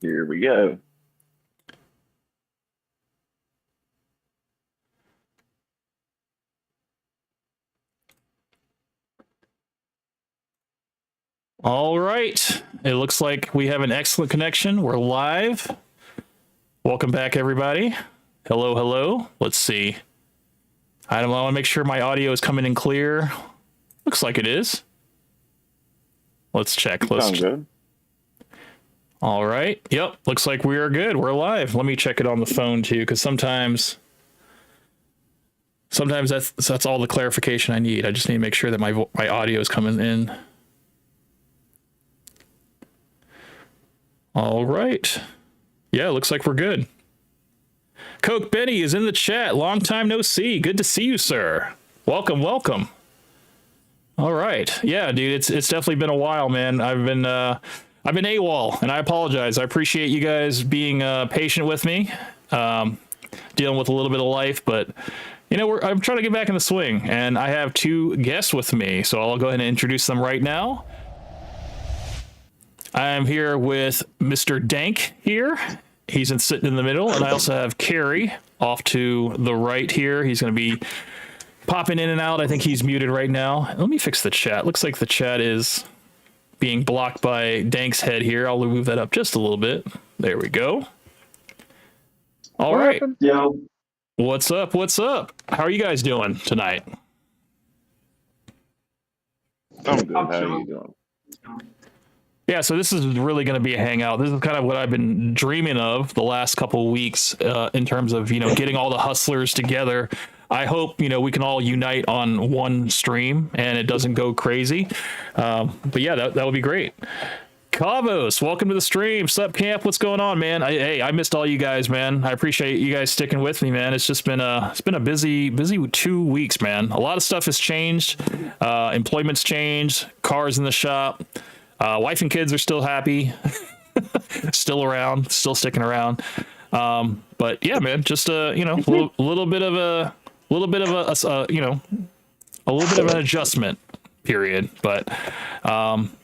Here we go. All right. It looks like we have an excellent connection. We're live. Welcome back, everybody. Hello, hello. Let's see. I want to make sure my audio is coming in clear. Looks like it is. Let's check. Sounds good. All right. Yep. Looks like we are good. We're live. Let me check it on the phone too, because sometimes that's all the clarification I need. I just need to make sure that my audio is coming in. All right. Yeah, looks like we're good. Coke Benny is in the chat. Long time no see. Good to see you, sir. Welcome, welcome. All right. Yeah, dude, it's definitely been a while, man. I've been AWOL, and I apologize. I appreciate you guys being patient with me, dealing with a little bit of life, but you know, I'm trying to get back in the swing, and I have two guests with me, so I'll go ahead and introduce them right now. I am here with Mr. Dank here. He's sitting in the middle, and I also have Kerry off to the right here. He's going to be popping in and out. I think he's muted right now. Let me fix the chat. Looks like the chat is being blocked by Dank's head here. I'll move that up just a little bit. There we go. All right. Yo. What's up? What's up? How are you guys doing tonight? I'm good. How are you doing? Yeah, so this is really going to be a hangout. This is kind of what I've been dreaming of the last couple of weeks in terms of, you know, getting all the hustlers together. I hope, you know, we can all unite on one stream and it doesn't go crazy. But yeah, that would be great. Kavos, welcome to the stream. Sup, Camp? What's going on, man? I missed all you guys, man. I appreciate you guys sticking with me, man. It's just been a busy 2 weeks, man. A lot of stuff has changed. Employment's changed. Cars in the shop. Wife and kids are still happy, still around, still sticking around. But yeah, man, just a little bit of an adjustment period. But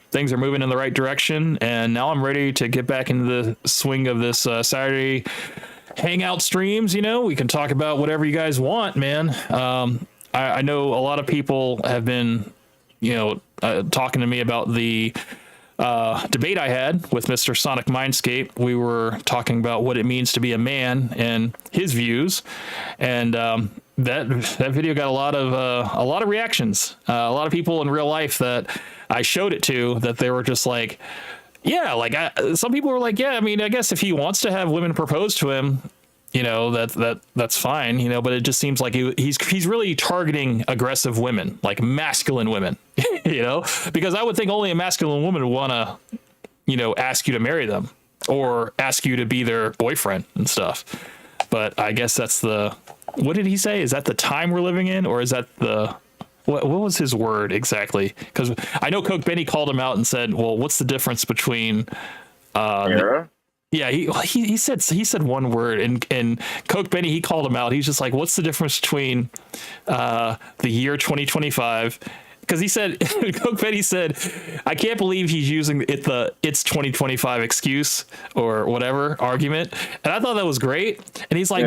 things are moving in the right direction, and now I'm ready to get back into the swing of this Saturday hangout streams. You know, we can talk about whatever you guys want, man. I know a lot of people have been, talking to me about the debate I had with Mr. Sonic Mindscape. We were talking about what it means to be a man and his views, and that video got a lot of reactions. A lot of people in real life that I showed it to, that they were just like, yeah, like some people were like, yeah, I mean, I guess if he wants to have women propose to him, you know, that's fine, you know, but it just seems like he's really targeting aggressive women, like masculine women, you know, because I would think only a masculine woman would want to, you know, ask you to marry them or ask you to be their boyfriend and stuff. But I guess that's what did he say? Is that the time we're living in, or is that what was his word exactly? Because I know Coke Benny called him out and said, well, what's the difference between era? Yeah, he said one word, and Coke Benny, he called him out. He's just like, what's the difference between the year 2025? Because he said, Coke Benny said, I can't believe he's using it's 2025 excuse or whatever argument, and I thought that was great. And he's like,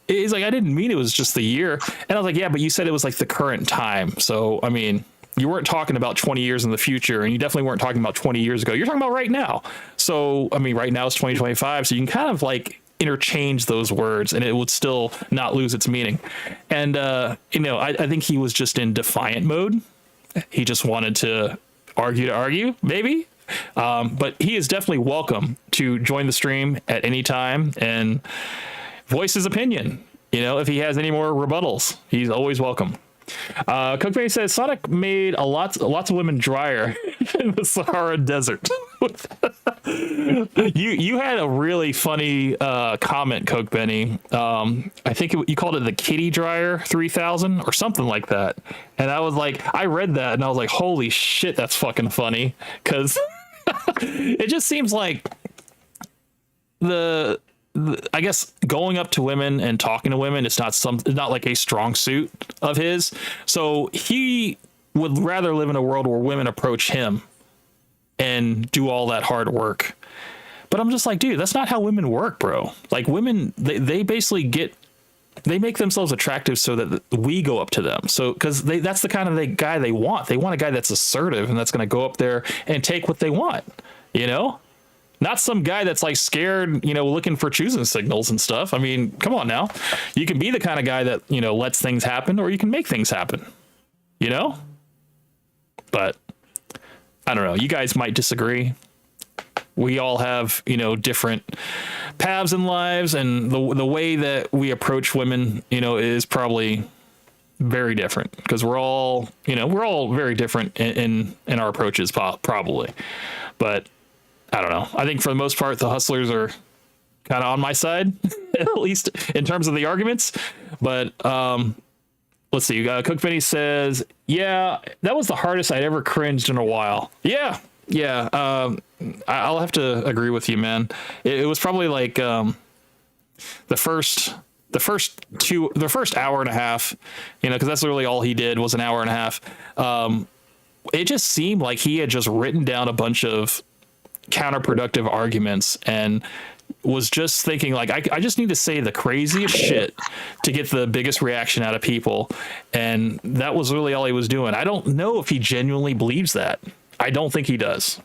he's like, I didn't mean it was just the year. And I was like, yeah, but you said it was like the current time. So I mean, you weren't talking about 20 years in the future, and you definitely weren't talking about 20 years ago. You're talking about right now. So, I mean, right now is 2025. So you can kind of like interchange those words and it would still not lose its meaning. And, I think he was just in defiant mode. He just wanted to argue, maybe. But he is definitely welcome to join the stream at any time and voice his opinion. You know, if he has any more rebuttals, he's always welcome. Cook Bay says Sonic made lots of women drier in the Sahara Desert. you had a really funny comment, Coke Benny. I think you called it the Kitty Dryer 3000 or something like that. And I was like, I read that and I was like, holy shit, that's fucking funny. Because it just seems like I guess going up to women and talking to women, it's not like a strong suit of his. So he would rather live in a world where women approach him and do all that hard work. But I'm just like, dude, that's not how women work, bro. Like women, they basically they make themselves attractive so that we go up to them. So, because that's the kind of guy they want. They want a guy that's assertive and that's going to go up there and take what they want, you know? Not some guy that's like scared, you know, looking for choosing signals and stuff. I mean, come on now. You can be the kind of guy that, you know, lets things happen, or you can make things happen, you know? But I don't know. You guys might disagree. We all have, you know, different paths in lives, and the way that we approach women, you know, is probably very different, because we're all very different in our approaches, probably. But I don't know. I think for the most part, the hustlers are kind of on my side, at least in terms of the arguments. But let's see. Cook Vinny says, yeah, that was the hardest I'd ever cringed in a while. Yeah. I'll have to agree with you, man. It was probably like the first hour and a half, you know, because that's literally all he did was an hour and a half. It just seemed like he had just written down a bunch of counterproductive arguments and was just thinking like, I just need to say the craziest shit to get the biggest reaction out of people. And that was really all he was doing. I don't know if he genuinely believes that. I don't think he does.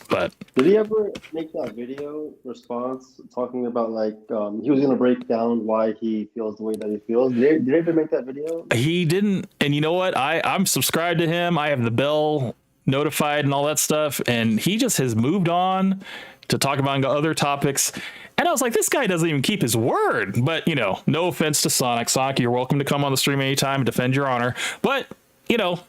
But did he ever make that video response talking about like he was going to break down why he feels the way that he feels? Did he ever make that video? He didn't. And you know what? I'm subscribed to him. I have the bell notified and all that stuff. And he just has moved on to talk about other topics. And I was like, this guy doesn't even keep his word. But, you know, no offense to Sonic. Sonic, you're welcome to come on the stream anytime and defend your honor. But, you know,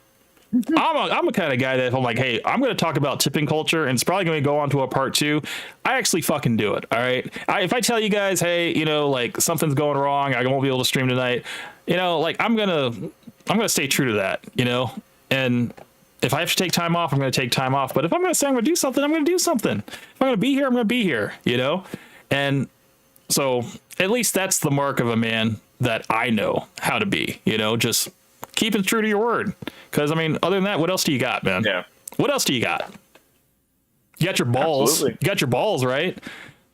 I'm a kind of guy that if I'm like, hey, I'm going to talk about tipping culture and it's probably going to go on to a part 2, I actually fucking do it. All right. If I tell you guys, hey, you know, like something's going wrong, I won't be able to stream tonight, you know, like I'm going to stay true to that, you know, and if I have to take time off, I'm going to take time off. But if I'm going to say I'm going to do something, I'm going to do something. If I'm going to be here, I'm going to be here, you know? And so at least that's the mark of a man that I know how to be, you know, just keeping true to your word. Because, I mean, other than that, what else do you got, man? Yeah. What else do you got? You got your balls. Absolutely. You got your balls, right?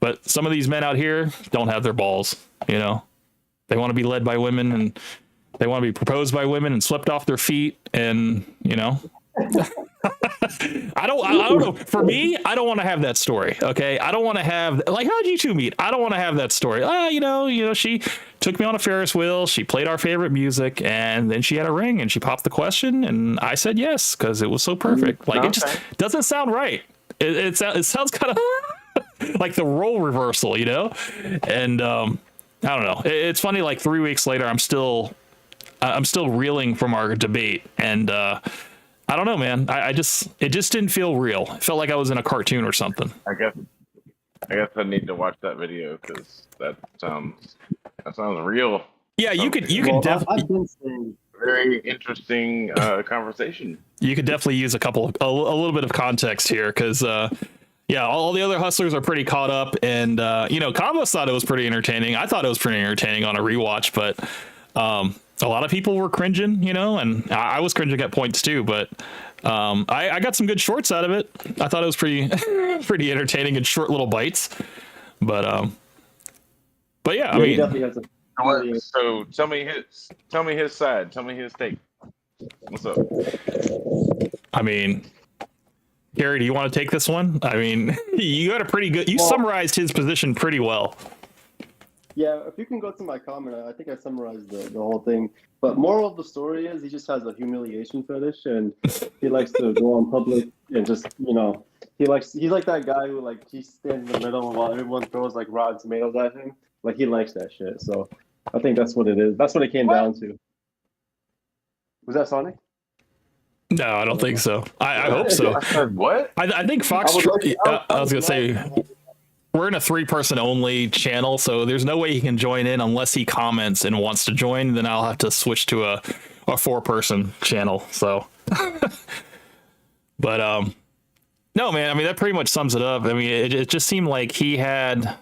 But some of these men out here don't have their balls, you know? They want to be led by women, and they want to be proposed by women and swept off their feet, and, you know... I don't know. For me, I don't want to have that story. Okay. I don't want to have like, how'd you two meet? I don't want to have that story. You know, she took me on a Ferris wheel. She played our favorite music, and then she had a ring, and she popped the question, and I said yes because it was so perfect. Like, it just doesn't sound right. It sounds kind of like the role reversal, you know. And I don't know. It's funny. Like 3 weeks later, I'm still reeling from our debate, and I don't know, man. It just didn't feel real. It felt like I was in a cartoon or something. I guess I need to watch that video because that sounds real. Yeah, you could definitely very interesting conversation. You could definitely use a little bit of context here because yeah, all the other hustlers are pretty caught up, and you know, Combos thought it was pretty entertaining. I thought it was pretty entertaining on a rewatch, but a lot of people were cringing, you know, and I was cringing at points too, but I got some good shorts out of it. I thought it was pretty pretty entertaining in short little bites. But yeah, I mean, so tell me his side. Tell me his take. What's up? I mean, Gary, do you want to take this one? I mean, you got a pretty good. You summarized his position pretty well. Yeah, if you can go to my comment, I think I summarized the whole thing. But moral of the story is he just has a humiliation fetish, and he likes to go on public and just, you know, he's like that guy who like he stands in the middle while everyone throws like rotten tomatoes at him. Like he likes that shit. So I think that's what it is. That's what it came down to. Was that Sonic? No, I don't think so. I hope so. I said what? I think Fox. I was gonna say. We're in a 3-person only channel, so there's no way he can join in unless he comments and wants to join. Then I'll have to switch to a 4-person channel. So, but no, man. I mean, that pretty much sums it up. I mean, it just seemed like he had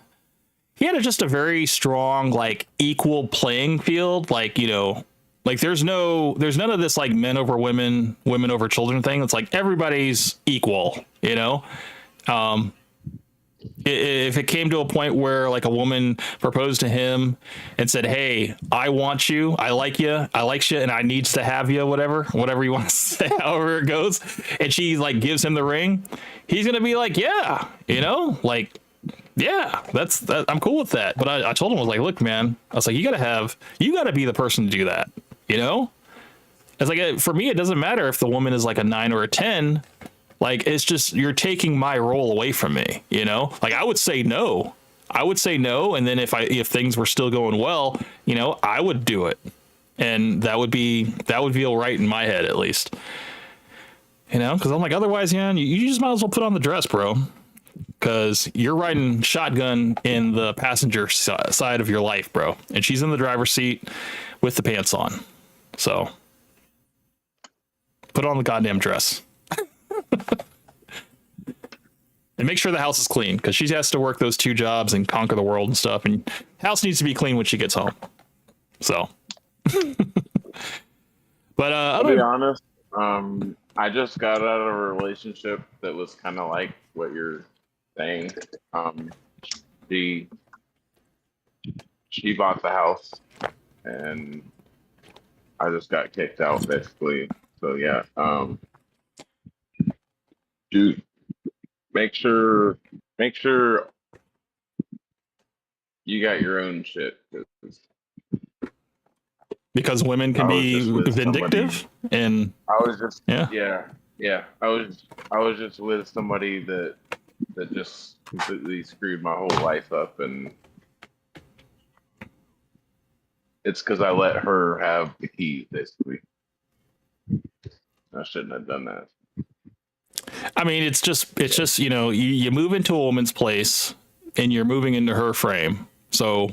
just a very strong, like, equal playing field. Like, you know, like there's none of this like men over women, women over children thing. It's like everybody's equal, you know. If it came to a point where like a woman proposed to him and said, "Hey, I want you, I like you, and I needs to have you," whatever you want to say, however it goes, and she like gives him the ring, he's gonna be like, "Yeah, like, yeah, that I'm cool with that." But I told him, I was like, "Look, man," I was like, you gotta be the person to do that, It's like, for me, it doesn't matter if the woman is like a 9 or a 10. Like, it's just, you're taking my role away from me, Like, I would say no. And then if things were still going well, I would do it. And that would feel right in my head, at least. Because I'm like, otherwise, you just might as well put on the dress, bro. Because you're riding shotgun in the passenger side of your life, bro. And she's in the driver's seat with the pants on. So, put on the goddamn dress. And make sure the house is clean, because she has to work those 2 jobs and conquer the world and stuff, and house needs to be clean when she gets home. So but I'll be honest, I just got out of a relationship that was kind of like what you're saying. She bought the house and I just got kicked out, basically. So yeah, dude, make sure you got your own shit. Because women can be vindictive, and I was just yeah. I was just with somebody that just completely screwed my whole life up, and it's because I let her have the keys, basically. I shouldn't have done that. I mean, it's just you move into a woman's place and you're moving into her frame. So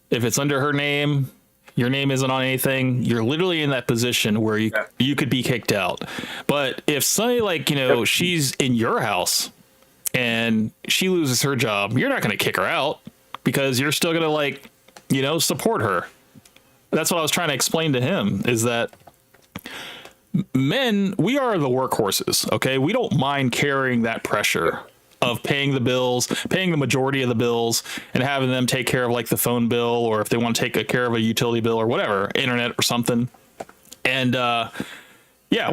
if it's under her name, your name isn't on anything, you're literally in that position where you could be kicked out. But if somebody like, she's in your house and she loses her job, you're not going to kick her out, because you're still going to support her. That's what I was trying to explain to him, is that men, we are the workhorses, okay? We don't mind carrying that pressure of paying the bills, paying the majority of the bills, and having them take care of like the phone bill, or if they want to take care of a utility bill or whatever, internet or something. And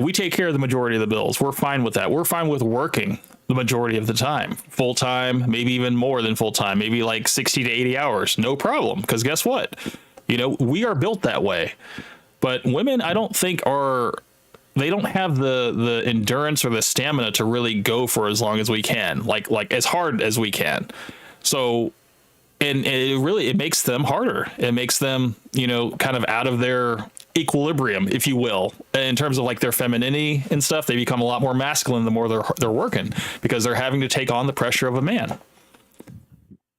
we take care of the majority of the bills. We're fine with that. We're fine with working the majority of the time, full time, maybe even more than full time, maybe like 60 to 80 hours. No problem. Because guess what? We are built that way. But women, I don't think they don't have the endurance or the stamina to really go for as long as we can, like as hard as we can. So, and it makes them harder. It makes them, kind of out of their equilibrium, if you will, in terms of like their femininity and stuff. They become a lot more masculine the more they're working, because they're having to take on the pressure of a man.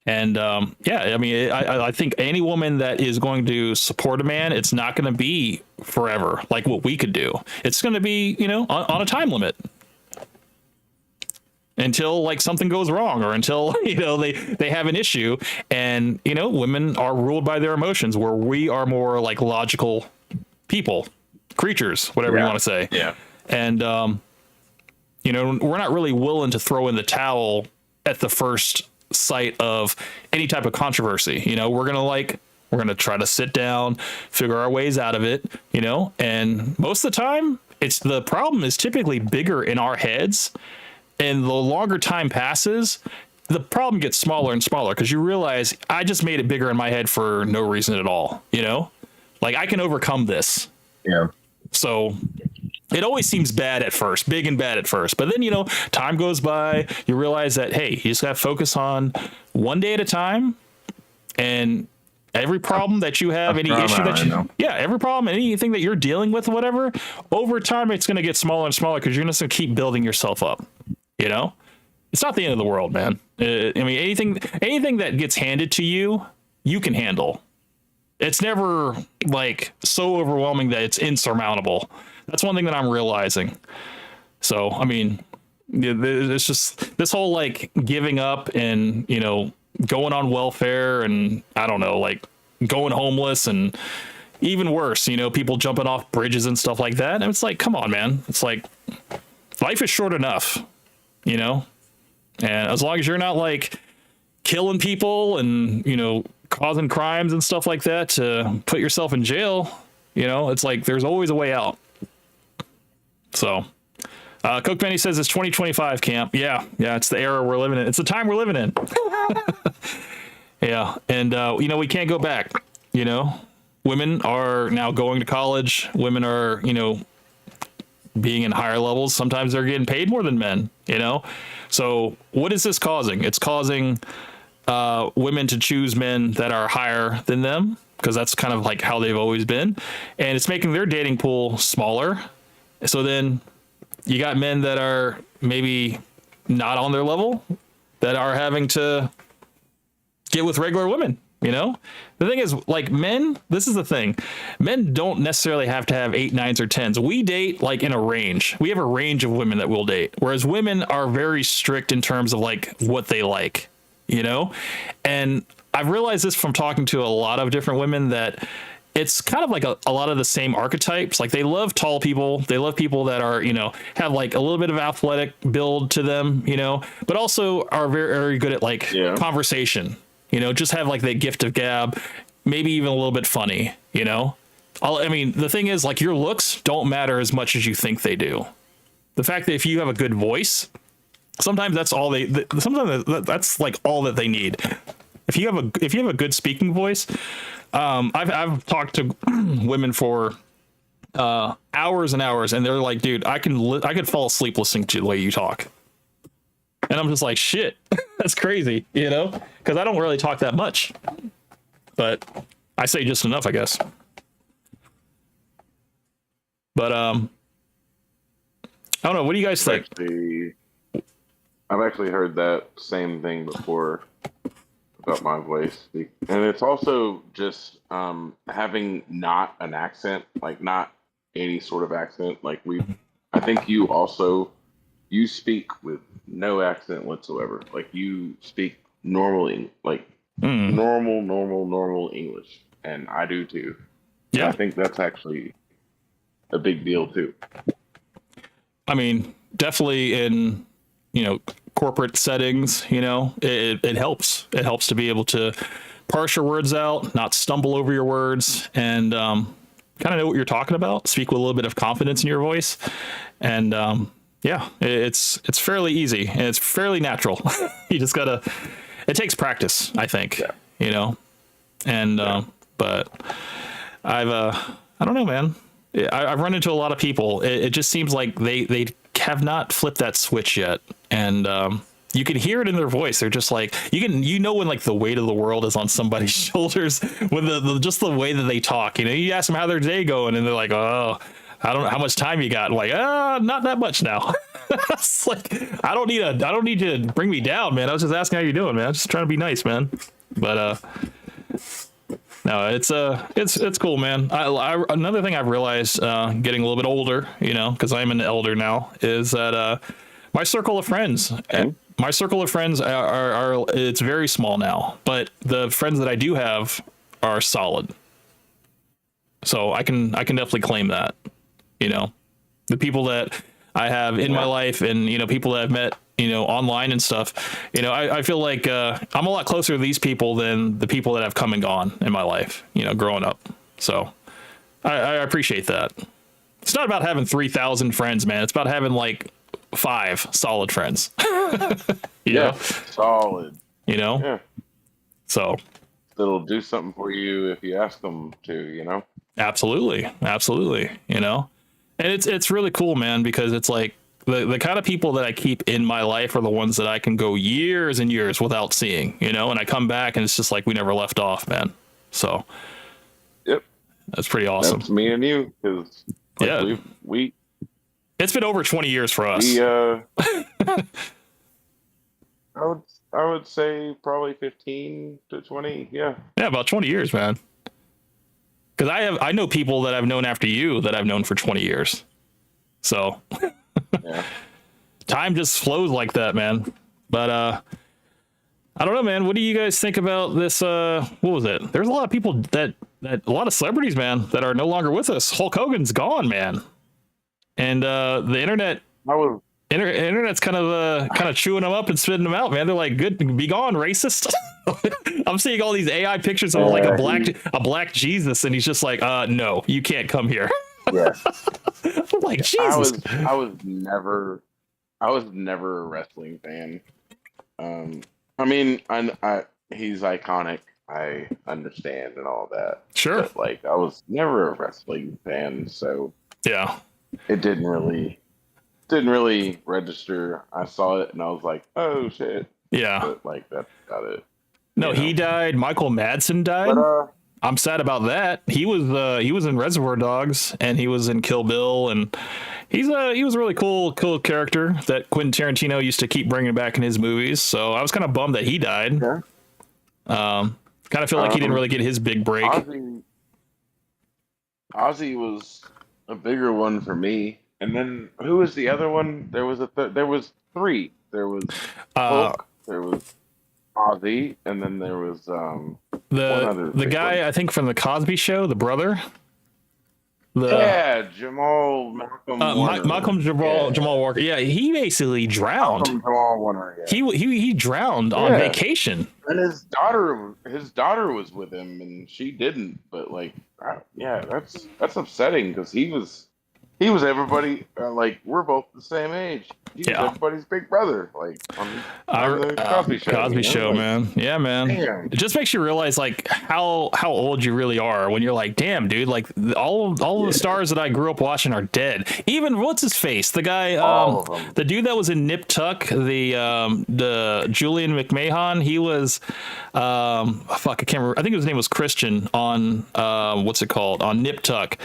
And I think any woman that is going to support a man, it's not going to be forever like what we could do. It's going to be, on a time limit until like something goes wrong, or until, they have an issue. And, women are ruled by their emotions, where we are more like logical people, creatures, whatever you want to say. Yeah. And, we're not really willing to throw in the towel at the first sight of any type of controversy. We're gonna try to sit down, figure our ways out of it, and most of the time the problem is typically bigger in our heads, and the longer time passes, the problem gets smaller and smaller, because you realize I just made it bigger in my head for no reason at all. Like, I can overcome this. Yeah. So it always seems bad at first, big and bad at first. But then, time goes by, you realize that, hey, you just got to focus on one day at a time. And every problem that you have, any issue that every problem, anything that you're dealing with, whatever, over time, it's going to get smaller and smaller, because you're just going to keep building yourself up. It's not the end of the world, man. Anything that gets handed to you, you can handle. It's never like so overwhelming that it's insurmountable. That's one thing that I'm realizing. So, it's just this whole like giving up and, going on welfare, and I don't know, like going homeless, and even worse, people jumping off bridges and stuff like that. And it's like, come on, man. It's like, life is short enough, And as long as you're not like killing people and, you know, causing crimes and stuff like that to put yourself in jail, you know, it's like there's always a way out. So, Coke Benny says it's 2025 camp. Yeah, it's the era we're living in. It's the time we're living in. Yeah, and you know, we can't go back. You know, women are now going to college. Women are, you know, being in higher levels. Sometimes they're getting paid more than men. You know, so what is this causing? It's causing women to choose men that are higher than them, because that's kind of like how they've always been, and it's making their dating pool smaller. So then you got men that are maybe not on their level that are having to get with regular women. You know, the thing is, like, men, this is the thing. Men don't necessarily have to have 8, 9s, or 10s. We date like in a range. We have a range of women that we'll date, whereas women are very strict in terms of like what they like, you know? And I've realized this from talking to a lot of different women, that it's kind of like a lot of the same archetypes. Like, they love tall people. They love people that are, you know, have like a little bit of athletic build to them, you know, but also are very, very good at like conversation. You know, just have like the gift of gab, maybe even a little bit funny, you know? I mean, the thing is, like, your looks don't matter as much as you think they do. The fact that if you have a good voice, sometimes that's all sometimes that's like all that they need. If you have a good speaking voice, I've talked to women for hours and hours, and they're like, dude, I could fall asleep listening to the way you talk. And I'm just like, shit, that's crazy, you know, because I don't really talk that much, but I say just enough, I guess. But I don't know. What do you guys think? I've actually heard that same thing before about my voice, and it's also just having not an accent, like not any sort of accent. Like I think you speak with no accent whatsoever. Like, you speak normally, like normal English, and I do too. Yeah, I think that's actually a big deal too. I mean, definitely in, you know, corporate settings, you know, it helps. It helps to be able to parse your words out, not stumble over your words, and kind of know what you're talking about. Speak with a little bit of confidence in your voice, and yeah, it's fairly easy and it's fairly natural. You just gotta. It takes practice, I think. Yeah. You know, and but I don't know, man. I've run into a lot of people. It just seems like they have not flipped that switch yet, and you can hear it in their voice. They're just like, you know when like the weight of the world is on somebody's shoulders with just the way that they talk. You know, you ask them how their day going, and they're like, oh, I don't know how much time you got. I'm like, not that much now. It's like, I don't need you to bring me down, man. I was just asking how you doing, man. I'm just trying to be nice, man. But no, it's cool, man. Another thing I've realized, getting a little bit older, you know, because I'm an elder now, is that my circle of friends, are it's very small now, but the friends that I do have are solid. So I can definitely claim that, you know, the people that I have in my life, and, you know, people that I've met, you know, online and stuff, you know, I feel like I'm a lot closer to these people than the people that have come and gone in my life, you know, growing up. So I appreciate that. It's not about having 3,000 friends, man. It's about having like 5 solid friends. you know? Solid. You know? Yeah. So it'll do something for you if you ask them to, you know? Absolutely. You know? And it's really cool, man, because it's like the kind of people that I keep in my life are the ones that I can go years and years without seeing, you know, and I come back and it's just like we never left off, man. So yep, that's pretty awesome. That's me and you, because like, we it's been over 20 years for us. I would say probably 15 to 20. Yeah, about 20 years, man. Because I know people that I've known after you that I've known for 20 years. So yeah. Time just flows like that, man. But I don't know, man. What do you guys think about this? What was it? There's a lot of people that a lot of celebrities, man, that are no longer with us. Hulk Hogan's gone, man. And the internet Internet's kind of chewing them up and spitting them out, man. They're like, "Good, be gone, racist." I'm seeing all these AI pictures of like a black Jesus, and he's just like, "No, you can't come here." Yeah. I'm like, Jesus. I was never a wrestling fan. I mean, he's iconic. I understand and all that. Sure. But like, I was never a wrestling fan, so Yeah. it didn't really register. I saw it and I was like, oh shit. Yeah. But like, that's about it. No, he died. Michael Madsen died. But I'm sad about that. He was in Reservoir Dogs and he was in Kill Bill, and he was a really cool character that Quentin Tarantino used to keep bringing back in his movies. So I was kind of bummed that he died. Yeah. Kind of feel like he didn't really get his big break. Ozzy was a bigger one for me. And then who was the other one? There was there was three. There was Hulk, there was Ozzy, and then there was the guy I think from the Cosby Show, the brother. Jamal Jamal Walker. Yeah, he basically drowned. Jamal Warner, yeah. He drowned on vacation. And his daughter was with him, and she didn't. But like, that's upsetting because he was everybody. Like, we're both the same age. He was everybody's big brother. Like on the Cosby Show. Cosby Show, like, man. Yeah, man. Damn. It just makes you realize like how old you really are when you're like, damn, dude. Like all the stars that I grew up watching are dead. Even what's his face, the guy, the dude that was in Nip Tuck, the Julian McMahon. He was, I can't remember. I think his name was Christian on what's it called, on Nip Tuck.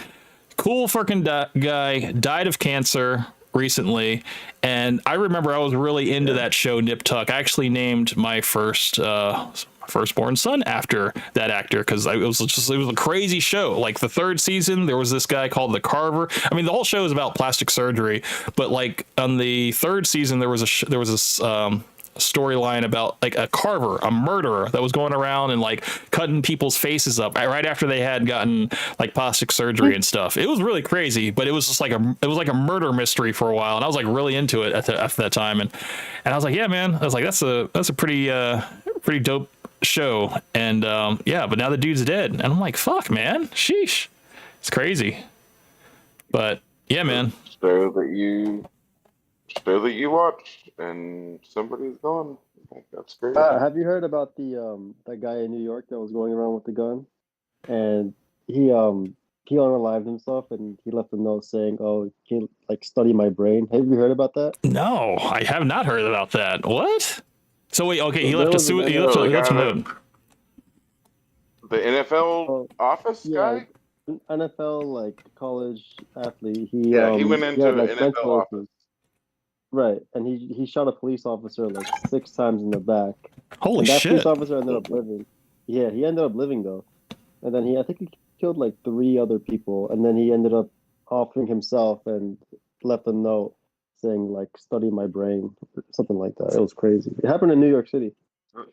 Cool fucking guy, died of cancer recently, and I remember I was really into that show Nip Tuck. I actually named my firstborn son after that actor because it was a crazy show. Like the third season, there was this guy called the Carver. I mean, the whole show is about plastic surgery, but like on the third season, there was this storyline about like a carver, a murderer that was going around and like cutting people's faces up right after they had gotten like plastic surgery and stuff. It was really crazy, but it was just like a murder mystery for a while, and I was like really into it after that time, and I was like, yeah, man, I was like, that's a pretty dope show, and but now the dude's dead, and I'm like, fuck, man, sheesh, it's crazy, but yeah, man. So that you watched and somebody's gone. Like, that's crazy. Have you heard about that guy in New York that was going around with the gun, and he unalived himself and he left a note saying, "Oh, can you, like, study my brain." Have you heard about that? No, I have not heard about that. What? So wait, okay, he left a note. The NFL office guy. NFL like college athlete. He went into an NFL office. Right, and he shot a police officer like 6 times in the back. Holy shit! That police officer ended up living. Yeah, he ended up living though, and then I think he killed like 3 other people, and then he ended up offering himself and left a note saying like "study my brain," or something like that. It was crazy. It happened in New York City.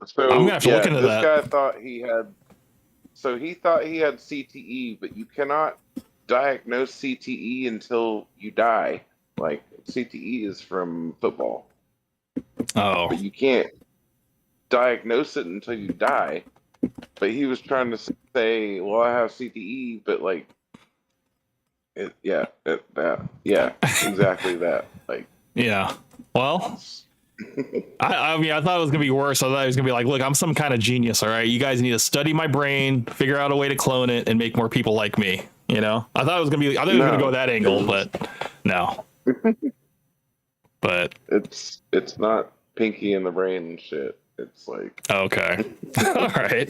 So I'm gonna have to look into that. This guy thought he had. So he thought he had CTE, but you cannot diagnose CTE until you die. Like, CTE is from football. Oh. But you can't diagnose it until you die. But he was trying to say, well, I have CTE, but like, exactly that. Like, yeah. Well, I mean, I thought it was gonna be worse. I thought it was gonna be like, look, I'm some kind of genius. All right, you guys need to study my brain, figure out a way to clone it, and make more people like me. You know, I thought it was gonna go that angle, but no. But it's not Pinky in the Brain and shit. It's like, okay. All right.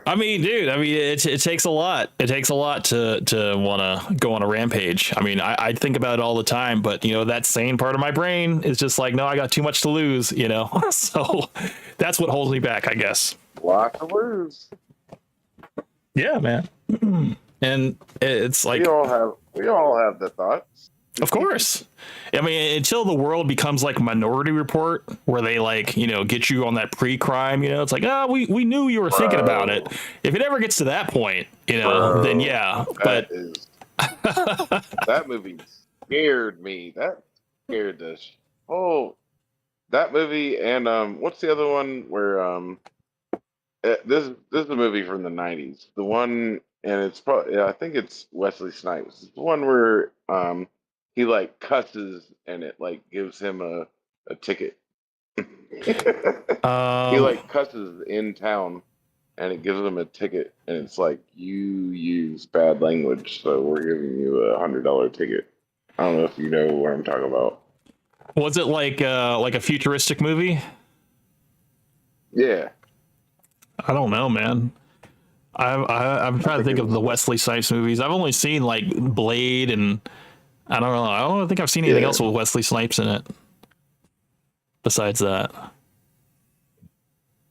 I mean, dude, it takes a lot. It takes a lot to want to go on a rampage. I mean, I think about it all the time, but you know, that sane part of my brain is just like, no, I got too much to lose, you know? So that's what holds me back, I guess. Lot to lose. Yeah, man. And it's like, we all have the thoughts. Of course. I mean, until the world becomes like Minority Report, where they like, you know, get you on that pre-crime, you know, it's like, we knew you were thinking about it. If it ever gets to that point, you know, then yeah. But that movie scared me. scared the oh that movie and what's the other one where this is a movie from the 90s. The one and it's probably yeah, I think it's Wesley Snipes. It's the one where he like cusses and it like gives him a ticket. He like cusses in town and it gives him a ticket and it's like you use bad language, so we're giving you $100 ticket. I don't know if you know what I'm talking about. Was it like a futuristic movie? Yeah. I don't know, man. I'm trying to think of the Wesley Snipes movies. I've only seen like Blade, and I don't know. I don't think I've seen anything else with Wesley Snipes in it. Besides that,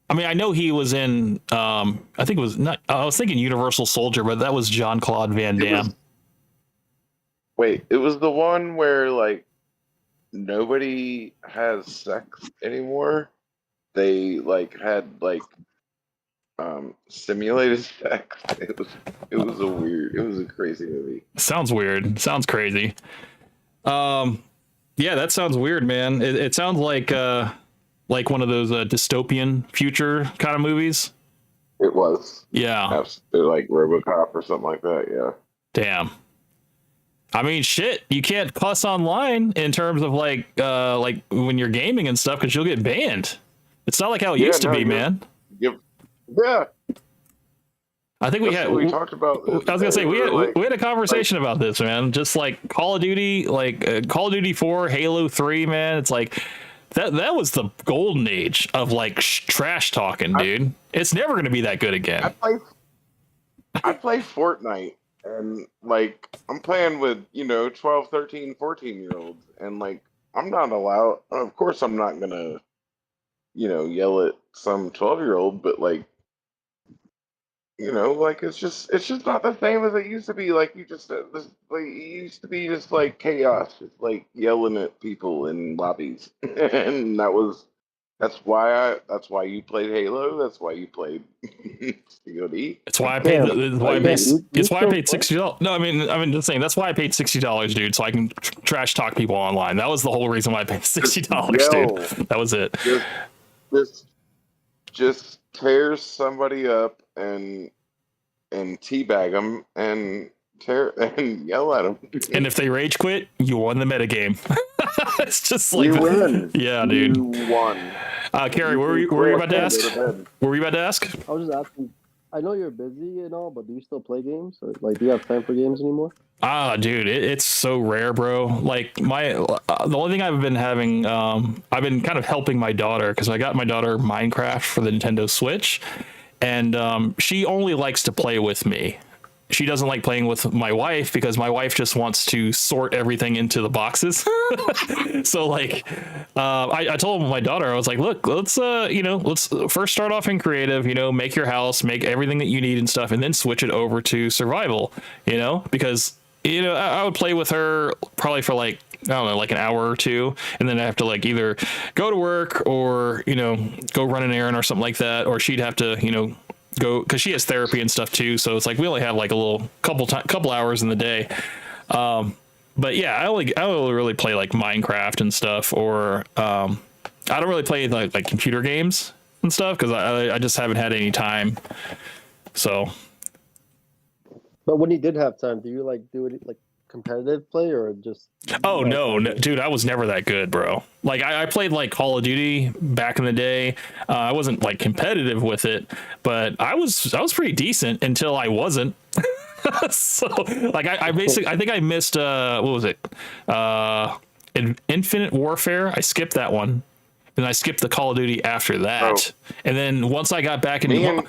I mean, I know he was in. I think it was not. I was thinking Universal Soldier, but that was Jean-Claude Van Damme. It was the one where like nobody has sex anymore. They like had like simulated sex. It was a crazy movie. Sounds weird. Sounds crazy. Yeah, that sounds weird, man. It sounds like one of those dystopian future kind of movies. It was. Yeah. Like RoboCop or something like that. Yeah. Damn. I mean, shit. You can't cuss online in terms of like when you're gaming and stuff because you'll get banned. It's not like how it used to be, man. Yeah. I think we talked about. I was gonna say we had a conversation about this, man. Just like Call of Duty, like Call of Duty 4, Halo 3, man. It's like that was the golden age of like trash talking, dude. It's never gonna be that good again. I play Fortnite and like I'm playing with 12, 13, 14-year-olds and like I'm not allowed. Of course, I'm not gonna yell at some 12-year-old, but like. Like it's just not the same as it used to be. Like you just like it used to be just like chaos, just like yelling at people in lobbies, and that's why you played Halo. That's why you played COD. It's why I paid. It's why I paid $60. No, I mean, just saying. That's why I paid $60, dude, so I can trash talk people online. That was the whole reason why I paid $60, dude. That was it. Just tear somebody up and teabag them and yell at them. And if they rage quit, you won the metagame. It's just like you win. Yeah, dude. You won. Carrie, what were you about to ask? What were you about to ask? I was just asking. I know you're busy and all, but do you still play games? Or, like, do you have time for games anymore? Dude, it's so rare, bro. Like the only thing I've been having, I've been kind of helping my daughter because I got my daughter Minecraft for the Nintendo Switch, and she only likes to play with me. She doesn't like playing with my wife because my wife just wants to sort everything into the boxes. So like, I told my daughter, I was like, look, let's first start off in creative, make your house, make everything that you need and stuff, and then switch it over to survival, because, I would play with her probably for like, I don't know, like an hour or two. And then I have to like either go to work or, go run an errand or something like that. Or she'd have to, go because she has therapy and stuff too, so it's like we only have like a little couple hours in the day. But yeah, I only really play like Minecraft and stuff, or I don't really play like computer games and stuff because I just haven't had any time. So, but when you did have time, do you like do it like competitive play or just? Oh no, dude, I was never that good, bro. Like I played like Call of Duty back in the day. I wasn't like competitive with it, but I was pretty decent until I wasn't. So like I basically I think I missed what was it? Infinite Warfare. I skipped that one. Then I skipped the Call of Duty after that. Oh. And then once I got back into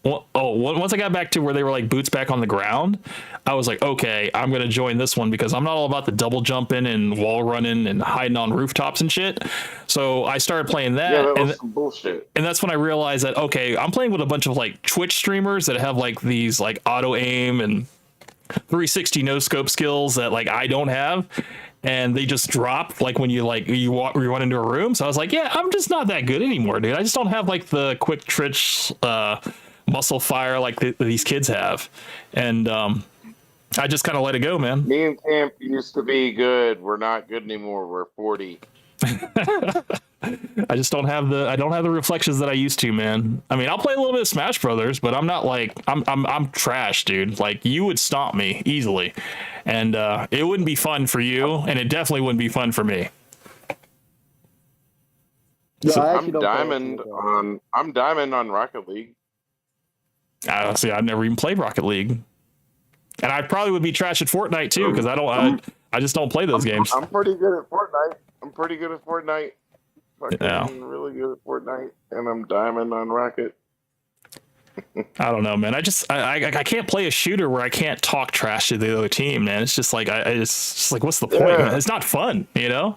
once I got back to where they were like boots back on the ground, I was like, okay, I'm going to join this one because I'm not all about the double jumping and wall running and hiding on rooftops and shit. So I started playing that. Yeah, that was some bullshit. And that's when I realized that, okay, I'm playing with a bunch of like Twitch streamers that have like these like auto aim and 360 no scope skills that like I don't have. And they just drop like when you run into a room. So I was like, yeah, I'm just not that good anymore, dude. I just don't have like the quick twitch, muscle fire like these kids have. And I just kind of let it go, man. Me and Camp used to be good. We're not good anymore. We're 40. I just don't have the reflections that I used to, man. I mean, I'll play a little bit of Smash Brothers, but I'm not like I'm trash, dude. Like you would stomp me easily, and it wouldn't be fun for you, and it definitely wouldn't be fun for me. No, I I'm actually don't play diamond Ultimate. I'm diamond on Rocket League. See, I've never even played Rocket League, and I probably would be trash at Fortnite too because I just don't play those games. I'm pretty good at Fortnite. Fucking Yeah. really good at Fortnite, and I'm diamond on Rocket. I don't know, man. I can't play a shooter where I can't talk trash to the other team, man. It's just like it's just like what's the point? Yeah. Man? It's not fun, you know.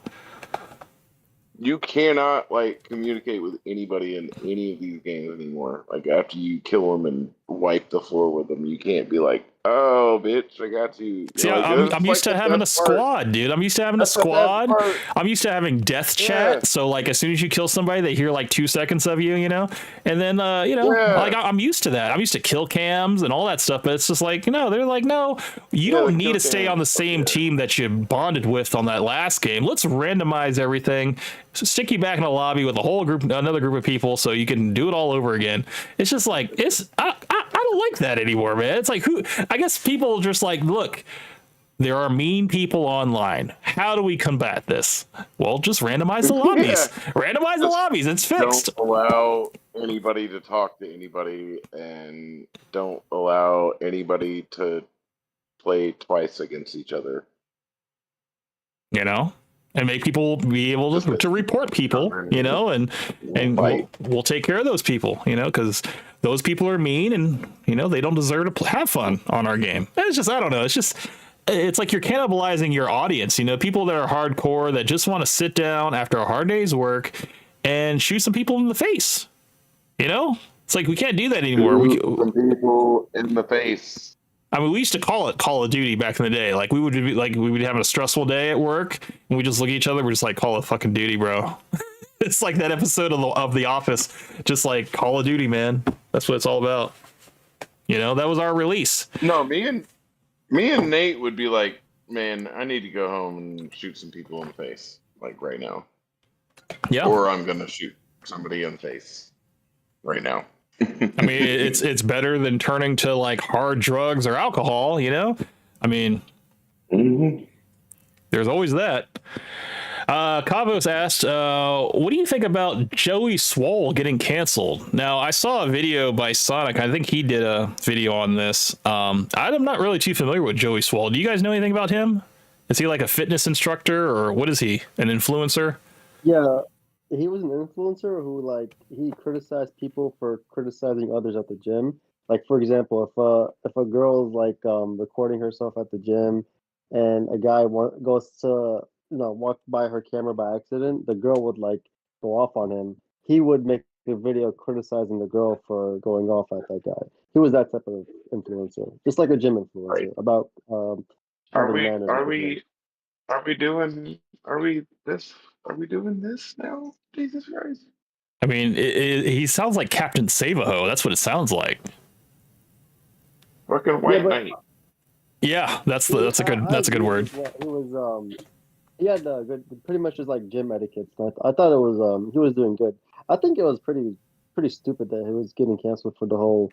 You cannot like communicate with anybody in any of these games anymore. Like after you kill them and wipe the floor with them, you can't be like, "Oh, bitch, I got you." See, Like, I'm used to having a squad, dude. I'm used to having a That's the best squad. part. I'm used to having death Yeah. chat. So like, as soon as you kill somebody, they hear like 2 seconds of you, you know. And then Yeah. like I'm used to that. I'm used to kill cams and all that stuff. But it's just like, they're like, no, you Yeah, don't the need kill to stay cam. on the same team that you bonded with on that last game. Let's randomize everything. Stick you back in a lobby with another group of people, so you can do it all over again. It's just like I don't like that anymore, man. It's like I guess people just like, look, there are mean people online. How do we combat this? Well, just randomize the lobbies. Yeah. Randomize the lobbies. It's fixed. Don't allow anybody to talk to anybody, and don't allow anybody to play twice against each other. You know, and make people be able to report people. You know, and we'll take care of those people. You know, because those people are mean, and they don't deserve to have fun on our game. It's just I don't know. It's like you're cannibalizing your audience, people that are hardcore that just want to sit down after a hard day's work and shoot some people in the face. It's like we can't do that anymore. Some people in the face. I mean, we used to call it Call of Duty back in the day. Like we would be like we would have a stressful day at work and we just look at each other. We're just like, call it fucking duty, bro. It's like that episode of The Office, just like Call of Duty, man. That's what it's all about. That was our release. No, me and Nate would be like, man, I need to go home and shoot some people in the face, like right now. Yeah. Or I'm gonna shoot somebody in the face right now. I mean, it's better than turning to like hard drugs or alcohol, I mean, There's always that. Kavos asked, what do you think about Joey Swole getting canceled? Now, I saw a video by Sonic. I think he did a video on this. I'm not really too familiar with Joey Swole. Do you guys know anything about him? Is he like a fitness instructor or what is he? An influencer? Yeah, he was an influencer who he criticized people for criticizing others at the gym. Like for example, if a girl is recording herself at the gym, and a guy goes to walk by her camera by accident, the girl would go off on him. He would make a video criticizing the girl for going off at that guy. He was that type of influencer, just like a gym influencer Right. about. Are we doing this now? Jesus Christ! I mean, he sounds like Captain Savaho. That's what it sounds like. Fucking White but- Knight. Yeah, that's a good word. Yeah, he was he had pretty much just like gym etiquette stuff. I thought it was he was doing good. I think it was pretty stupid that he was getting canceled for the whole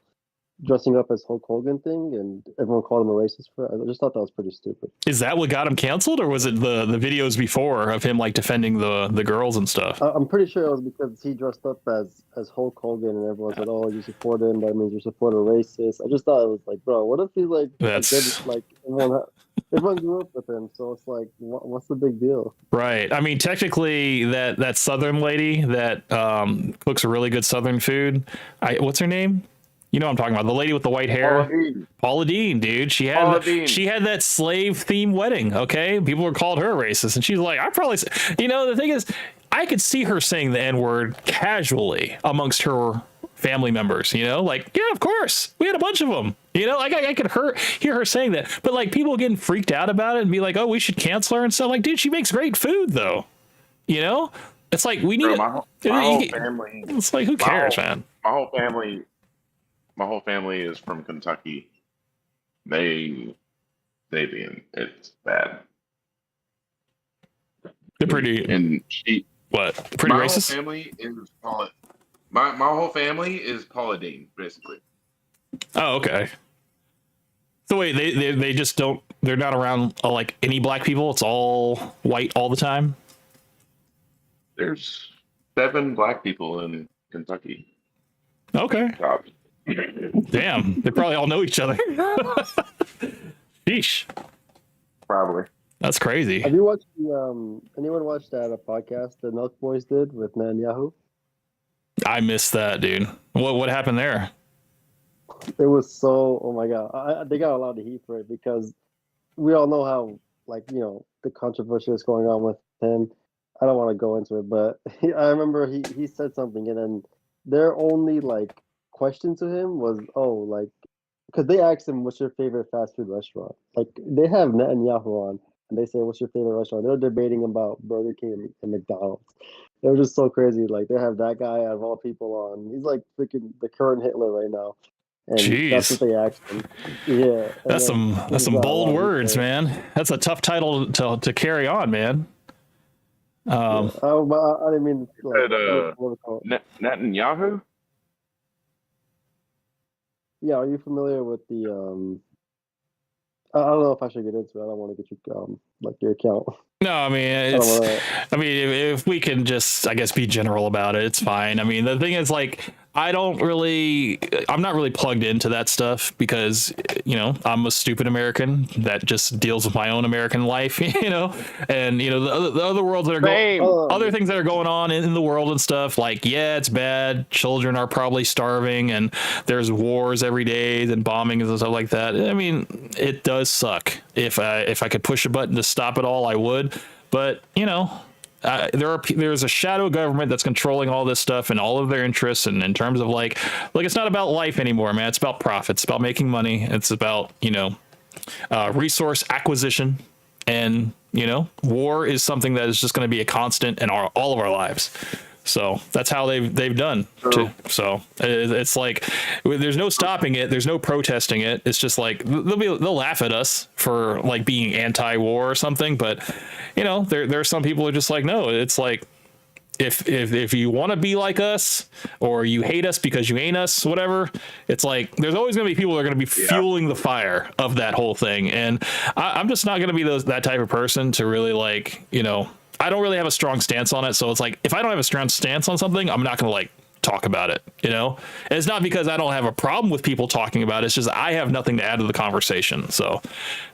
dressing up as Hulk Hogan thing, and everyone called him a racist for it. I just thought that was pretty stupid. Is that what got him canceled, or was it the videos before of him defending the girls and stuff? I'm pretty sure it was because he dressed up as Hulk Hogan, and everyone said, "Oh, you support him. That means you support a racist." I just thought it was bro, what if he's That's- everyone grew up with him, so it's what's the big deal? Right. I mean, technically, that Southern lady that cooks a really good Southern food. What's her name? You know what I'm talking about. The lady with the white hair. Paula Deen, dude. She had that slave themed wedding. Okay. People were called her a racist. And she's like, the thing is, I could see her saying the N-word casually amongst her family members, yeah, of course. We had a bunch of them, I could hear her saying that. But people getting freaked out about it and be like, oh, we should cancel her and stuff. Dude, she makes great food though. It's like we need my whole family. It's like, who cares, man? My whole family is from Kentucky. They Sabian. It's bad. They're pretty And she, pretty my whole racist. family is Paula. My whole family is Paula Deen, basically. Oh, okay. So wait, they just don't. They're not around like any black people. It's all white all the time. There's 7 black people in Kentucky. Okay. Top. Damn, they probably all know each other. Sheesh, Probably. that's crazy. Have you watched anyone watched that podcast the Milk Boys did with Netanyahu? I missed that, dude. What happened there? It was so, oh my god, they got a lot of heat for it because we all know how, like, the controversy that's going on with him. I don't want to go into it, but I remember he said something, and then their only like question to him was, oh, like, because they asked him, what's your favorite fast food restaurant? Like, they have Netanyahu on, and they say, what's your favorite restaurant? They're debating about Burger King and McDonald's. It was just so crazy. Like, they have that guy out of all people on. He's like freaking the current Hitler right now. And that's what Jeez, they asked him. Yeah. that's some bold words, man. That's a tough title to carry on, man. I didn't mean like, Netanyahu? yeah, are you familiar with the I don't know if I should get into it. I don't want to get you like your account. No, I mean if we can just, I guess, be general about it, it's fine. I mean, the thing is, like, I'm not really plugged into that stuff because, I'm a stupid American that just deals with my own American life, and, the other worlds that are going, other things that are going on in the world and stuff, like, yeah, it's bad. Children are probably starving and there's wars every day and bombings and stuff like that. I mean, it does suck. If I could push a button to stop it all, I would. But, there's a shadow government that's controlling all this stuff and all of their interests, and in terms of like it's not about life anymore, man. It's about profits. It's about making money. It's about resource acquisition, and war is something that is just going to be a constant in all of our lives. So that's how they've done. So it's like there's no stopping it. There's no protesting it. It's just like they'll laugh at us for like being anti-war or something. But there are some people who are just like, no. It's like if you want to be like us or you hate us because you ain't us, whatever. It's like there's always going to be people that are going to be fueling the fire of that whole thing. And I'm just not going to be that type of person to really like I don't really have a strong stance on it. So it's like, if I don't have a strong stance on something, I'm not going to like talk about it. And it's not because I don't have a problem with people talking about it. It's just, I have nothing to add to the conversation. So,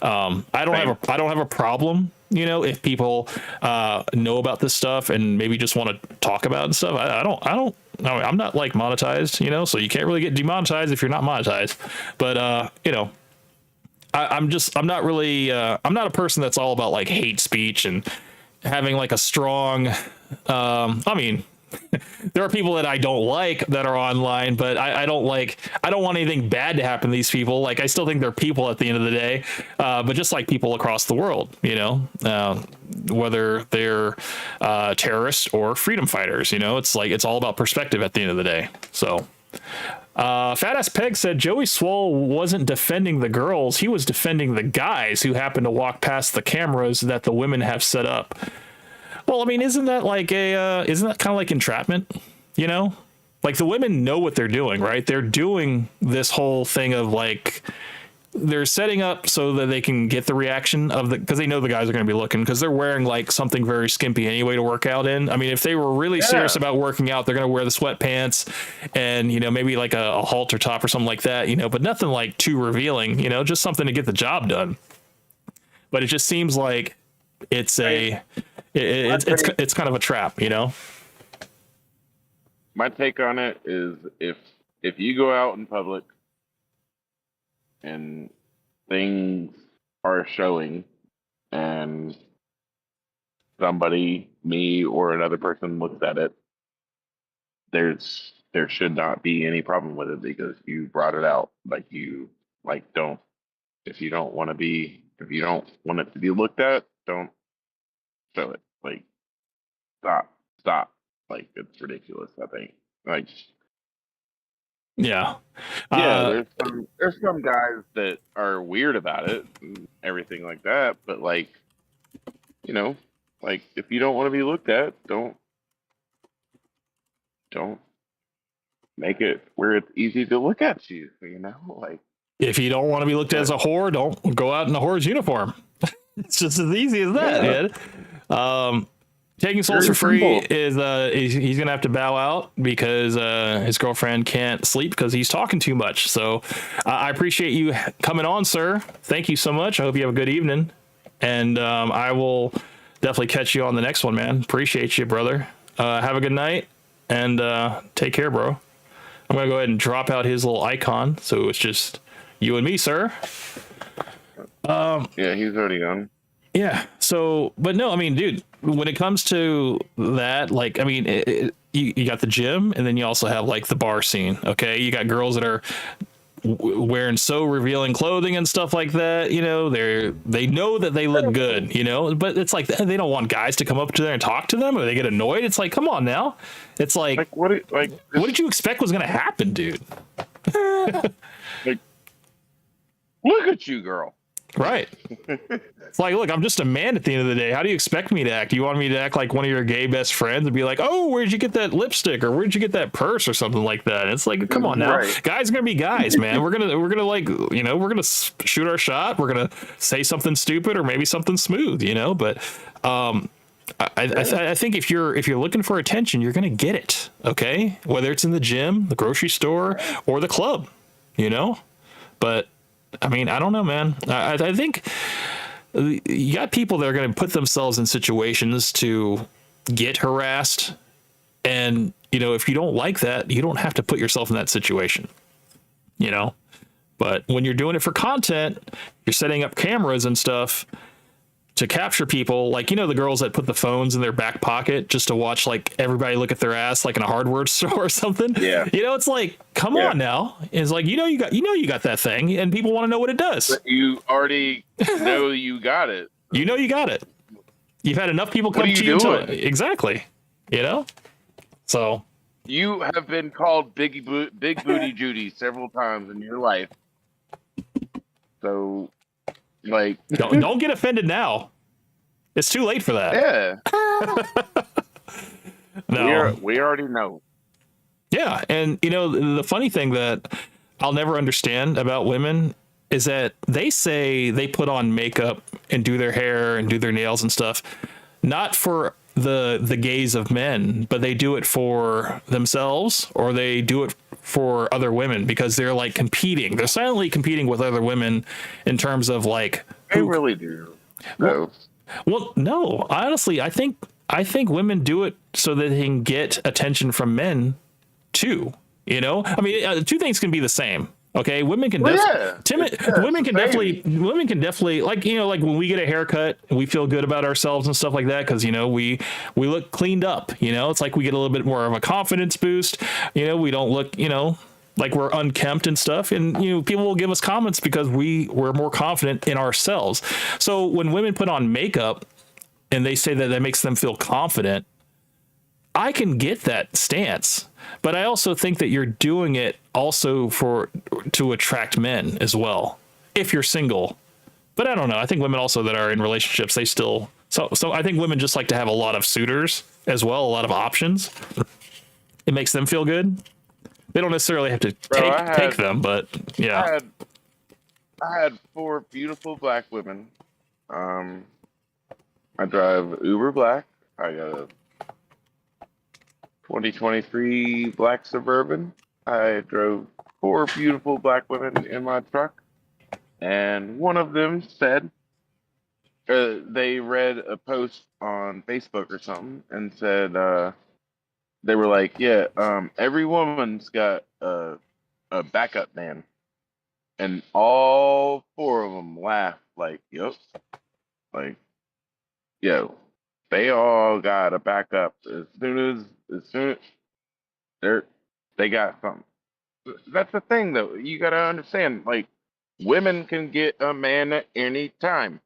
I don't have a problem, if people, know about this stuff and maybe just want to talk about it and stuff. I'm not like monetized, so you can't really get demonetized if you're not monetized, but, I'm not really, I'm not a person that's all about like hate speech and having like a strong I mean there are people that I don't like that are online, but I don't want anything bad to happen to these people. Like, I still think they're people at the end of the day, but just like people across the world, whether they're terrorists or freedom fighters, it's like, it's all about perspective at the end of the day. So Fat Ass Peg said Joey Swole wasn't defending the girls. He was defending the guys who happened to walk past the cameras that the women have set up. Well, I mean, isn't that kind of like entrapment? Like, the women know what they're doing, right? They're doing this whole thing of like, they're setting up so that they can get the reaction of because they know the guys are going to be looking, because they're wearing like something very skimpy anyway to work out in. I mean, if they were really serious about working out, they're going to wear the sweatpants and, maybe like a halter top or something like that, but nothing like too revealing, just something to get the job done. But it just seems like it's it's kind of a trap, My take on it is if you go out in public and things are showing and somebody, me or another person, looks at it, there should not be any problem with it because you brought it out. Like, if you don't want it to be looked at, don't show it. Like, stop. Like, it's ridiculous, I think. Like, Yeah. Yeah, there's some guys that are weird about it and everything like that, but like, you know, like if you don't want to be looked at, don't make it where it's easy to look at you, you know? Like, if you don't want to be looked at as a whore, don't go out in a whore's uniform. It's just as easy as that, yeah, man. Taking souls for very free simple. is he's gonna have to bow out because his girlfriend can't sleep because he's talking too much. So I appreciate you coming on, sir. Thank you so much. I hope you have a good evening, and I will definitely catch you on the next one, man. Appreciate you, brother. Have a good night and take care, bro. I'm gonna go ahead and drop out his little icon, so it's just you and me, sir. Yeah, he's already gone. Yeah. So, but no, I mean, dude, when it comes to that, like, I mean, you got the gym and then you also have like the bar scene. Okay. You got girls that are wearing so revealing clothing and stuff like that. You know, they know that they look good, you know, but it's like they don't want guys to come up to there and talk to them or they get annoyed. It's like, come on now. It's like Like what did you expect was going to happen, dude? like, look at you, girl. Right. It's like, look, I'm just a man at the end of the day. How do you expect me to act? You want me to act like one of your gay best friends and be like, oh, where'd you get that lipstick or where'd you get that purse or something like that? And it's like, come on now. Right. Guys are going to be guys, man. We're going to like, you know, we're going to shoot our shot. We're going to say something stupid or maybe something smooth, you know, but I think if you're looking for attention, you're going to get it. Okay. Whether it's in the gym, the grocery store or the club, you know, but I mean, I don't know, man. I think you got people that are going to put themselves in situations to get harassed. And, you know, if you don't like that, you don't have to put yourself in that situation, you know. But when you're doing it for content, you're setting up cameras and stuff to capture people, like, you know, the girls that put the phones in their back pocket just to watch like everybody look at their ass like in a hardware store or something. Yeah. You know, it's like, come on now. It's like, you got that thing and people want to know what it does. But you already know you got it. You know you got it. You've had enough people come to you exactly. You know? So You have been called Big Booty Judy several times in your life. So like don't get offended now. It's too late for that. yeah. No. We already know. Yeah, and you know the funny thing that I'll never understand about women is that they say they put on makeup and do their hair and do their nails and stuff, not for the gaze of men, but they do it for themselves or they do it for other women because they're like competing. They're silently competing with other women in terms of like They really do. So. Well, no, honestly, I think women do it so that they can get attention from men too. You know, I mean, two things can be the same. Okay, women can women can definitely like, you know, like when we get a haircut, we feel good about ourselves and stuff like that because, you know, we look cleaned up. You know, it's like we get a little bit more of a confidence boost. You know, we don't look, you know, like we're unkempt and stuff, and you know, people will give us comments because we're more confident in ourselves. So when women put on makeup and they say that makes them feel confident, I can get that stance, but I also think that you're doing it also to attract men as well if you're single. But I don't know. I think women also that are in relationships, they still so I think women just like to have a lot of suitors as well, a lot of options. It makes them feel good. They don't necessarily have to take them, but yeah. I had 4 beautiful black women. I drive Uber Black. I got a 2023 black Suburban. I drove 4 beautiful black women in my truck, and one of them said they read a post on Facebook or something and said they were like, yeah, every woman's got a backup man, and all 4 of them laughed like, yep, like, yo, they all got a backup as soon as they got something. That's the thing, though. You gotta understand, like, women can get a man at any time.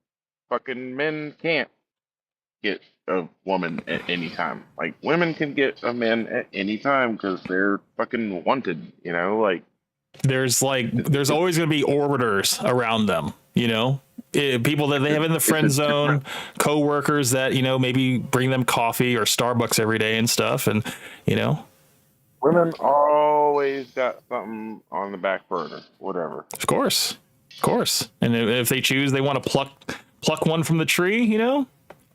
Fucking men can't. get a woman at any time. Like women can get a man at any time because they're fucking wanted. You know, like there's always going to be orbiters around them, you know. People that they have in the friend zone, co-workers that, you know, maybe bring them coffee or Starbucks every day and stuff, and you know, women always got something on the back burner, whatever. of course, and if they choose they want to pluck one from the tree, you know,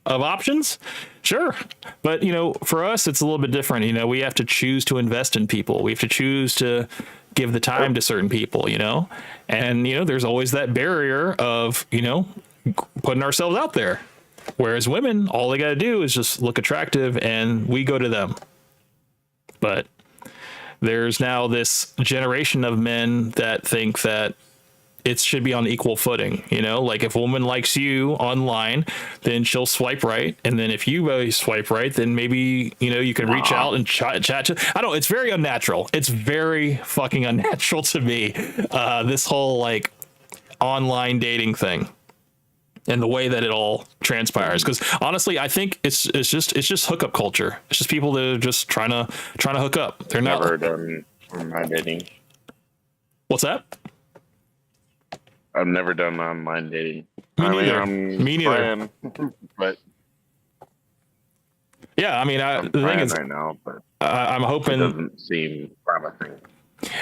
of options, sure. But you know, for us it's a little bit different. You know, we have to choose to invest in people, we have to choose to give the time to certain people, you know, and you know, there's always that barrier of, you know, putting ourselves out there, whereas women, all they got to do is just look attractive and we go to them. But there's now this generation of men that think that it should be on equal footing, you know, like if a woman likes you online, then she'll swipe right, and then if you swipe right, then maybe, you know, you can reach out and chat. I don't. It's very unnatural. It's very fucking unnatural to me. This whole like online dating thing and the way that it all transpires. Because honestly, I think it's just hookup culture. It's just people that are just trying to hook up. They're Never not. done online dating. What's that? I've never done online dating. Me neither. But yeah, I mean, I'm the thing is, right now, but I'm it hoping. doesn't seem promising.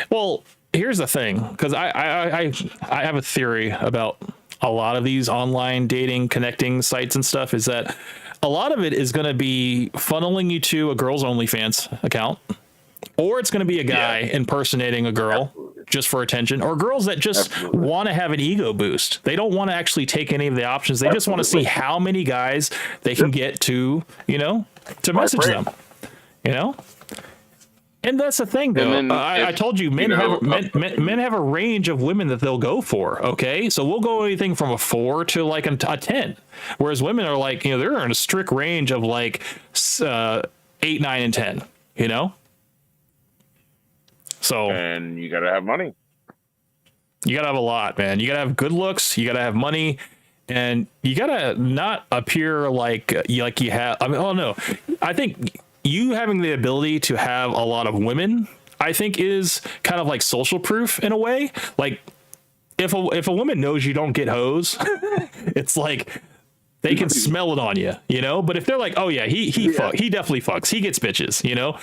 Well, here's the thing, because I have a theory about a lot of these online dating connecting sites and stuff, is that a lot of it is going to be funneling you to a girl's OnlyFans account, or it's going to be a guy impersonating a girl. Absolutely. Just for attention, or girls that just want to have an ego boost. They don't want to actually take any of the options. They just want to see how many guys they can get to, you know, to message them, you know. And that's the thing, though. Then I told you, men have a range of women that they'll go for. Okay, so we'll go anything from a 4 to like a 10, whereas women are like, you know, they're in a strict range of like 8, 9, and 10. You know. So, and you gotta have money. You gotta have a lot, man. You gotta have good looks. You gotta have money, and you gotta not appear like you have. I mean, oh no, I think you having the ability to have a lot of women, I think, is kind of like social proof in a way. Like if a woman knows you don't get hoes, it's like they can smell it on you, you know. But if they're like, oh yeah, he definitely fucks, he gets bitches, you know.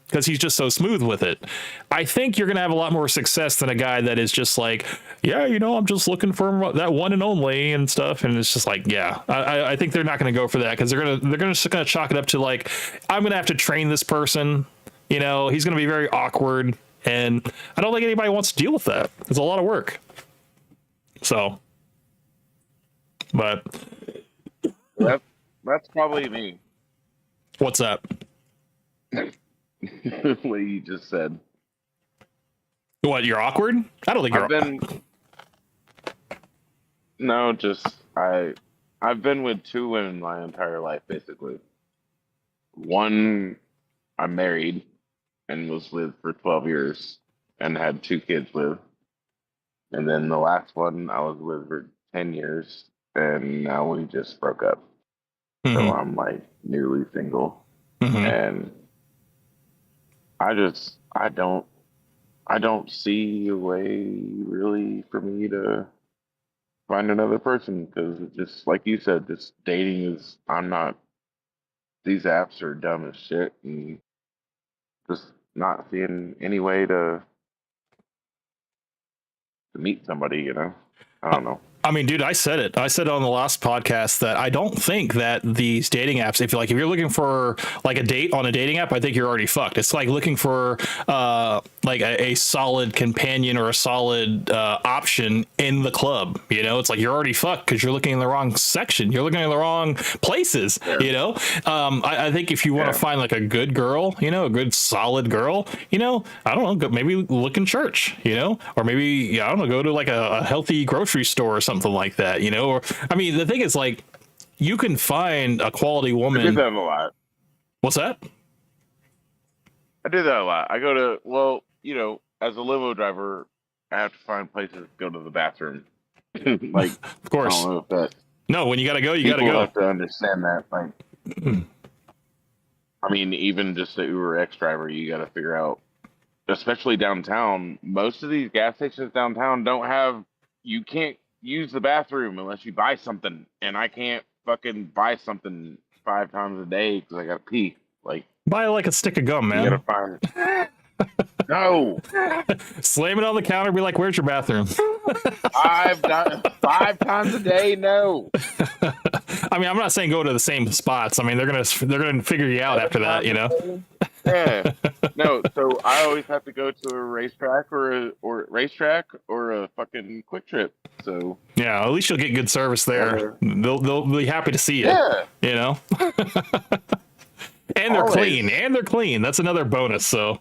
Because he's just so smooth with it. I think you're going to have a lot more success than a guy that is just like, yeah, you know, I'm just looking for that one and only and stuff. And it's just like, yeah, I think they're not going to go for that, because they're just going to chalk it up to like, I'm going to have to train this person. You know, he's going to be very awkward. And I don't think anybody wants to deal with that. It's a lot of work. So, but that's probably me. What's that? What you just said. What, you're awkward? I don't think you're. No, just I've been with 2 women my entire life, basically. One I married and was with for 12 years and had 2 kids with. And then the last one I was with for 10 years, and now we just broke up. Mm-hmm. So I'm like nearly single. Mm-hmm. And I don't see a way really for me to find another person, because just like you said, just dating is, these apps are dumb as shit, and just not seeing any way to meet somebody, you know. I don't know. I mean, dude, I said it on the last podcast that I don't think that these dating apps, if you're looking for like a date on a dating app, I think you're already fucked. It's like looking for like a solid companion or a solid option in the club. You know, it's like you're already fucked because you're looking in the wrong section. You're looking in the wrong places. Yeah. You know, I think if you want to find like a good girl, you know, a good solid girl, you know, I don't know, maybe look in church, you know, or maybe, I don't know, go to like a healthy grocery store or something like that, you know. Or I mean, the thing is, like, you can find a quality woman. I do that a lot. What's that? I do that a lot. I go to, well, you know, as a limo driver, I have to find places to go to the bathroom. Like, of course. I don't know if that No, when you gotta go, you People gotta go. have to understand that. Like, I mean, even just the Uber X driver, you got to figure out, especially downtown. Most of these gas stations downtown don't have. You can't use the bathroom unless you buy something, and I can't fucking buy something 5 times a day because I got to pee. Like, Buy like a stick of gum, you got to man. find. No, Slam it on the counter. Be like, "Where's your bathroom?" I've done 5 times a day. No, I mean, I'm not saying go to the same spots. I mean, they're gonna figure you out after that, 7 times you a know. day. Yeah. No, so I always have to go to a racetrack or a fucking Quick Trip. So Yeah, at least you'll get good service there. gotta, They'll be happy to see you. yeah, You know. And they're clean. always. And they're clean. That's another bonus. So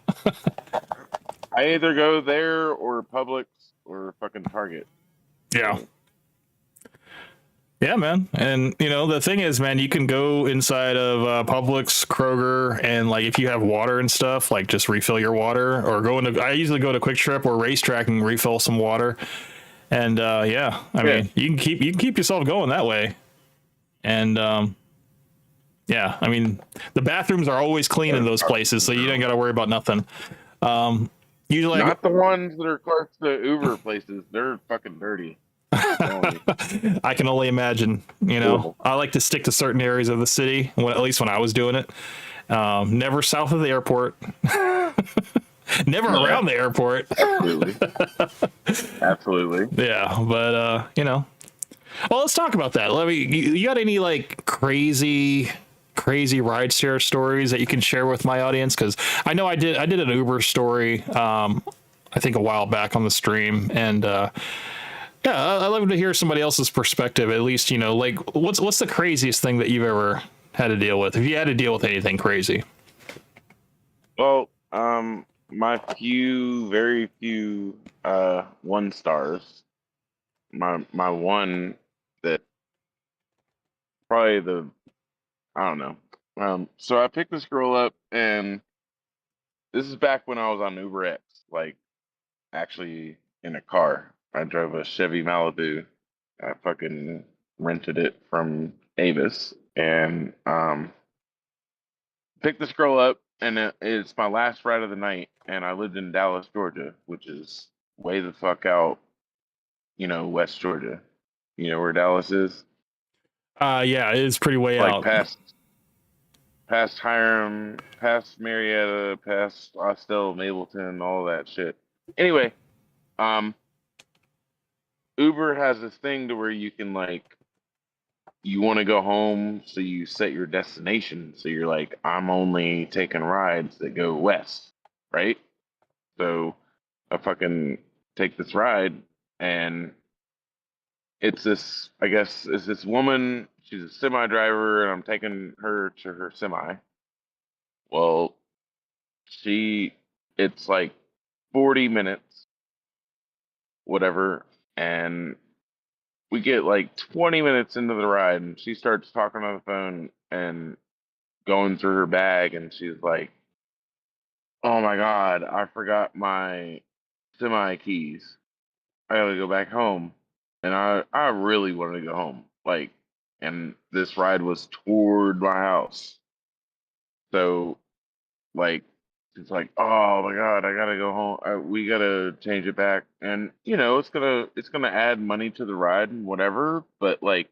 I either go there or Publix or fucking Target. yeah. Yeah, man. And you know, the thing is, man, you can go inside of Publix, Kroger, and like if you have water and stuff, like just refill your water, or go into. I usually go to Quick Trip or Racetrack and refill some water. And yeah, I Yeah. mean, you can keep yourself going that way. And yeah, I mean, the bathrooms are always clean in those places, so you don't got to worry about nothing. Usually, Not the ones that are close to Uber places. They're fucking dirty. I can only imagine. You know, Cool. I like to stick to certain areas of the city. At least when I was doing it, never south of the airport. Never around the airport. Absolutely. Absolutely. Yeah, but you know. Well, let's talk about that. Let me. You got any like crazy ride share stories that you can share with my audience? Because I know I did an Uber story. I think a while back on the stream, and yeah, I love to hear somebody else's perspective. At least you know, like what's the craziest thing that you've ever had to deal with? If you had to deal with anything crazy. Well, my very few 1 stars. My one that probably I don't know. So I picked this girl up, and this is back when I was on Uber X, like actually in a car. I drove a Chevy Malibu. I fucking rented it from Avis, and picked this girl up, and it's my last ride of the night. And I lived in Dallas, Georgia, which is way the fuck out, West Georgia. You know where Dallas is? Yeah, it is pretty way Like out. past Hiram, past Marietta, past Austell, Mableton, all that shit. Anyway, Uber has this thing to where you can you want to go home, so you set your destination. So you're like, I'm only taking rides that go west, right? So I fucking take this ride, and it's this, I guess, it's this woman. She's a semi driver, and I'm taking her to her semi. Well, it's like 40 minutes, whatever, and we get like 20 minutes into the ride, and she starts talking on the phone and going through her bag, and she's like, "Oh my God, I forgot my semi keys. I gotta go back home." And I really wanted to go home. And this ride was toward my house. So, like, it's like, "Oh my God, I gotta go home. We gotta change it back." And, it's gonna add money to the ride and whatever. But, like,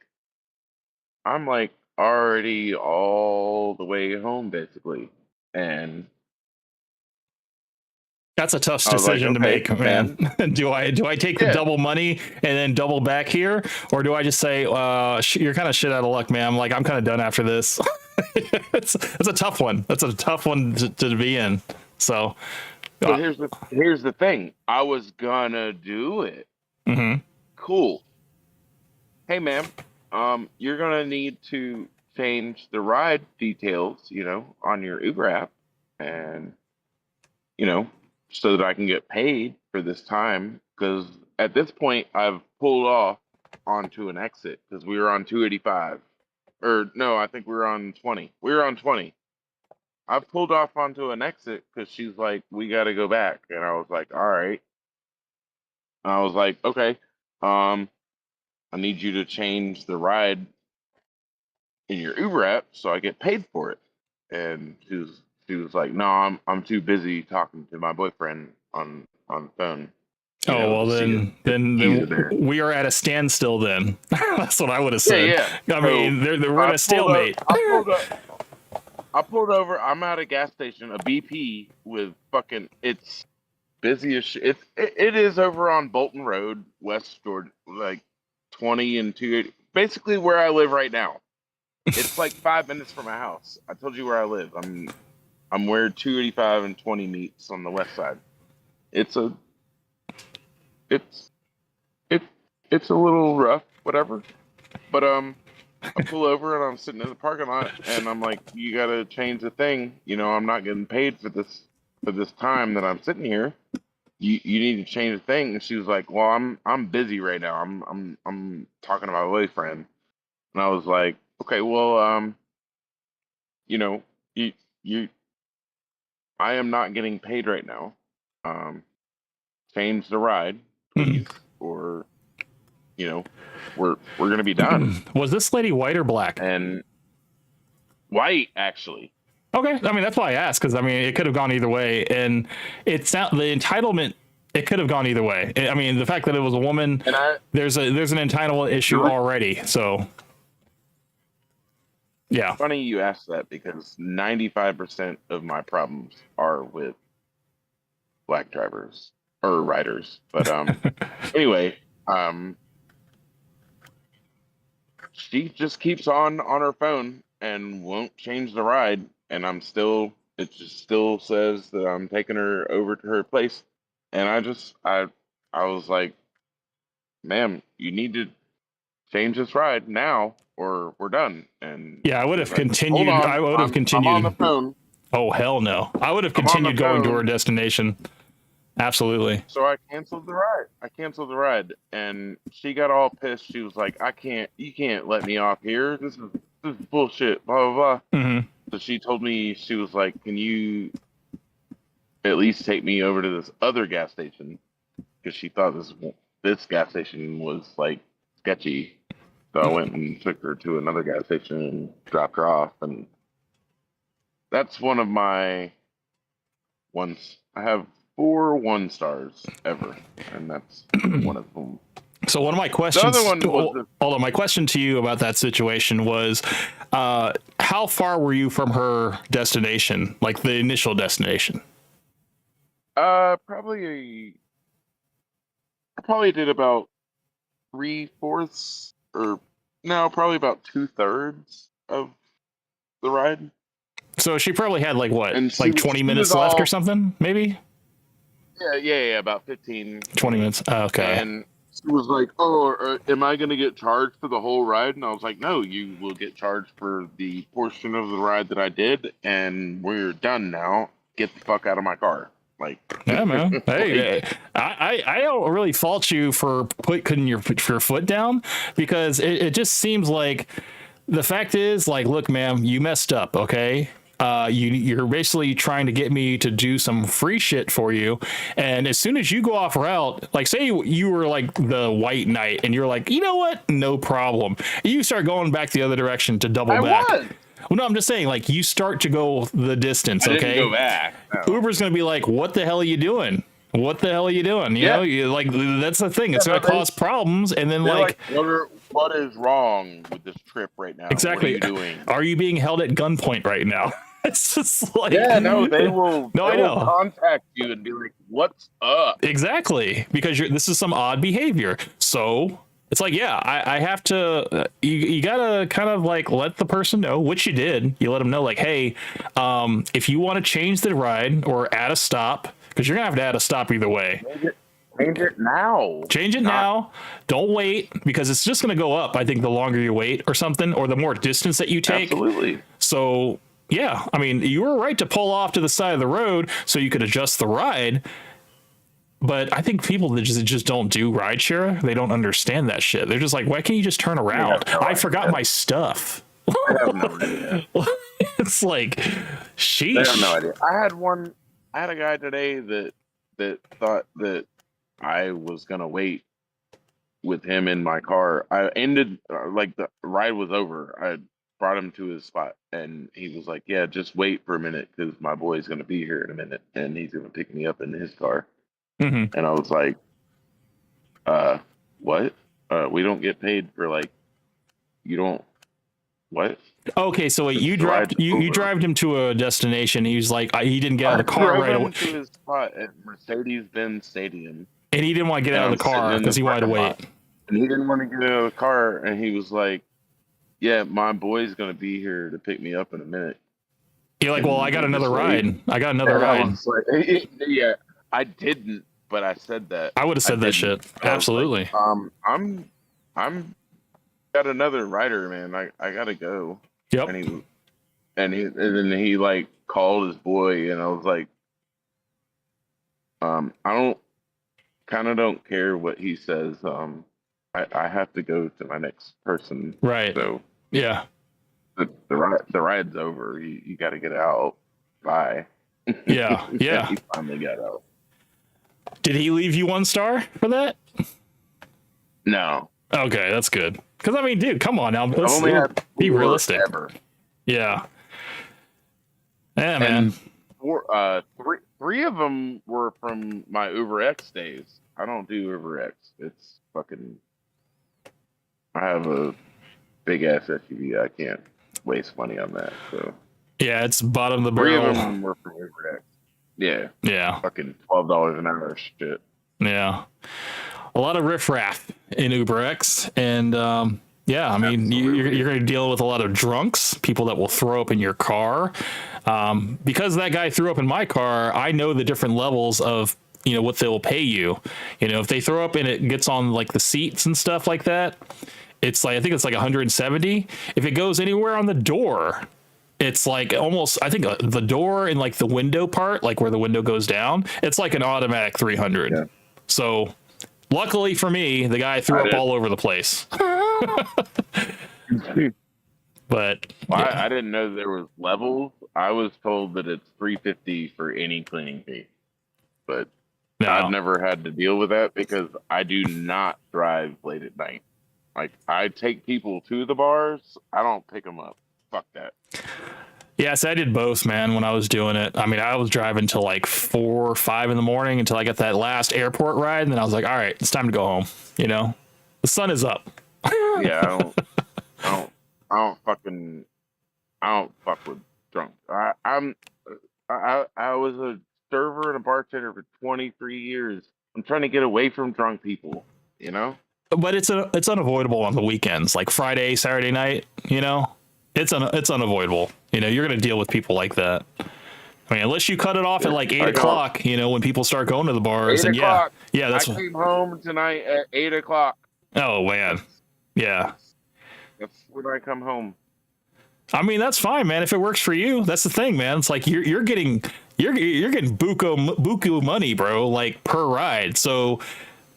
I'm like already all the way home basically. And That's a tough I was like, decision to okay, make, man. do I take the Yeah. double money and then double back here, or do I just say, you're kind of shit out of luck, man? I'm kind of done after this. It's a tough one. That's a tough one to be in. So, But here's the thing. I was gonna do it. mhm. Cool. Hey, ma'am. You're gonna need to change the ride details, on your Uber app, and so that I can get paid for this time. Because at this point, I've pulled off onto an exit because we were on 285, or no, I think we were on 20. We were on 20. I pulled off onto an exit because she's like, "We got to go back," and I was like, "All right." I was like, "Okay." I need you to change the ride in your Uber app so I get paid for it. And she was like, no, I'm too busy talking to my boyfriend on the phone. You Oh know, well, to see then you there. we are at a standstill. Then that's what I would have Yeah, said. yeah. I mean, we're at a stalemate. I pulled over. I'm at a gas station, a BP with fucking. It's busy as shit. It is over on Bolton Road, West Georgia, like 20 and 280. Basically, where I live right now. It's like 5 minutes from my house. I told you where I live. I'm where 285 and 20 meets on the west side. It's a it's it it's a little rough, whatever. But I pull over and I'm sitting in the parking lot and I'm like, you gotta change the thing. You know, I'm not getting paid for this time that I'm sitting here. You need to change the thing. And she was like, well, I'm busy right now. I'm talking to my boyfriend. And I was like, okay, well, you know, you I am not getting paid right now. Change the ride, please, or you know, we're gonna be done. Was this lady white or black? And white, actually. Okay, I mean that's why I asked, because I mean it could have gone either way, and it's not the entitlement. It could have gone either way. I mean the fact that it was a woman, And there's an entitlement issue already. So yeah, funny you asked that because 95% of my problems are with black drivers or riders. But anyway, she just keeps on her phone and won't change the ride, and it just still says that I'm taking her over to her place, and I was like, ma'am, you need to change this ride now or we're done. And yeah, I would have like, continued. hold on, I would have continued. I'm on the phone. Oh hell no! I would have I'm on the continued going to phone. her destination. Absolutely. So I canceled the ride, and she got all pissed. She was like, you can't let me off here. This is bullshit, blah, blah, blah. Mm-hmm. So she told me, she was like, can you at least take me over to this other gas station? Because she thought this gas station was like sketchy. So I went and took her to another gas station and dropped her off. And that's one of my ones. I have 4 1-stars ever, and that's one of them. So one of my questions. The other one was hold on, my question to you about that situation was, how far were you from her destination, like the initial destination? Probably I probably did about 3/4 or no, probably about 2/3 of the ride. So she probably had like what, And like 20 minutes left or something, maybe? Yeah, about 15. 20 minutes. Okay. And she was like, "Oh, am I going to get charged for the whole ride?" And I was like, "No, you will get charged for the portion of the ride that I did, and we're done now. Get the fuck out of my car." Like, yeah, man. Hey, I don't really fault you for putting your foot down, because it just seems like the fact is, like, look, ma'am, you messed up. Okay. You're basically trying to get me to do some free shit for you, and as soon as you go off route, like say you were like the white knight and you're like, you know what, no problem, you start going back the other direction to double back. Was. Well, no, I'm just saying, like, you start to go the distance. I Okay, didn't go back. No. Uber's gonna be like, what the hell are you doing? What the hell are you doing? You know, like, that's the thing. It's gonna cause problems, and then like what is wrong with this trip right now? exactly. What are you doing? Are you being held at gunpoint right now? It's just like, yeah, no, they will. No, I know. Contact you and be like, "What's up?" Exactly, because this is some odd behavior. So it's like, yeah, I have to. You gotta kind of like let the person know, which you did. You let them know, like, hey, if you want to change the ride or add a stop, because you're gonna have to add a stop either way. Change it now. Change it now. Don't wait, because it's just gonna go up. I think the longer you wait or something, or the more distance that you take. Absolutely. So yeah, I mean, you were right to pull off to the side of the road so you could adjust the ride. But I think people that just don't do rideshare, they don't understand that shit. They're just like, why can't you just turn around? I forgot my stuff. I have no idea. It's like, sheesh. I have no idea. I had a guy today that thought that I was gonna wait with him in my car. I ended like the ride was over. I brought him to his spot, and he was like, "Yeah, just wait for a minute because my boy's gonna be here in a minute, and he's gonna pick me up in his car." Hmm. And I was like, what? We don't get paid for like you don't what? Okay, so wait, you The ride's dropped you over. drove him to a destination. He was like, he didn't get out I of the car drove right him away, to his spot at Mercedes-Benz Stadium, and he didn't want to get and out I'm of the sitting car in because the he wanted to parking wait. lot, and he didn't want to get out of the car, and he was like, "Yeah, my boy's gonna be here to pick me up in a minute." You're like, well, I And got another just ride. wait. I got another And I ride. was like, yeah, I didn't, but I said that. I would have I said that didn't. shit. I was like, Absolutely. I'm got another rider, man. I gotta go. Yep. And then he like called his boy, and I was like, I don't care what he says. I have to go to my next person. Right. So Yeah. the ride's over. You got to get out. Bye. Yeah. And Yeah. he finally got out. Did he leave you 1 star for that? No, Okay, that's good. Because I mean, dude, come on now. I've Let's only had be 4 realistic. ever. Yeah. Yeah, man. And 3 of them were from my Uber X days. I don't do Uber X. It's fucking. I have a big ass SUV. I can't waste money on that. So Yeah, it's bottom of the 3 of barrel. them were from Uber X. Yeah, Yeah. fucking $12 an hour shit. Yeah. A lot of riffraff in Uber X. And yeah, I mean, you're going to deal with a lot of drunks, people that will throw up in your car. Because that guy threw up in my car, I know the different levels of, what they will pay you. If they throw up and it gets on like the seats and stuff like that, it's like, I think it's like 170. If it goes anywhere on the door, it's like almost, I think the door and like the window part, like where the window goes down, it's like an automatic 300. Yeah. So luckily for me, the guy threw up all over the place. But Well, yeah. I didn't know there was levels. I was told that it's $350 for any cleaning fee, but No. I've never had to deal with that because I do not drive late at night. Like I take people to the bars, I don't pick them up. Fuck that. Yes, I did both, man, when I was doing it. I mean, I was driving till like 4 or 5 in the morning until I got that last airport ride. And then I was like, all right, it's time to go home. The sun is up. Yeah, I don't fuck with drunk. I was a server and a bartender for 23 years. I'm trying to get away from drunk people, But it's unavoidable on the weekends, like Friday, Saturday night, it's unavoidable. You're going to deal with people like that. I mean, unless you cut it off at like 8 o'clock, when people start going to the bars. 8 And o'clock. yeah, that's I came home tonight at 8 o'clock. Oh man. Yeah. That's when I come home. I mean, that's fine, man. If it works for you, that's the thing, man. It's like you're getting buku money, bro, like per ride. So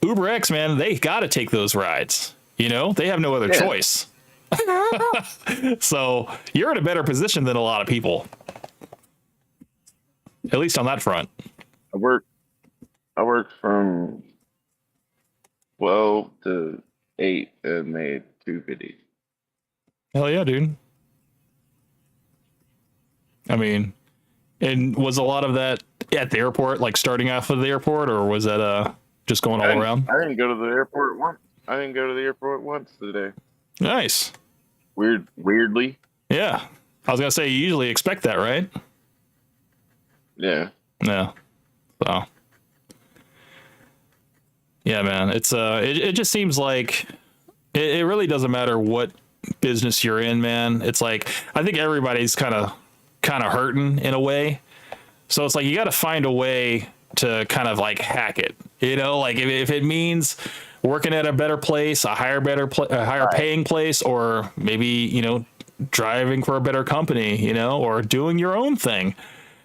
Uber X, man, they got to take those rides. They have no other choice. So you're in a better position than a lot of people, at least on that front. I worked from 12 to 8 and made $250. Hell yeah, dude. I mean, and was a lot of that at the airport, like starting off of the airport, or was that just going all around? I didn't go to the airport once. I didn't go to the airport once today. Nice. Weirdly. Yeah. I was gonna say you usually expect that, right? Yeah. Yeah. So. Yeah, man. It's it just seems like it really doesn't matter what business you're in, man. It's like I think everybody's kind of hurting in a way. So it's like you got to find a way to kind of like hack it. Like if it means working at a better place, a higher paying place, or maybe, driving for a better company, or doing your own thing.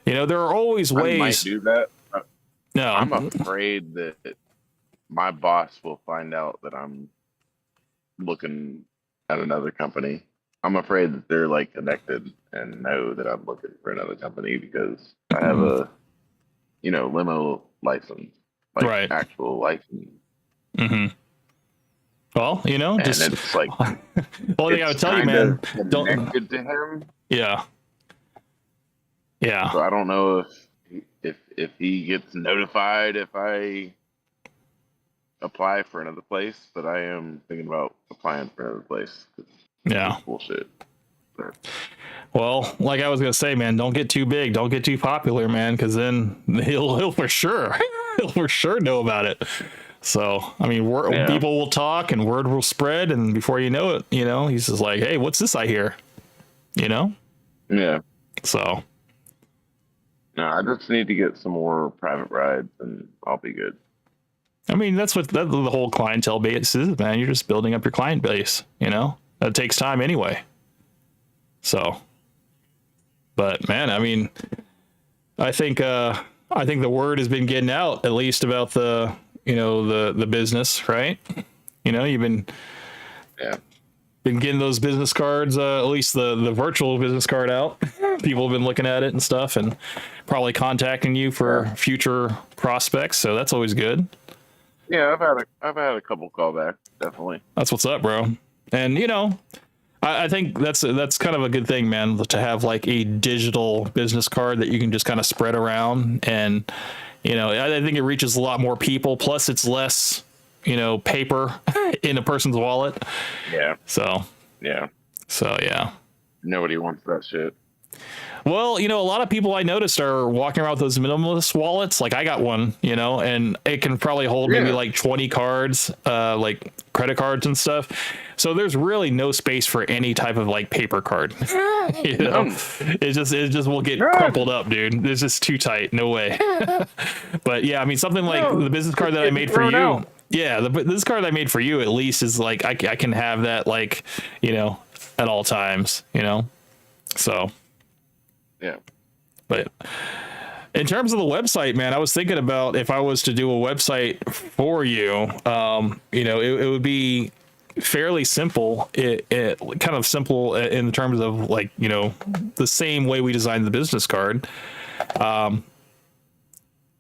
There are always ways. I might do that. No, I'm afraid that my boss will find out that I'm looking at another company. I'm afraid that they're like connected and know that I'm looking for another company because I have a, limo license, like Right. actual license. Mm-hmm. Well, and just it's like well, I would it's tell you, kind man. of Don't. connected to him. Yeah. Yeah. So I don't know if he gets notified if I apply for another place, but I am thinking about applying for another place. Yeah. It's bullshit. But, Well, like I was gonna say, man, don't get too big, don't get too popular, man, because then he'll for sure he'll for sure know about it. So I mean, Yeah. people will talk and word will spread, and before you know it, he's just like, hey, what's this I hear? yeah. So No, I just need to get some more private rides, and I'll be good. I mean, that's the whole clientele base is, man. You're just building up your client base. That takes time anyway. So, but man, I mean, I think the word has been getting out at least about the the business, right? You've been Yeah. getting those business cards, at least the virtual business card out. People have been looking at it and stuff, and probably contacting you for future prospects. So that's always good. Yeah, I've had a couple callbacks, definitely. That's what's up, bro. And I think that's kind of a good thing, man, to have like a digital business card that you can just kind of spread around, and I think it reaches a lot more people. Plus, it's less paper in a person's wallet. Yeah. So Yeah. yeah. Nobody wants that shit. Well, a lot of people I noticed are walking around with those minimalist wallets. Like I got one, and it can probably hold maybe like 20 cards, like credit cards and stuff. So there's really no space for any type of like paper card. It just will get crumpled up, dude. It's just too tight. No way. But yeah, I mean, something like the business card that I made for you. Out. Yeah, this card I made for you at least is like I can have that like at all times. So. Yeah. But in terms of the website, man, I was thinking about if I was to do a website for you, it would be fairly simple. It kind of simple in terms of like, the same way we designed the business card.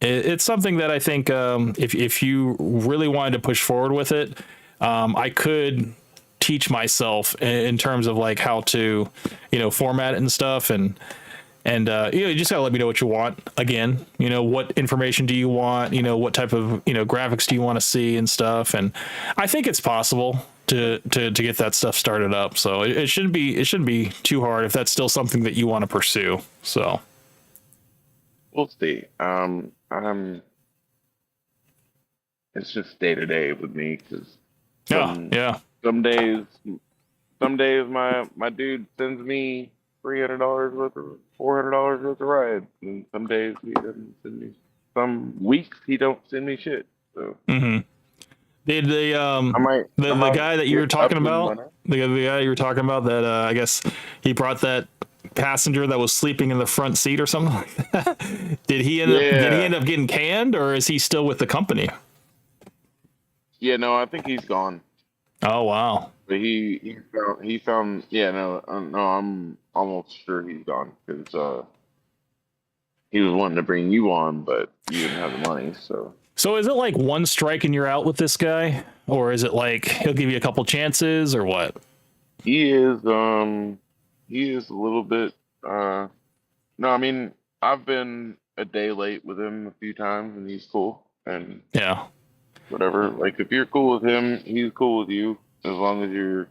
It's something that I think if you really wanted to push forward with it, I could teach myself in terms of like how to, format it and stuff. And you just gotta let me know what you want. Again, what information do you want? What type of graphics do you want to see and stuff? And I think it's possible to get that stuff started up. So it shouldn't be too hard if that's still something that you want to pursue. So We'll see. It's just day to day with me because yeah. Some days my dude sends me $300 worth of $400 worth of rides, and some days he doesn't send me. Some weeks he don't send me shit. So Did the guy that you were talking about, the guy you were talking about that I guess he brought that passenger that was sleeping in the front seat or something like that. Did he end up getting canned, or is he still with the company? Yeah, no, I think he's gone. Oh wow. But he found no, I'm almost sure he's gone because he was wanting to bring you on, but you didn't have the money. So is it like one strike and you're out with this guy, or is it like he'll give you a couple chances, or what? he is a little bit no, I mean, I've been a day late with him a few times, and he's cool, and Yeah. whatever. Like, if you're cool with him, he's cool with you. As long as you're.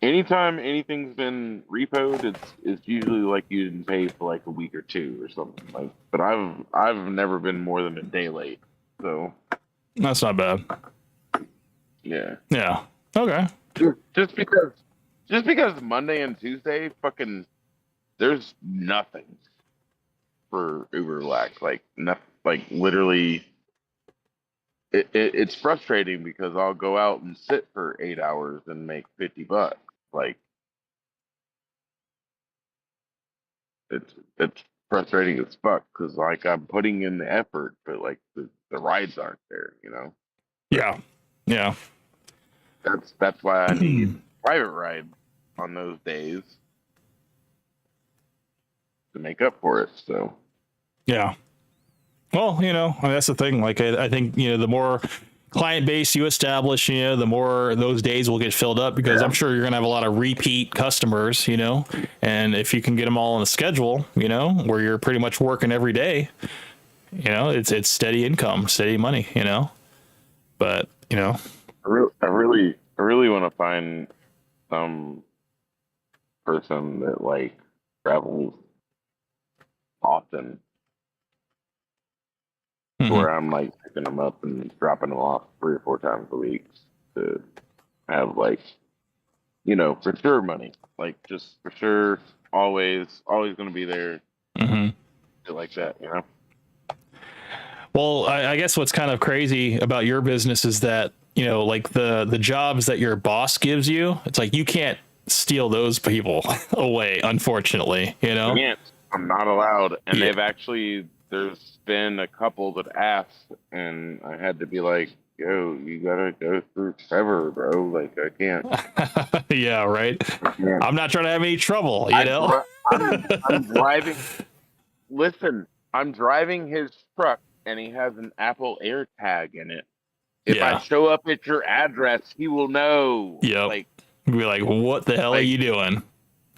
Anytime anything's been repoed, it's usually like you didn't pay for like a week or two or something. Like, but I've never been more than a day late. So That's not bad. yeah. Yeah. Okay. Just because Monday and Tuesday fucking there's nothing for Uber Black. Like nothing. Like literally. It's frustrating because I'll go out and sit for 8 hours and make $50. Like it's frustrating as fuck because like I'm putting in the effort, but like the rides aren't there. Yeah. Yeah. That's why I need private rides on those days to make up for it. So Yeah. Well, I mean, that's the thing. Like, I think, the more client base you establish, you know, the more those days will get filled up, because I'm sure you're going to have a lot of repeat customers, you know, and if you can get them all on the schedule, you know, where you're pretty much working every day, you know, it's steady income, steady money, you know, but you know, I really want to find some person that like travels often, mhm. where I'm like picking them up and dropping them off 3 or 4 times a week to have like, you know, for sure money, like just for sure, always going to be there, Mhm. shit like that, you know. Well, I guess what's kind of crazy about your business is that, you know, like the jobs that your boss gives you, it's like you can't steal those people away, unfortunately, you I know? can't. I'm not allowed. And Yeah. they've actually, there's been a couple that asked, and I had to be like, yo, you gotta go through Trevor, bro. Like, I can't. Yeah, right. I can't. I'm not trying to have any trouble, you know? I'm driving. Listen, I'm driving his truck, and he has an Apple AirTag in it. If I Yeah. show up at your address, he will know. Yep. Be like, what the hell are Like you doing?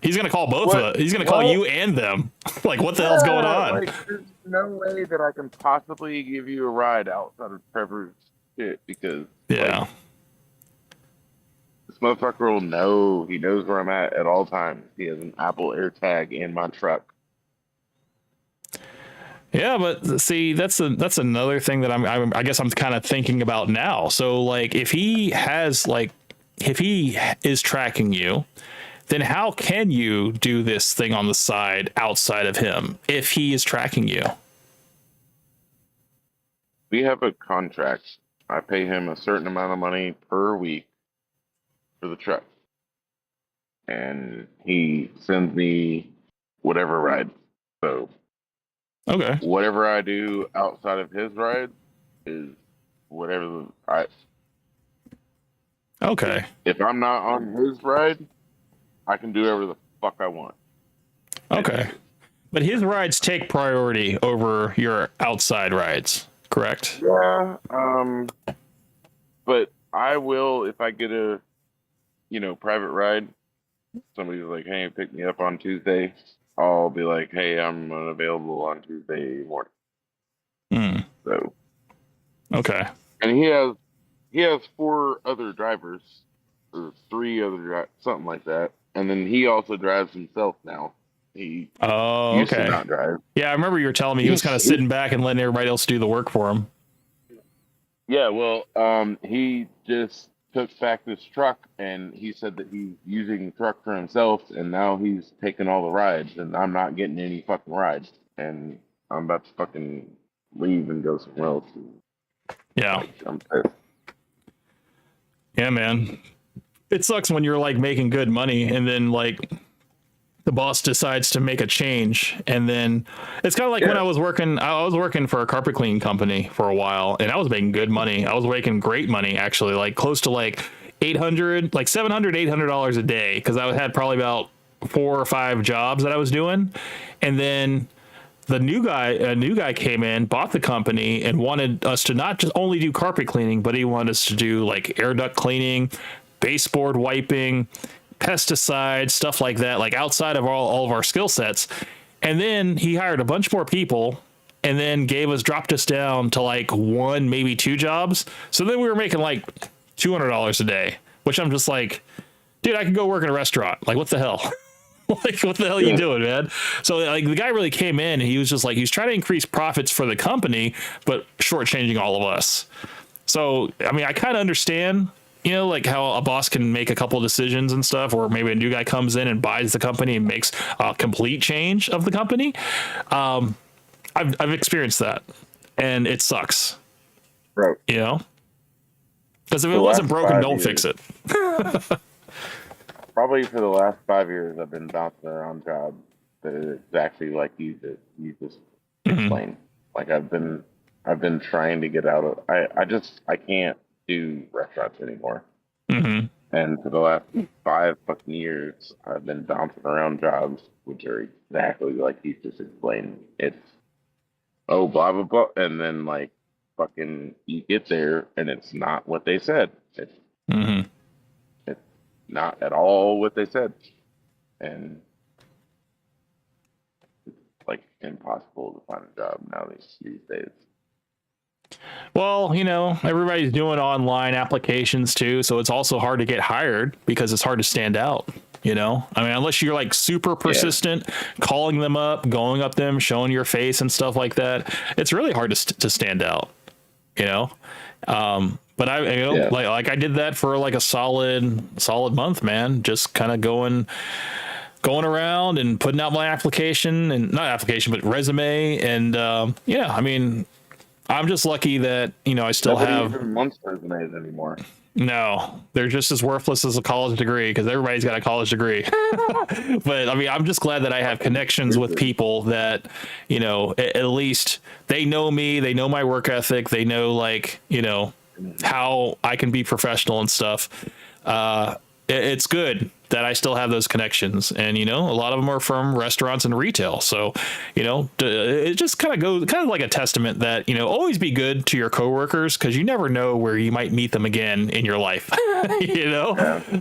He's gonna call both of what? us. He's gonna call What? you and them. Like, what the hell's going Yeah, on? like there's no way that I can possibly give you a ride outside of Trevor's shit because Yeah. like this motherfucker will know. He knows where I'm at all times. He has an Apple AirTag in my truck. Yeah, but see, that's another thing that I guess I'm kind of thinking about now. So like, if he is tracking you, then how can you do this thing on the side outside of him if he is tracking you? We have a contract. I pay him a certain amount of money per week for the truck, and he sends me whatever ride. So Okay. whatever I do outside of his ride is whatever I. Okay. If I'm not on his ride, I can do whatever the fuck I want. Okay. But his rides take priority over your outside rides, correct? Yeah. But I will if I get a, you know, private ride. Somebody's like, "Hey, pick me up on Tuesday." I'll be like, "Hey, I'm unavailable on Tuesday morning." Hmm. So, Okay. and he has 4 other drivers or 3 other something like that, and then he also drives himself now. He Oh, used to okay. not drive. Yeah, I remember you were telling me he was kind of sitting back and letting everybody else do the work for him. Yeah, well, he just took back this truck, and he said that he's using the truck for himself, and now he's taking all the rides, and I'm not getting any fucking rides, and I'm about to fucking leave and go somewhere else. Yeah. Like, I'm pissed. Yeah, man. It sucks when you're like making good money and then like the boss decides to make a change, and then it's kind of like when Yeah. I was working for a carpet cleaning company for a while, and I was making good money. I was making great money, actually, like close to like 800, like 700, $800 a day, because I had probably about 4 or 5 jobs that I was doing. And then a new guy came in, bought the company, and wanted us to not just only do carpet cleaning, but he wanted us to do like air duct cleaning, baseboard wiping, pesticides, stuff like that, like outside of all of our skill sets. And then he hired a bunch more people and then dropped us down to like 1, maybe 2 jobs. So then we were making like $200 a day, which I'm just like, dude, I could go work in a restaurant. Like, what the hell? Like, what the hell are you Yeah. doing, man? So like the guy really came in and he was just like, he's trying to increase profits for the company, but shortchanging all of us. So, I mean, I kind of understand, you know, like how a boss can make a couple of decisions and stuff, or maybe a new guy comes in and buys the company and makes a complete change of the company. I've experienced that, and it sucks, Bro, you know, because if the it wasn't last broken, 5 don't years, fix it. probably for the last 5 years, I've been bouncing around jobs that is exactly like you just Mhm. explained. Like I've been trying to get out of. I can't do restaurants anymore. Mhm. And for the last 5 fucking years, I've been bouncing around jobs, which are exactly like you just explained. It's oh blah blah blah, and then like fucking you get there and it's not what they said. It's Mm-hmm. not at all what they said, and it's like impossible to find a job now these days. Well, everybody's doing online applications too, so it's also hard to get hired because it's hard to stand out. I mean, unless you're like super persistent, calling them up, going up them, showing your face and stuff like that, it's really hard to stand out. But like I did that for like a solid month, man. Just kind of going around and putting out my application, and not application, but resume. And I mean, I'm just lucky that I still Nobody have even wants resumes anymore. No, they're just as worthless as a college degree because everybody's got a college degree. But I mean, I'm just glad that I have connections with people that, at least they know me, they know my work ethic, they know how I can be professional and stuff. It's good that I still have those connections, and a lot of them are from restaurants and retail. So, it just kind of like a testament that always be good to your coworkers because you never know where you might meet them again in your life.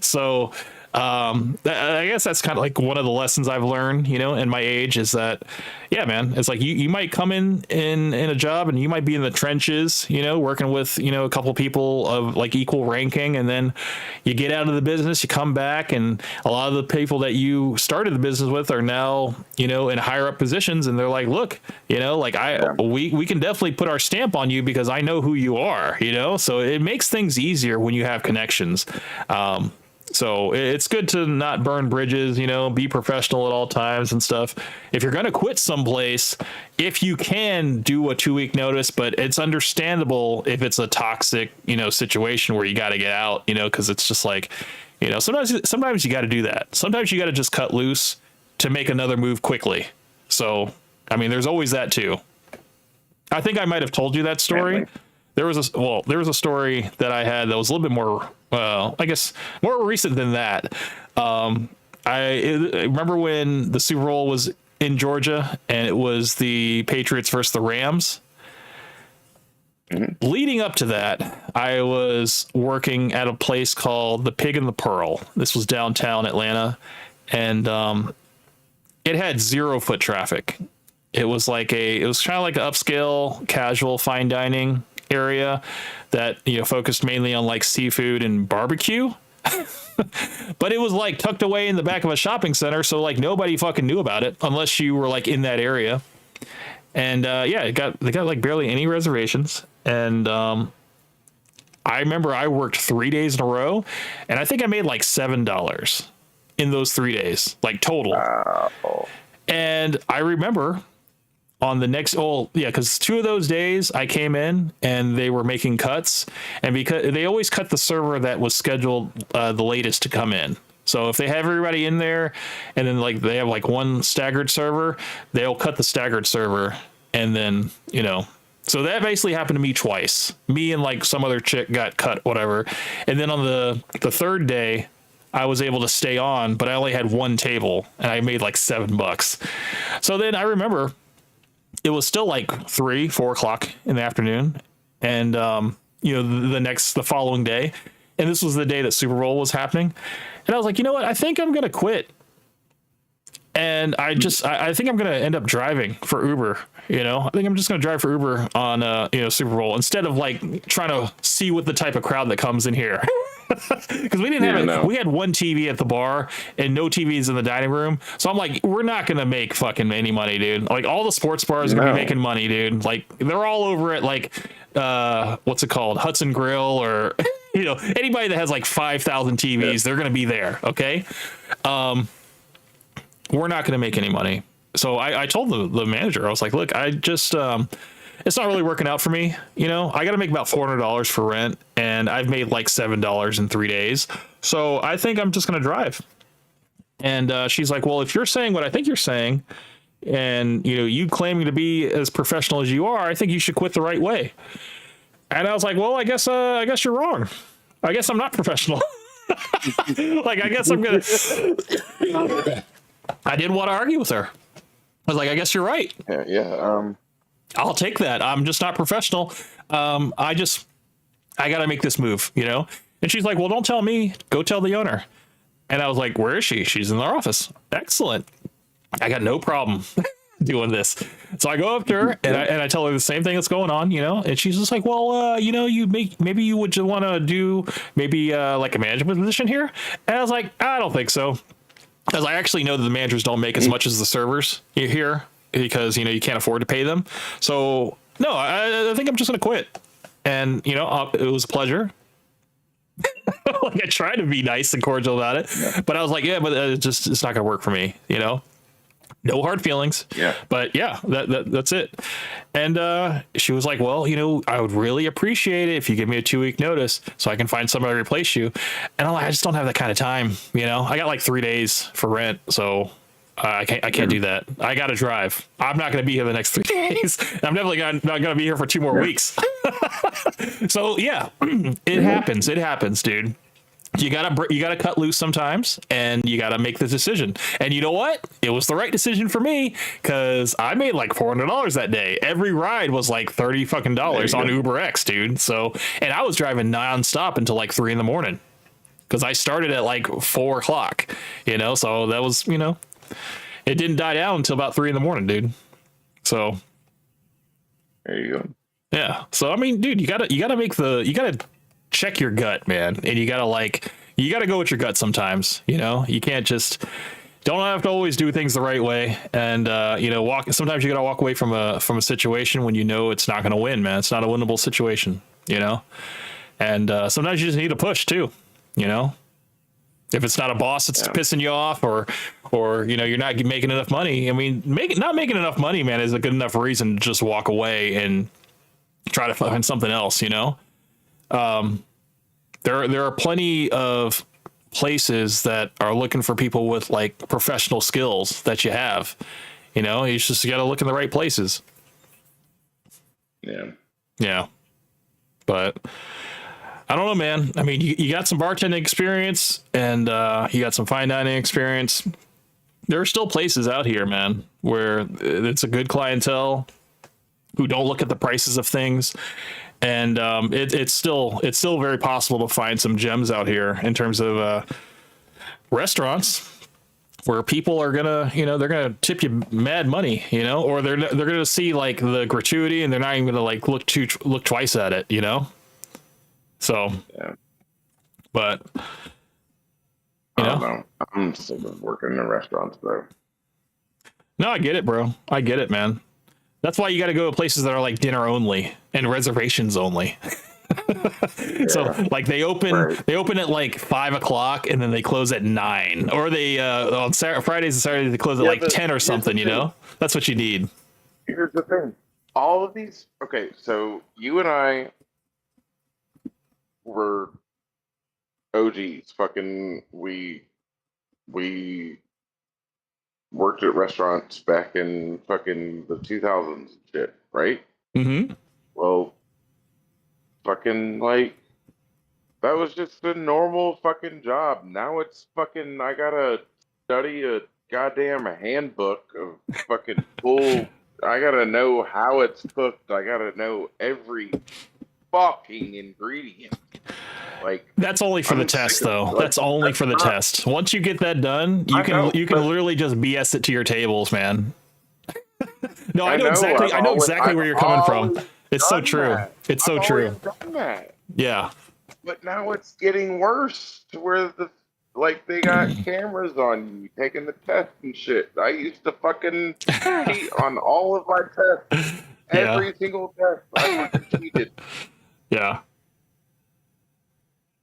So. I guess that's kind of like one of the lessons I've learned, in my age is that, yeah, man, it's like you might come in a job and you might be in the trenches, working with, a couple people of like equal ranking. And then you get out of the business, you come back, and a lot of the people that you started the business with are now, in higher up positions. And they're like, look, we can definitely put our stamp on you because I know who you are, so it makes things easier when you have connections. So it's good to not burn bridges, be professional at all times and stuff. If you're going to quit someplace, if you can do a 2-week notice, but it's understandable if it's a toxic, situation where you got to get out, because it's just like, sometimes you got to do that. Sometimes you got to just cut loose to make another move quickly. So, I mean, there's always that too. I think I might have told you that story. There was a story that I had that was a little bit more, I guess, more recent than that. I remember when the Super Bowl was in Georgia and it was the Patriots versus the Rams. Mm-hmm. Leading up to that, I was working at a place called the Pig and the Pearl. This was downtown Atlanta, and it had 0 foot traffic. It was kind of like an upscale, casual, fine dining area that focused mainly on like seafood and barbecue. But it was like tucked away in the back of a shopping center, so like nobody fucking knew about it unless you were like in that area. And they got like barely any reservations. And I remember I worked 3 days in a row, and I think I made like $7 in those 3 days, like total. Wow. And I remember on the next, because 2 of those days I came in and they were making cuts, and because they always cut the server that was scheduled the latest to come in. So if they have everybody in there and then like they have like one staggered server, they'll cut the staggered server. And then, so that basically happened to me twice. Me and like some other chick got cut, whatever. And then on the third day, I was able to stay on, but I only had one table and I made like $7. So then I remember it was still like 3-4 o'clock in the afternoon, and the following day, and this was the day that Super Bowl was happening, and I was like, you know what, I think I'm gonna quit, and I think I'm gonna end up driving for Uber. I think I'm just gonna drive for Uber on Super Bowl instead of like trying to see what the type of crowd that comes in here. Because we didn't have we had one TV at the bar and no TVs in the dining room. So I'm like, we're not gonna make fucking any money, dude. Like all the sports bars are gonna be making money, dude. Like they're all over at like what's it called, Hudson Grill, or anybody that has like 5,000 TVs, they're gonna be there. Okay, we're not gonna make any money. So I told the manager, I was like, look, I just it's not really working out for me. I got to make about $400 for rent, and I've made like $7 in 3 days. So I think I'm just going to drive. And she's like, well, if you're saying what I think you're saying, and you claiming to be as professional as you are, I think you should quit the right way. And I was like, well, I guess you're wrong. I guess I'm not professional. Like, I guess I'm going to, I didn't want to argue with her. I was like, I guess you're right. Yeah. I'll take that. I'm just not professional. I got to make this move, you know? And she's like, well, don't tell me. Go tell the owner. And I was like, where is she? She's in their office. Excellent. I got no problem doing this. So I go up to her and I tell her the same thing that's going on, you know? And she's just like, well, you know, maybe you would just want to do maybe like a management position here. And I was like, I don't think so. Because I actually know that the managers don't make as much as the servers here because, you know, you can't afford to pay them. So no, I think I'm just going to quit. And, you know, it was a pleasure. Like I tried to be nice and cordial about it, but I was like, yeah, but it's not gonna work for me, you know. No hard feelings. Yeah. But yeah, that's it. And she was like, well, you know, I would really appreciate it if you give me a 2-week notice so I can find somebody to replace you. And I'm like, I just don't have that kind of time, you know. I got like 3 days for rent, so I can't do that. I got to drive. I'm not going to be here the next 3 days. I'm definitely not going to be here for 2 more weeks. So yeah, it happens, dude. You gotta cut loose sometimes, and you gotta make the decision. And you know what? It was the right decision for me because I made like $400 that day. Every ride was like $30 fucking dollars on UberX, dude. So, and I was driving nonstop until like 3 a.m. because I started at like 4 o'clock. You know, so that was, you know, it didn't die down until about 3 a.m, dude. So There you go. yeah. So I mean, dude, you gotta check your gut, man. And you gotta go with your gut sometimes, you know. You can't just don't have to always do things the right way. And you know, sometimes you gotta walk away from a situation when you know it's not gonna win, man. It's not a winnable situation, you know. And sometimes you just need a push too, you know. If it's not a boss that's pissing you off, or you know, you're not making enough money. I mean, not making enough money, man, is a good enough reason to just walk away and try to find something else, you know. There are plenty of places that are looking for people with like professional skills that you have. You know, you just got to look in the right places. Yeah. Yeah. But I don't know, man. I mean, you got some bartending experience and you got some fine dining experience. There are still places out here, man, where it's a good clientele who don't look at the prices of things. And it's still very possible to find some gems out here in terms of restaurants where people are gonna, you know, they're gonna tip you mad money, you know, or they're gonna see like the gratuity and they're not even gonna like look twice at it, you know. So, Yeah. but I don't know. I'm sick of working in restaurants, bro. No, I get it, bro. I get it, man. That's why you got to go to places that are like dinner only and reservations only. So like they open at like 5 o'clock and then they close at 9, or they on Fridays and Saturdays they close at like 10 or something. You know, that's what you need. Here's the thing. All of these. Okay, so you and I were OGs. Fucking we worked at restaurants back in fucking the 2000s and shit, right? Mm-hmm. Well, fucking like that was just a normal fucking job. Now it's fucking I gotta study a goddamn handbook of fucking full. I gotta know how it's cooked. I gotta know every fucking ingredient. Like that's only for the test, though. That's only for the test. Once you get that done, you can literally just BS it to your tables, man. No, I know exactly where you're coming from. It's so true. It's so true. Yeah. But now it's getting worse to where they got cameras on you taking the test and shit. I used to fucking cheat on all of my tests. Every single test I fucking cheated. Yeah.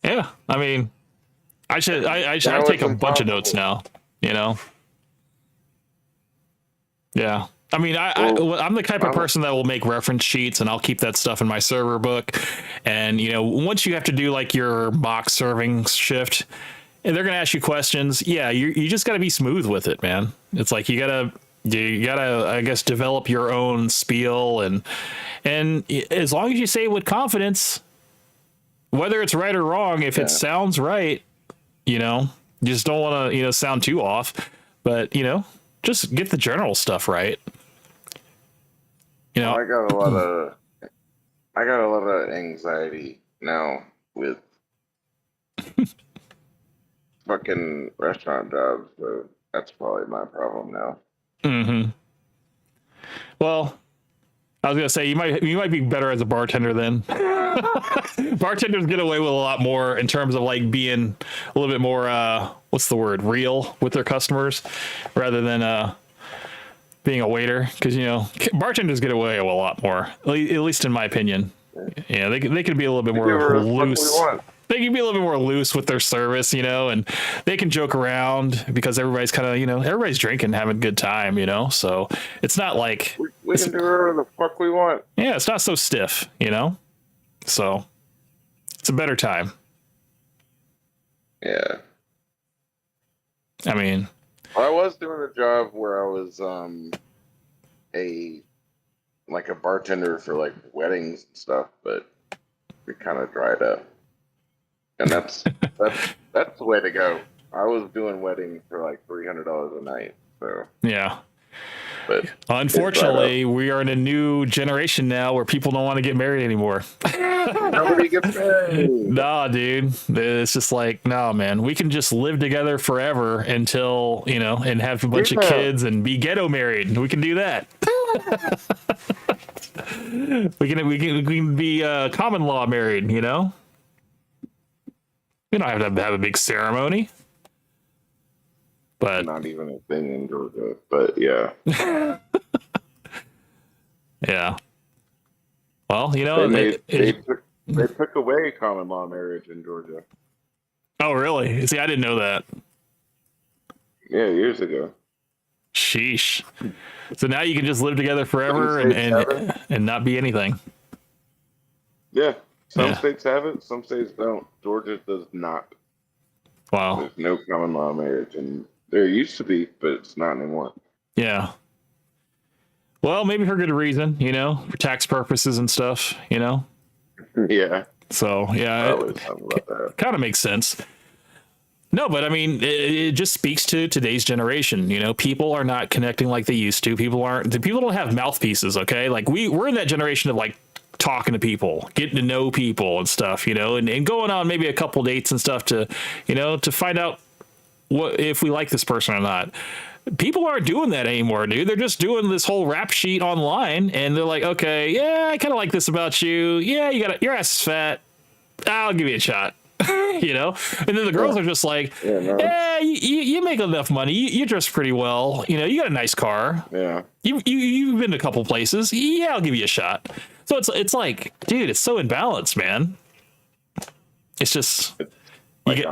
Yeah. I mean, I take a bunch of notes now, you know? Yeah. I mean, I'm the type of person that will make reference sheets and I'll keep that stuff in my server book. And, you know, once you have to do like your mock serving shift and they're going to ask you questions. Yeah. You just got to be smooth with it, man. It's like, you gotta, I guess, develop your own spiel and as long as you say it with confidence, whether it's right or wrong, if it sounds right, you know, you just don't want to, you know, sound too off, but you know, just get the general stuff right. You know, I got a lot of anxiety now with fucking restaurant jobs, so that's probably my problem now. hmm Well, I was gonna say you might be better as a bartender then. Bartenders get away with a lot more in terms of like being a little bit more what's the word, real with their customers rather than being a waiter, because you know bartenders get away with a lot more, at least in my opinion. Yeah, they could be a little bit more Whatever the fuck we loose. want. They can be a little bit more loose with their service, you know, and they can joke around because everybody's kind of, you know, everybody's drinking, having a good time, you know. So it's not like We can do whatever the fuck we want. yeah, it's not so stiff, you know. So it's a better time. Yeah. I mean, I was doing a job where I was a bartender for like weddings and stuff, but we kind of dried up. And that's the way to go. I was doing weddings for like $300 a night. So yeah. but Unfortunately, we are in a new generation now where people don't want to get married anymore. nobody gets married. Nah, dude. It's just like, no, man. We can just live together forever until, you know, and have a bunch of Yeah. kids and be ghetto married. We can do that. we can be common law married, you know? We don't have to have a big ceremony. But Not even a thing in Georgia, but yeah. yeah. Well, you know, They took away common law marriage in Georgia. oh, really? See, I didn't know that. Yeah, years ago. Sheesh. So now you can just live together forever Some states have and not be anything. Yeah. Some Yeah. states have it, some states don't. Georgia does not. Wow. There's no common law marriage, and there used to be, but it's not anymore. Yeah. Well, maybe for good reason, you know, for tax purposes and stuff, you know. Yeah, So yeah, probably something about that. kind of makes sense. No, but I mean, it just speaks to today's generation. You know, people are not connecting like they used to. People don't have mouthpieces. Okay, like we're in that generation of like talking to people, getting to know people and stuff. You know, and going on maybe a couple dates and stuff to, you know, to find out what if we like this person or not. People aren't doing that anymore, dude. They're just doing this whole rap sheet online, and they're like, okay, yeah, I kind of like this about you. Yeah, your ass is fat. I'll give you a shot. You know, and then the girls are just like, yeah, you make enough money. You dress pretty well. You know, you got a nice car. Yeah. You've been to a couple places. Yeah, I'll give you a shot. So it's like, dude, it's so imbalanced, man. It's just Like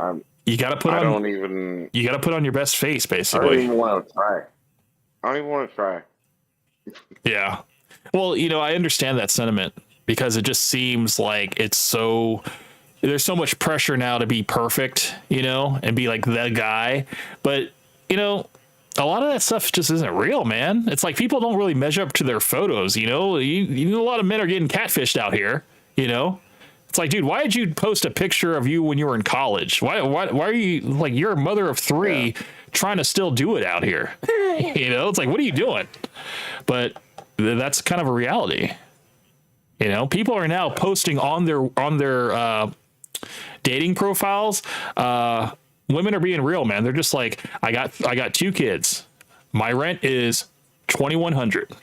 you got to put I on. don't even. You got to put on your best face, I don't basically. even want to try. I don't even want to try. Yeah. Well, you know, I understand that sentiment because it just seems like it's so. There's so much pressure now to be perfect, you know, and be like the guy. But, you know, a lot of that stuff just isn't real, man. It's like people don't really measure up to their photos, you know. You know, a lot of men are getting catfished out here, you know. It's like, dude, why did you post a picture of you when you were in college? Why are you like you're a mother of three trying to still do it out here? You know, it's like, what are you doing? But that's kind of a reality. You know, people are now posting on their dating profiles. Women are being real, man. They're just like, I got 2 kids. My rent is $2,100.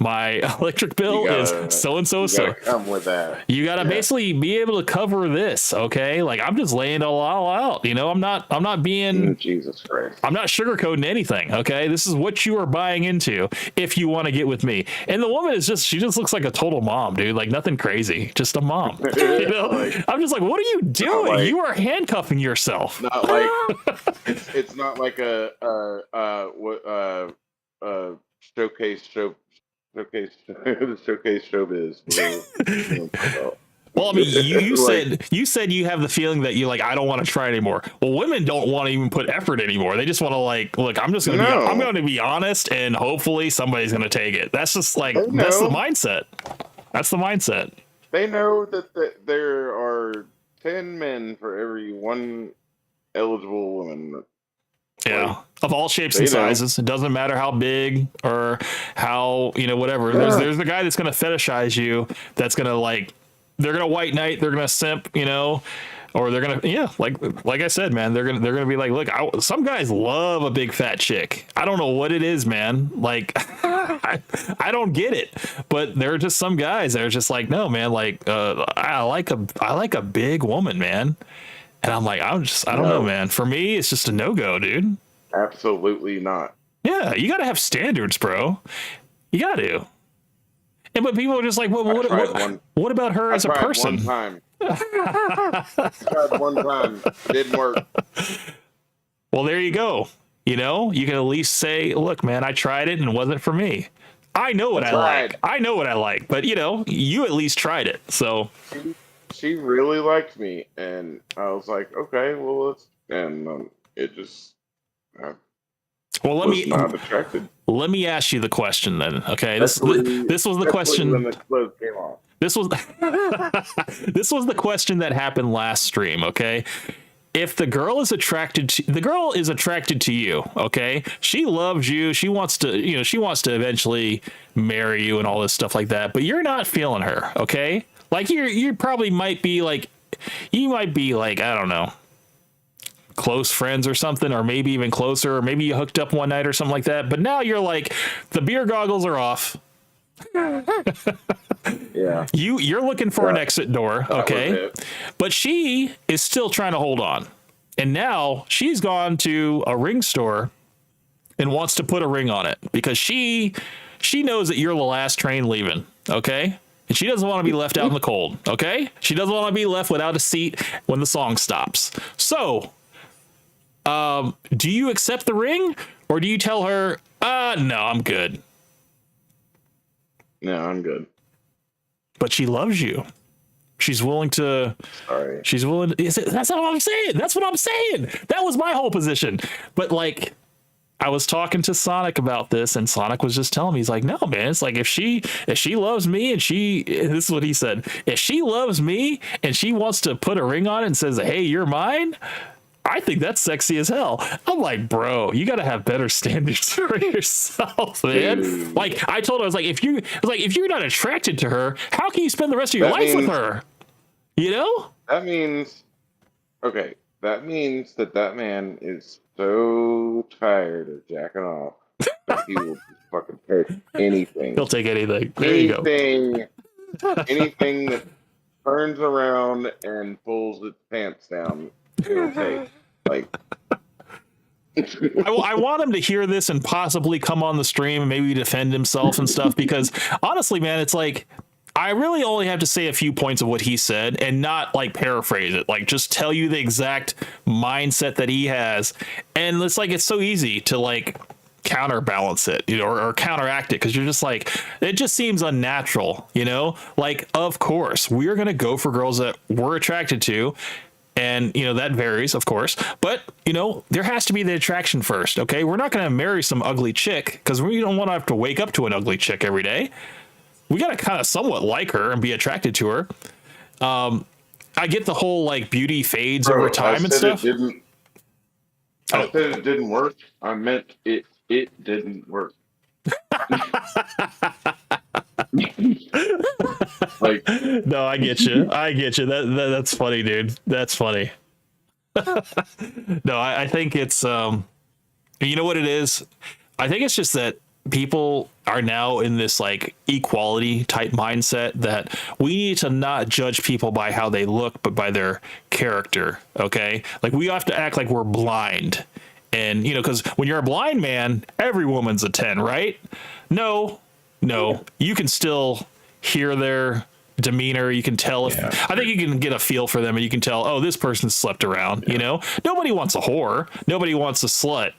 My electric bill is so and so. You gotta come with that. You gotta basically be able to cover this, okay? Like I'm just laying it all out. You know, I'm not being Jesus Christ. I'm not sugarcoating anything, okay? This is what you are buying into if you want to get with me. And the woman is she just looks like a total mom, dude. Like nothing crazy, just a mom. You know? I'm just like, what are you doing? Like, you are handcuffing yourself. Not like it's not like a showcase showbiz. Well, I mean, you said you have the feeling that you like I don't want to try anymore. Well, women don't want to even put effort anymore. They just want to like, look, I'm going to be honest, and hopefully somebody's going to take it. That's just like that's the mindset. That's the mindset. They know that there are 10 men for every one eligible woman Yeah. Like, Of all shapes they and know. sizes. It doesn't matter how big or how, whatever. There's the guy that's going to fetishize you. That's going to like, they're going to white knight. They're going to simp, or they're going to, yeah, like I said, man, they're going to be like, look, some guys love a big fat chick. I don't know what it is, man. Like, I don't get it, but there are just some guys that are just like, no, man, like, I like a big woman, man. And I'm like, I don't know, man. For me, it's just a no-go, dude. Absolutely not. Yeah, you got to have standards, bro. You got to. And but people are just like, well, what about her as a person? One time. I tried one time. Didn't work. Well, there you go. You can at least say, look, man, I tried it and it wasn't for me. I know what I like. I know what I like, but you at least tried it. So she really liked me, and I was like, okay, well, it just. Well, not attracted. Let me ask you the question then. Okay, this was the question. When the clothes came off. This was this was the question that happened last stream. Okay, if the girl is attracted to you, okay, she loves you, she wants to eventually marry you and all this stuff like that, but you're not feeling her. Okay, like you probably might be like, I don't know, close friends or something, or maybe even closer, or maybe you hooked up one night or something like that, but now you're like, the beer goggles are off. Yeah, you're looking for an exit door, okay, but she is still trying to hold on, and now she's gone to a ring store and wants to put a ring on it because she knows that you're the last train leaving, okay, and she doesn't want to be left out in the cold, okay, she doesn't want to be left without a seat when the song stops. So do you accept the ring, or do you tell her, no, I'm good? No, I'm good. But she loves you. She's willing to. Sorry. She's willing. That's what I'm saying. That's what I'm saying. That was my whole position. But like, I was talking to Sonic about this, and Sonic was just telling me, he's like, no, man. It's like if she loves me, and this is what he said. If she loves me and she wants to put a ring on it and says, hey, you're mine, I think that's sexy as hell. I'm like, bro, you got to have better standards for yourself, man. Dude. Like I told her, I was like, if you're not attracted to her, how can you spend the rest of your life with her? That means, okay, that means that man is so tired of jacking off that he will just fucking take anything. He'll take anything. There you go. Anything that turns around and pulls its pants down, he'll take. Like, I want him to hear this and possibly come on the stream and maybe defend himself and stuff, because honestly, man, it's like, I really only have to say a few points of what he said and not like paraphrase it, like just tell you the exact mindset that he has. And it's like, it's so easy to like counterbalance it, or counteract it, because you're just like, it just seems unnatural, like, of course we're going to go for girls that we're attracted to. And, that varies, of course, but, there has to be the attraction first. Okay. We're not going to marry some ugly chick because we don't want to have to wake up to an ugly chick every day. We got to kind of somewhat like her and be attracted to her. I get the whole like beauty fades over time and stuff. I said it didn't work. I meant it didn't work. Like, no, I get you. That's funny, dude. That's funny. No, I think it's you know what it is? I think it's just that people are now in this like equality type mindset that we need to not judge people by how they look, but by their character. Okay. Like we have to act like we're blind, and because when you're a blind man, every woman's a 10, right? No, you can still hear their demeanor. You can tell I think you can get a feel for them, and you can tell, oh, this person slept around. Nobody wants a whore, nobody wants a slut,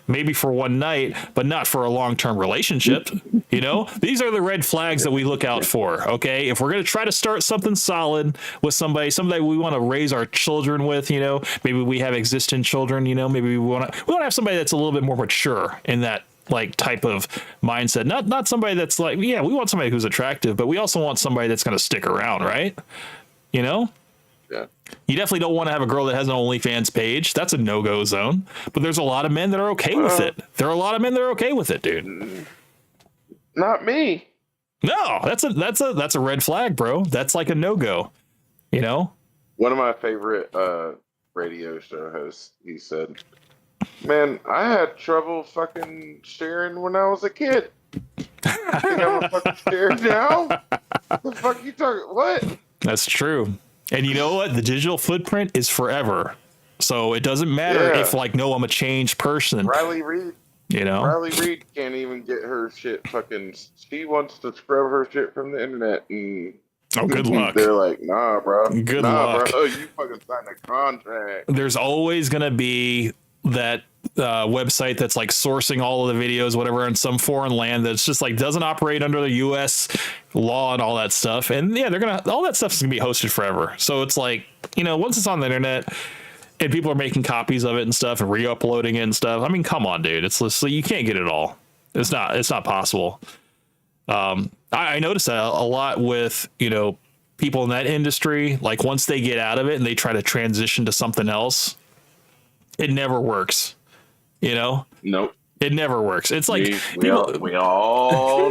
maybe for one night, but not for a long-term relationship. These are the red flags that we look out for. Okay, if we're going to try to start something solid with somebody we want to raise our children with, maybe we have existing children, maybe we want to have somebody that's a little bit more mature in that like type of mindset, not somebody that's like, we want somebody who's attractive, but we also want somebody that's going to stick around, right? Yeah. You definitely don't want to have a girl that has an OnlyFans page. That's a no-go zone. But there's a lot of men that are okay with it. There are a lot of men that are okay with it, dude. Not me. No, that's a red flag, bro. That's like a no-go. You know? One of my favorite radio show hosts, he said, "Man, I had trouble fucking sharing when I was a kid. I think I'm a fucking share now? The fuck you talking? What?" That's true. And you know what? The digital footprint is forever. So it doesn't matter if like, no, I'm a changed person. Riley Reid. You know? Riley Reid can't even get her shit fucking. She wants to scrub her shit from the internet, and Oh, good luck. they're like, "Nah, bro. Good nah, luck. bro. You fucking signed a contract." There's always going to be that website that's like sourcing all of the videos, whatever, in some foreign land that's just like doesn't operate under the U.S. law and all that stuff. And yeah, all that stuff's gonna be hosted forever. So it's like, you know, once it's on the internet and people are making copies of it and stuff and re-uploading it and stuff. I mean, come on, dude. It's just, you can't get it all. It's not possible. I noticed that a lot with, you know, people in that industry. Like once they get out of it and they try to transition to something else, it never works. You know? Nope. It never works. It's like we all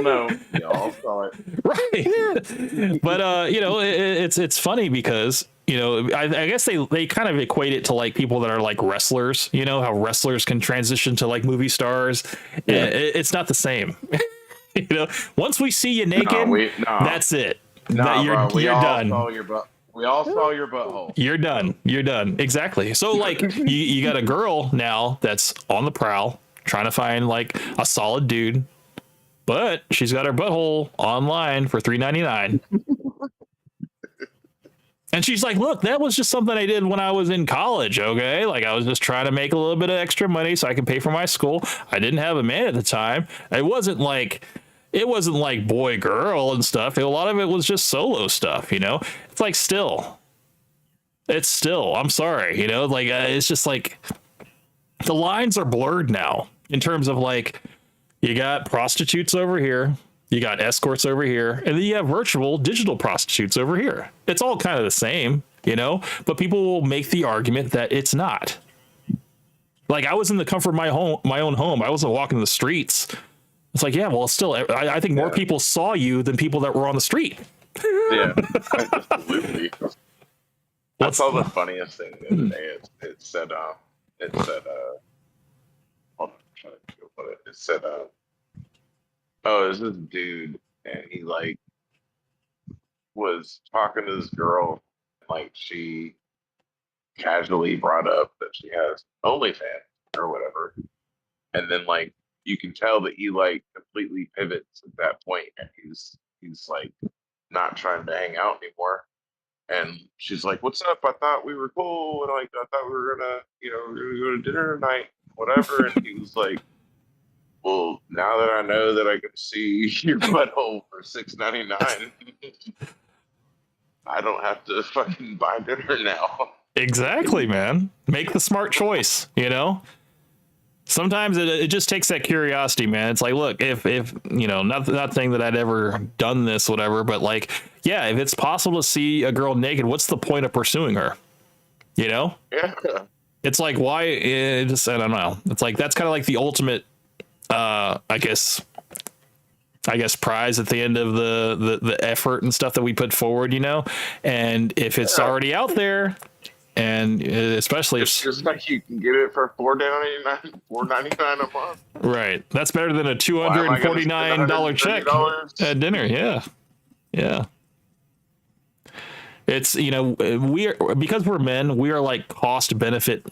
know. We all saw it. Right. But you know, it's funny because, you know, I guess they kind of equate it to like people that are like wrestlers, you know, how wrestlers can transition to like movie stars. Yeah. It's not the same. You know, once we see you naked, that's it. You're done. We all saw your butthole. You're done. You're done. Exactly. So like you got a girl now that's on the prowl trying to find like a solid dude, but she's got her butthole online for $3.99. And she's like, "Look, that was just something I did when I was in college, okay? Like I was just trying to make a little bit of extra money so I could pay for my school. I didn't have a man at the time. It wasn't like boy girl and stuff. A lot of it was just solo stuff, you know? It's like I'm sorry, you know? Like it's just like the lines are blurred now in terms of like you got prostitutes over here, you got escorts over here, and then you have virtual digital prostitutes over here. It's all kind of the same, you know? But people will make the argument that it's not. Like I was in the comfort of my own home. I wasn't walking the streets. It's like, yeah, well, still, I think more people saw you than people that were on the street. Yeah, absolutely. I saw the funniest thing the other day. It said, hold on, I'm trying to think about it. It said, oh, there's this dude, and he like was talking to this girl, like she casually brought up that she has OnlyFans or whatever, and then like you can tell that he like completely pivots at that point, and he's like not trying to hang out anymore. And she's like, "What's up? I thought we were cool, and like I thought we were gonna, you know, we're gonna go to dinner tonight, whatever." And he was like, "Well, now that I know that I can see your butthole for $6.99, I don't have to fucking buy dinner now." Exactly, man. Make the smart choice, you know? Sometimes it just takes that curiosity, man. It's like, look, if you know, not saying that I'd ever done this, whatever, but like, yeah, if it's possible to see a girl naked, what's the point of pursuing her? You know? Yeah. It's like, why? I don't know. It's like that's kind of like the ultimate, I guess, prize at the end of the effort and stuff that we put forward, you know. And if it's already out there. And especially it's just like you can get it for $4.99 a month. Right. That's better than a $249 check at dinner. Yeah. It's, you know, because we're men, we are like cost benefit.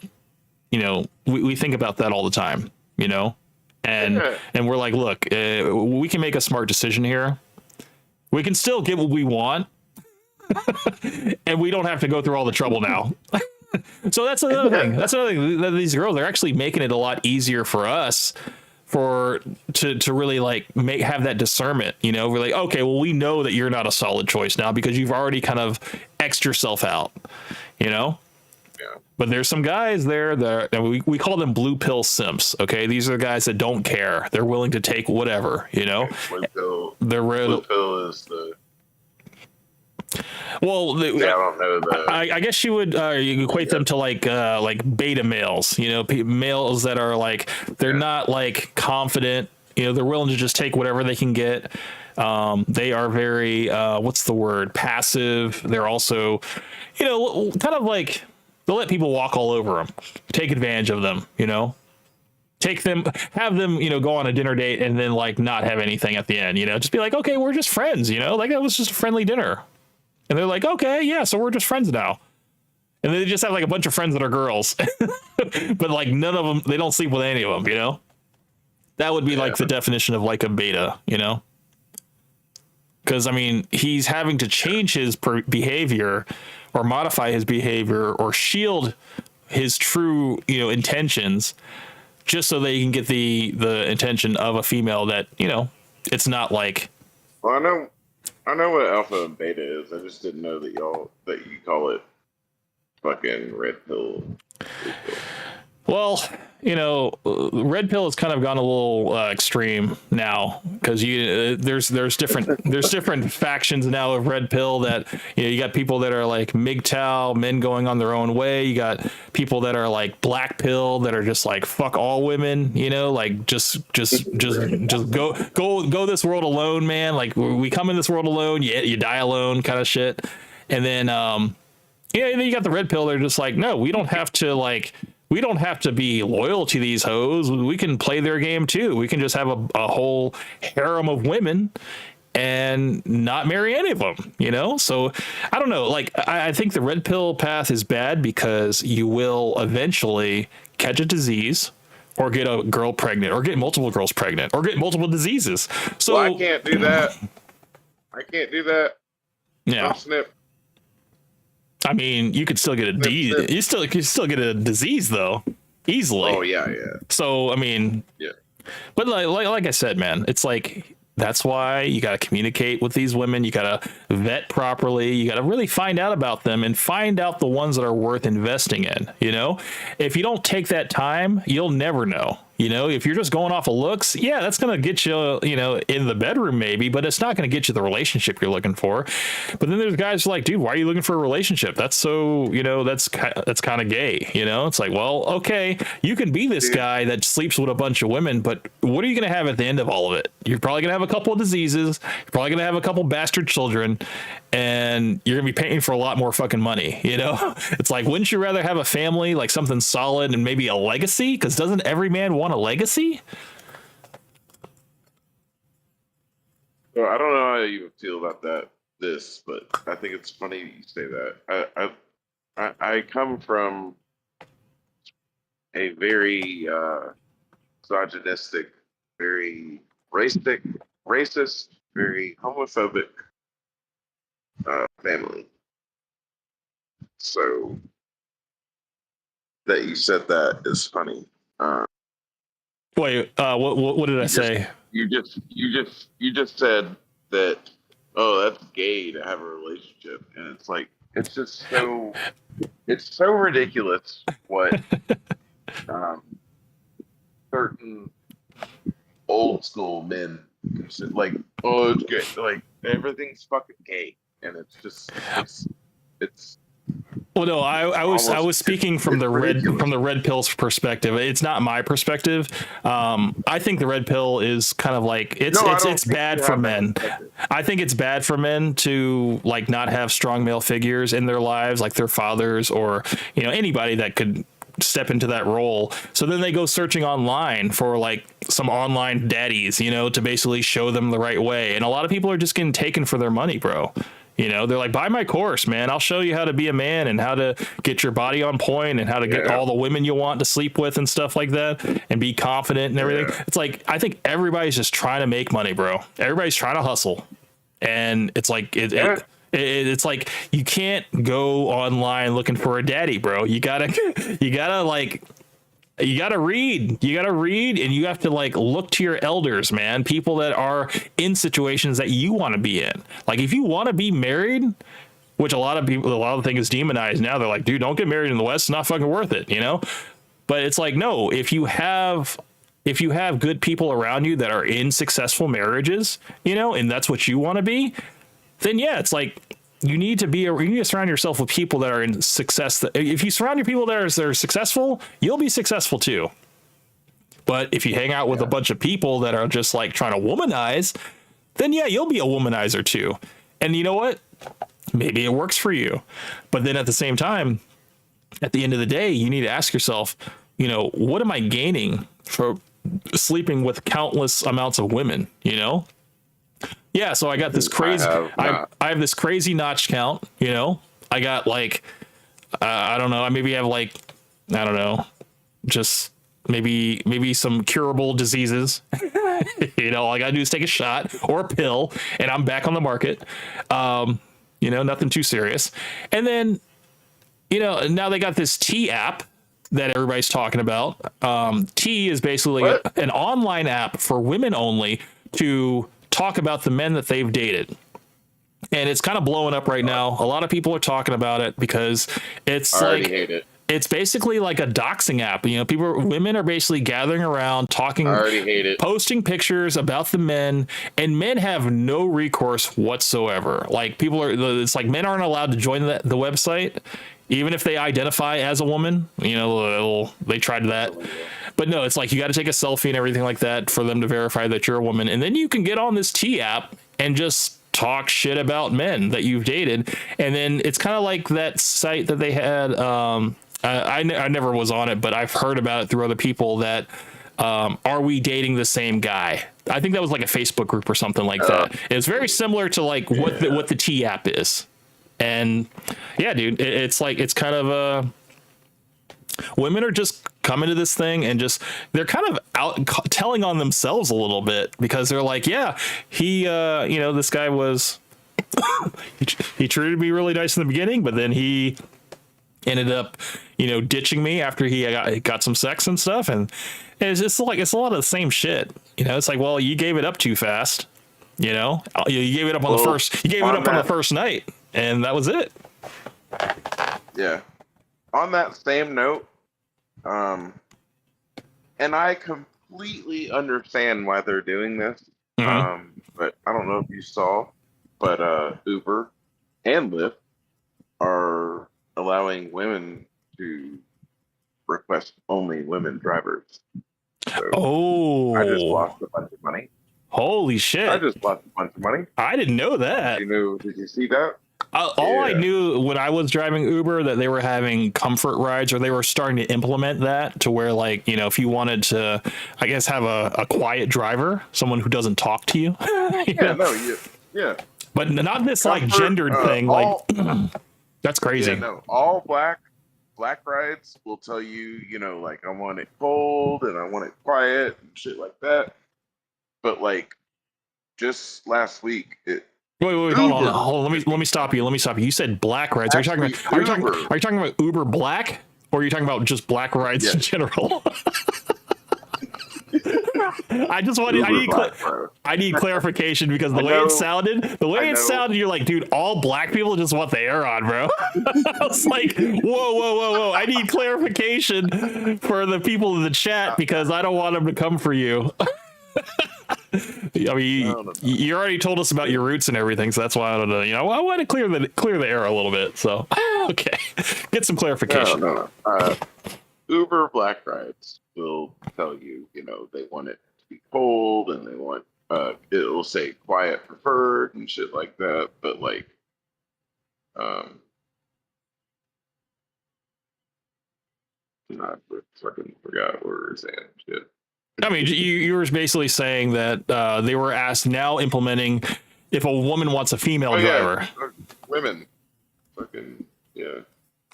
You know, we think about that all the time, you know, and we're like, look, we can make a smart decision here. We can still get what we want. And we don't have to go through all the trouble now. So that's another thing. That's another thing. These girls, they're actually making it a lot easier for us to really like have that discernment. You know, we're like, okay, well, we know that you're not a solid choice now because you've already kind of X'd yourself out. You know. Yeah. But there's some guys there that we call them blue pill simps. Okay, these are the guys that don't care. They're willing to take whatever. You know. Blue pill is the. Well, Yeah, I don't know the. I guess you would you equate them to like beta males, you know, males that are like they're not like confident, you know, they're willing to just take whatever they can get. They are very what's the word, passive. They're also, you know, kind of like they'll let people walk all over them, take advantage of them, you know. Take them, have them, you know, go on a dinner date and then like not have anything at the end, you know, just be like, okay, we're just friends, you know, like that was just a friendly dinner. And they're like, okay, yeah, so we're just friends now. And they just have like a bunch of friends that are girls, but like none of them, they don't sleep with any of them, you know? That would be like the definition of like a beta, you know? Because, I mean, he's having to change his behavior or modify his behavior or shield his true, you know, intentions just so they can get the attention of a female that, you know, it's not like. Well, I know what alpha and beta is. I just didn't know that you call it fucking red pill. Well, you know, red pill has kind of gone a little extreme now because there's different factions now of red pill that, you know, you got people that are like MGTOW, men going on their own way. You got people that are like black pill that are just like fuck all women, you know, like just go this world alone, man. Like we come in this world alone, you die alone, kind of shit. And then yeah, and then you got the red pill. They're just like, no, we don't have to be loyal to these hoes. We can play their game too. We can just have a whole harem of women and not marry any of them, you know? So I don't know. Like, I think the red pill path is bad because you will eventually catch a disease or get a girl pregnant or get multiple girls pregnant or get multiple diseases. So well, I can't do that. Yeah. I'll snip. I mean, you could still get a disease. You could still get a disease though, easily. Oh yeah. So I mean, yeah. But like I said, man, it's like that's why you got to communicate with these women. You got to vet properly. You got to really find out about them and find out the ones that are worth investing in. You know, if you don't take that time, you'll never know. You know, if you're just going off of looks, yeah, that's going to get you, you know, in the bedroom maybe, but it's not going to get you the relationship you're looking for. But then there's guys like, dude, why are you looking for a relationship? That's so, you know, that's kind of gay. You know, it's like, well, okay, you can be this guy that sleeps with a bunch of women, but what are you going to have at the end of all of it? You're probably going to have a couple of diseases. You're probably going to have a couple bastard children, and you're going to be paying for a lot more fucking money. You know, it's like, wouldn't you rather have a family, like something solid and maybe a legacy? Because doesn't every man want a legacy? Well, I don't know how you feel about this, but I think it's funny you say that. I come from a very misogynistic, very racist, very homophobic family. So that you said that is funny. Wait, what did I say? You just said that, oh, that's gay to have a relationship, and it's like it's so ridiculous what certain old school men consider, like, oh, it's gay, like everything's fucking gay, and it's. Well, no, I was speaking from the red pill's perspective. It's not my perspective. I think the red pill is kind of like it's bad for men. I think it's bad for men to like not have strong male figures in their lives, like their fathers or, you know, anybody that could step into that role. So then they go searching online for like some online daddies, you know, to basically show them the right way. And a lot of people are just getting taken for their money, bro. You know, they're like, buy my course, man. I'll show you how to be a man and how to get your body on point and how to get all the women you want to sleep with and stuff like that and be confident and everything. Yeah. It's like, I think everybody's just trying to make money, bro. Everybody's trying to hustle. And it's like, it's like, you can't go online looking for a daddy, bro. You gotta read and you have to like look to your elders, man, people that are in situations that you want to be in. Like if you want to be married, which a lot of the thing is demonized now. They're like, dude, don't get married in the West. It's not fucking worth it, you know? But it's like, no, if you have good people around you that are in successful marriages, you know, and that's what you want to be, then yeah, it's like, you need to surround yourself with people that are in success. If you surround your people that are successful, you'll be successful too. But if you hang out with a bunch of people that are just like trying to womanize, then yeah, you'll be a womanizer too. And you know what? Maybe it works for you. But then at the same time, at the end of the day, you need to ask yourself, you know, what am I gaining for sleeping with countless amounts of women, you know? Yeah, so I got this crazy I have this crazy notch count, you know? I got like I don't know, I maybe have like I don't know, just maybe some curable diseases. You know, all I gotta do is take a shot or a pill and I'm back on the market. You know, nothing too serious. And then, you know, now they got this T app that everybody's talking about. T is basically an online app for women only to talk about the men that they've dated. And it's kind of blowing up right now. A lot of people are talking about it because it's I already hate it. It's basically like a doxing app. You know, women are basically gathering around, talking, I already hate it. posting pictures about the men, and men have no recourse whatsoever. Like it's like men aren't allowed to join the website, even if they identify as a woman. You know, they tried that. But no, it's like you got to take a selfie and everything like that for them to verify that you're a woman. And then you can get on this T app and just talk shit about men that you've dated. And then it's kind of like that site that they had. I never was on it, but I've heard about it through other people that are we dating the same guy? I think that was like a Facebook group or something like that. It's very similar to like what the T app is. And yeah, dude, it's like it's kind of women are just coming to this thing and just they're kind of out telling on themselves a little bit because they're like, yeah, he you know, this guy was he treated me really nice in the beginning, but then he ended up, you know, ditching me after he got some sex and stuff. And it's just like, it's a lot of the same shit. You know, it's like, well, you gave it up too fast. You know, you gave it up on the first night and that was it. Yeah. On that same note, and I completely understand why they're doing this. But I don't know if you saw, but Uber and Lyft are allowing women to request only women drivers. So I just lost a bunch of money. Holy shit. I just lost a bunch of money. I didn't know that. Did you see that? I knew when I was driving Uber that they were having comfort rides, or they were starting to implement that to where, like, you know, if you wanted to, I guess, have a quiet driver, someone who doesn't talk to you. Yeah. But not this like gendered thing. That's crazy. Yeah, no, all black rides will tell you, you know, like I want it cold and I want it quiet and shit like that. But like just last week, Wait, hold on. Let me stop you. You said black rides. Are you talking about Uber Black, or are you talking about just black rides in general? I just wanted. I need clarification because the way it sounded, you're like, dude, all black people just want the air on, bro. I was like, whoa. I need clarification for the people in the chat because I don't want them to come for you. I mean, you already told us about your roots and everything, so that's why I don't know. You know, I want to clear the air a little bit. So, okay, get some clarification. No. Uber Black rides will tell you, you know, they want it to be cold and they want it'll say quiet preferred and shit like that. But like, I fucking forgot what we were saying. Shit. I mean, you were basically saying that they were now implementing if a woman wants a female driver. Yeah. Women, fucking yeah.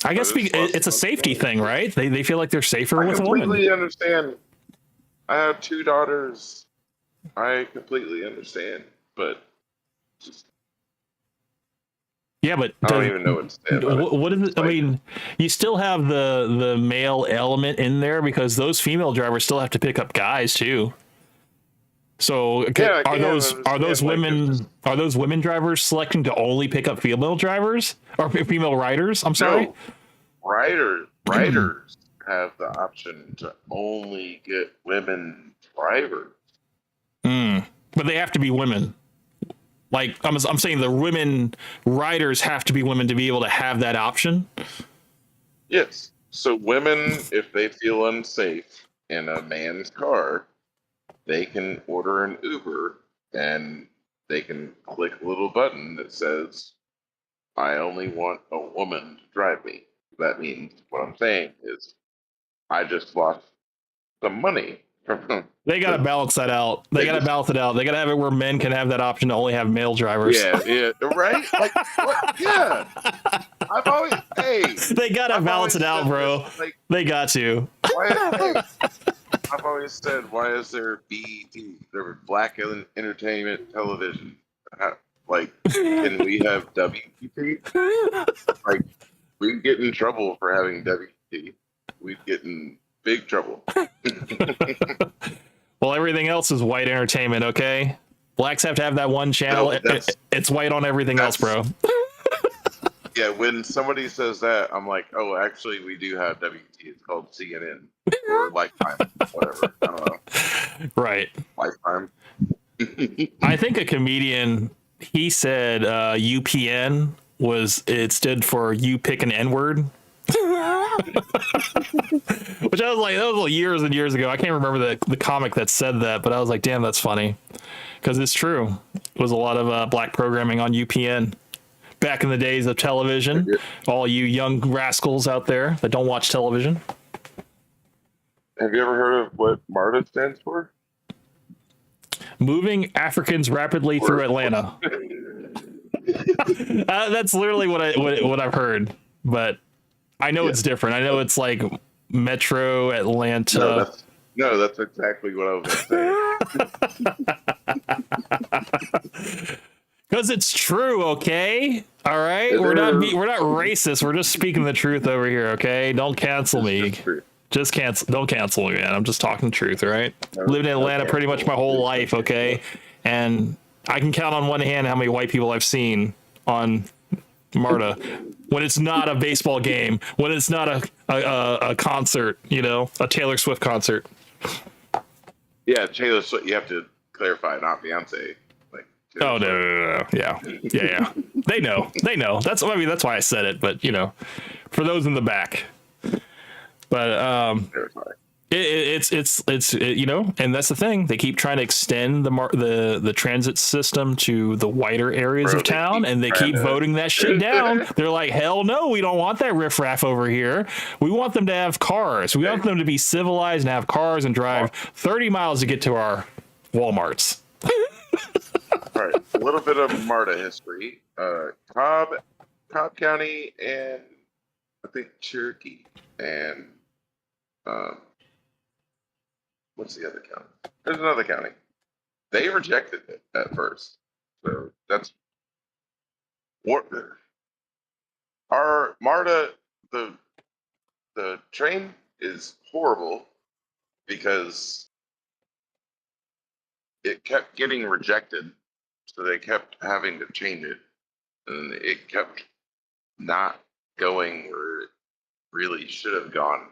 I guess it's a safety thing, right? They feel like they're safer with a woman. I completely understand. I have 2 daughters. I completely understand, but just yeah, but I don't even know what to say about it. What is it? I mean, you still have the male element in there because those female drivers still have to pick up guys too. So are those women drivers selecting to only pick up female drivers or female riders? I'm sorry. No. Riders have the option to only get women drivers. But they have to be women. Like I'm saying the women riders have to be women to be able to have that option. Yes. So women, if they feel unsafe in a man's car, they can order an Uber and they can click a little button that says, I only want a woman to drive me. That means what I'm saying is I just lost some money. They got to balance that out. They got to balance it out. They got to have it where men can have that option to only have male drivers. Yeah, right? Like, what? Yeah. I've always, hey. They got to balance it out, bro. This, like, they got to. I've always said, why is there BET, there Black Entertainment Television? Like, can we have WPT? Like, we'd get in trouble for having WPT. We'd get in big trouble. Well, everything else is white entertainment, okay? Blacks have to have that one channel. No, it's white on everything else, bro. Yeah, when somebody says that, I'm like, oh, actually, we do have WT. It's called CNN or Lifetime, whatever. I don't know. Right. Lifetime. I think a comedian, he said UPN it stood for you pick an N-word. Which I was like, that was years and years ago. I can't remember the comic that said that, but I was like, damn, that's funny. Because it's true. It was a lot of black programming on UPN. Back in the days of television, all you young rascals out there that don't watch television. Have you ever heard of what MARTA stands for? Moving Africans Rapidly Through Atlanta. That's literally what I've heard, but I know it's different. I know it's like Metro Atlanta. No, that's exactly what I was going to say. Because it's true, okay? All right, we're not racist. We're just speaking the truth over here, okay? Don't cancel me. Just cancel. Don't cancel me, man. I'm just talking the truth, all right? Lived in Atlanta pretty much my whole life, okay? And I can count on one hand how many white people I've seen on MARTA when it's not a baseball game, when it's not a concert, a Taylor Swift concert. Yeah, Taylor Swift. You have to clarify, not Beyonce. Oh no. Yeah. They know. That's why I said it. But for those in the back. But it's and that's the thing. They keep trying to extend the transit system to the wider areas of town, and they keep voting that shit down. They're like, hell no, we don't want that riffraff over here. We want them to have cars. We want them to be civilized and have cars and drive 30 miles to get to our Walmarts. All right, a little bit of MARTA history. Cobb County, and I think Cherokee, and what's the other county? There's another county. They rejected it at first, so that's what our MARTA. The train is horrible because it kept getting rejected. So they kept having to change it, and it kept not going where it really should have gone,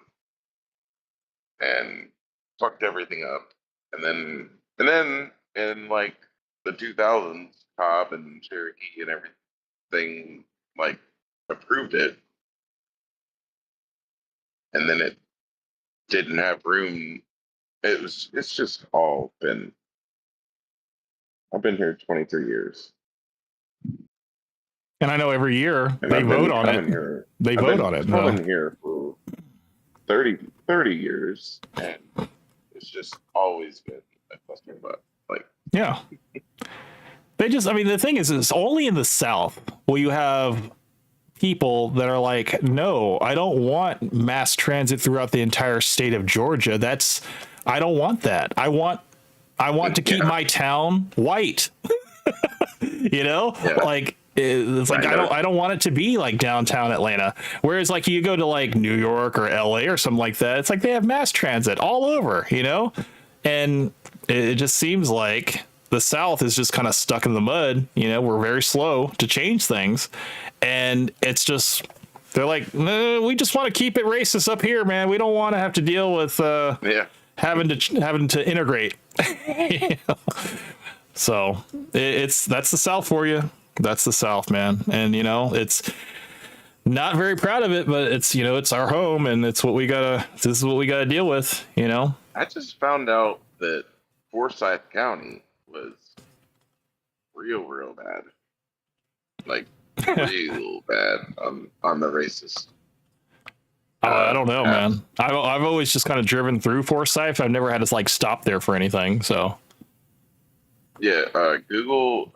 and fucked everything up. And then in like the 2000s, Cobb and Cherokee and everything like approved it, and then it didn't have room. It's just all been. I've been here 23 years. And I know every year they vote on it. They vote on it. I've been here for 30 years, and it's just always been a cluster butt. Like, yeah. The thing is, it's only in the South where you have people that are like, no, I don't want mass transit throughout the entire state of Georgia. I don't want that. I want to keep my town white. Like it's like I don't want it to be like downtown Atlanta. Whereas like you go to like New York or LA or something like that, it's like they have mass transit all over, and it just seems like the South is just kind of stuck in the mud. We're very slow to change things, and it's just they're like, no, we just want to keep it racist up here, man. We don't want to have to deal with having to integrate. So that's the South for you. That's the South, man. And it's not very proud of it, but it's our home, and it's what we gotta. This is what we gotta deal with. I just found out that Forsyth County was real bad, like real bad on the racist. I don't know, man. I've always just kind of driven through Forsyth. I've never had to like stop there for anything. So yeah, Google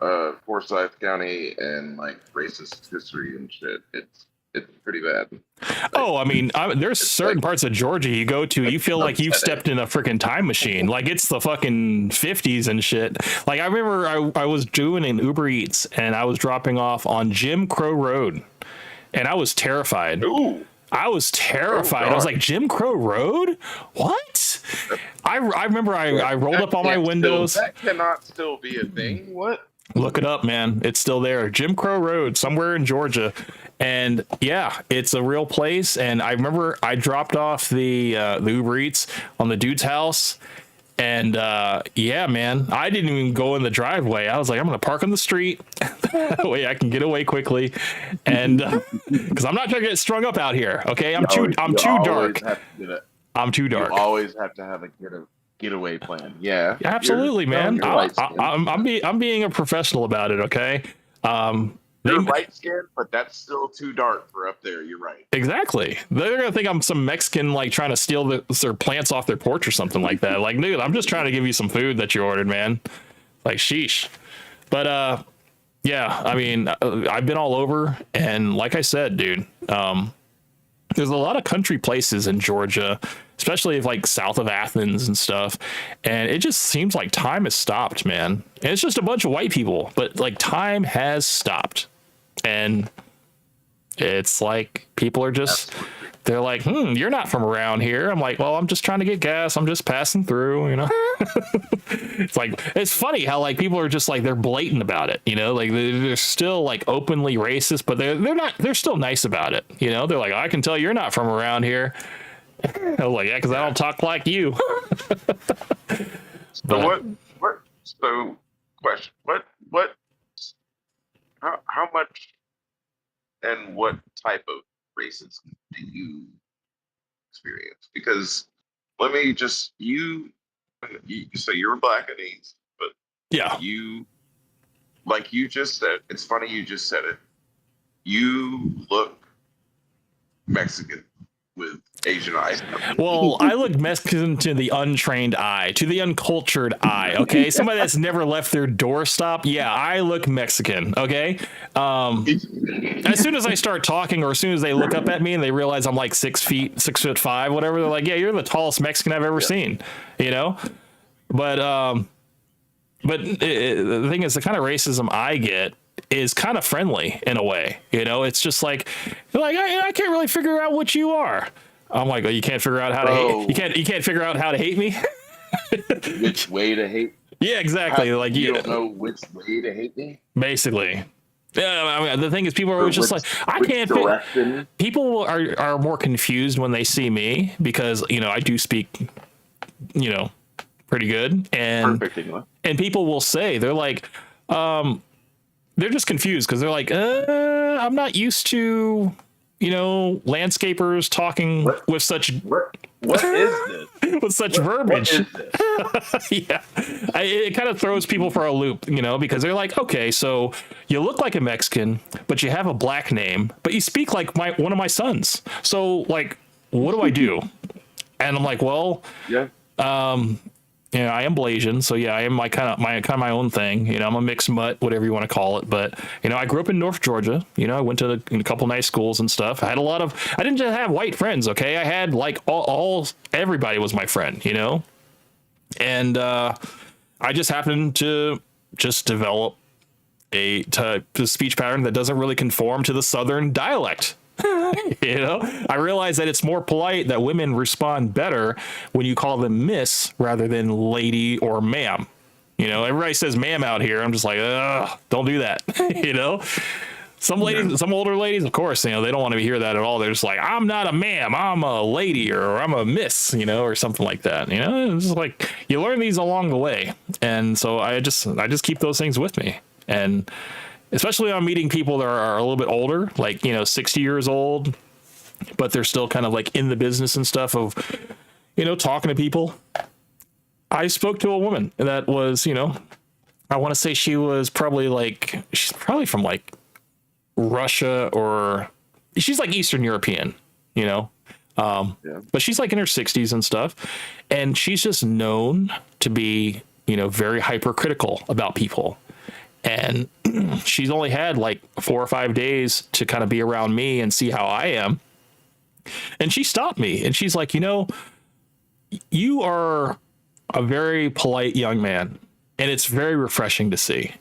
Forsyth County and like racist history and shit. It's pretty bad. Oh, I mean, there's certain parts of Georgia you go to, you feel like you've stepped in a freaking time machine. Like it's the fucking 50s and shit. Like I remember I was doing an Uber Eats and I was dropping off on Jim Crow Road, and I was terrified. Ooh. I was terrified. I was like, Jim Crow Road? What? I remember I rolled up all my windows. That cannot still be a thing. What? Look it up, man. It's still there. Jim Crow Road, somewhere in Georgia. And yeah, it's a real place. And I remember I dropped off the Uber Eats on the dude's house. And yeah, man, I didn't even go in the driveway. I was like, I'm going to park on the street. That way I can get away quickly. And because I'm not trying to get strung up out here. Okay. I'm too dark. I'm too dark. You always have to have a getaway plan. Yeah. Absolutely, man. I'm being a professional about it. Okay. You're light skinned, but that's still too dark for up there. You're right. Exactly. They're gonna think I'm some Mexican like trying to steal their plants off their porch or something like that. Like, dude, I'm just trying to give you some food that you ordered, man. Like, sheesh. But yeah, I mean, I've been all over, and like I said, dude, there's a lot of country places in Georgia, especially if like south of Athens and stuff. And it just seems like time has stopped, man. And it's just a bunch of white people, but like time has stopped. And it's like people are just, they're like, you're not from around here. I'm like, well, I'm just trying to get gas. I'm just passing through, It's like, it's funny how like people are just like, they're blatant about it, like they're still like openly racist, but they're still nice about it. They're like, I can tell you're not from around here. I was like, yeah, because I don't talk like you. So question, how much and what type of racism do you experience? Because let me just, so you're Blackanese, but yeah, like you just said, it's funny you just said it. You look Mexican with Asian eyes. Well, I look Mexican to the untrained eye, to the uncultured eye. Okay, somebody that's never left their doorstop. Yeah, I look Mexican. Okay. As soon as I start talking, or as soon as they look up at me and they realize I'm like 6'5", whatever, they're like, "Yeah, you're the tallest Mexican I've ever seen." But the thing is, the kind of racism I get is kind of friendly in a way. it's just like, I can't really figure out what you are. I'm like, oh, you can't figure out how to hate. You can't figure out how to hate me. Which way to hate? Yeah, exactly. You don't know which way to hate me. Basically. Yeah, I mean, the thing is, people are just like, I can't. People are more confused when they see me because I do speak, pretty good, and perfect English. And people will say, they're like, they're just confused because they're like, I'm not used to, landscapers talking with such. What is this? With such verbiage. Yeah. It kind of throws people for a loop, because they're like, okay, so you look like a Mexican, but you have a black name, but you speak like one of my sons. So, like, what do I do? And I'm like, well, yeah. I am Blasian, so yeah, I am my kind of my own thing. I'm a mixed mutt, whatever you want to call it. But I grew up in North Georgia. I went to a couple nice schools and stuff. I had I didn't just have white friends. Okay, I had like everybody was my friend. And I just happened to just develop a speech pattern that doesn't really conform to the Southern dialect. I realize that it's more polite, that women respond better when you call them miss rather than lady or ma'am. Everybody says ma'am out here. I'm just like, don't do that. Some ladies, some older ladies, of course, they don't want to hear that at all. They're just like, I'm not a ma'am, I'm a lady, or I'm a miss, or something like that. It's just like you learn these along the way, and so I just keep those things with me, and especially on meeting people that are a little bit older, like 60 years old, but they're still kind of like in the business and stuff of talking to people. I spoke to a woman that was I want to say she's probably from like Russia, or she's like Eastern European, but she's like in her 60s and stuff, and she's just known to be very hypercritical about people, and she's only had like 4 or 5 days to kind of be around me and see how I am, and she stopped me and she's like, you are a very polite young man, and it's very refreshing to see.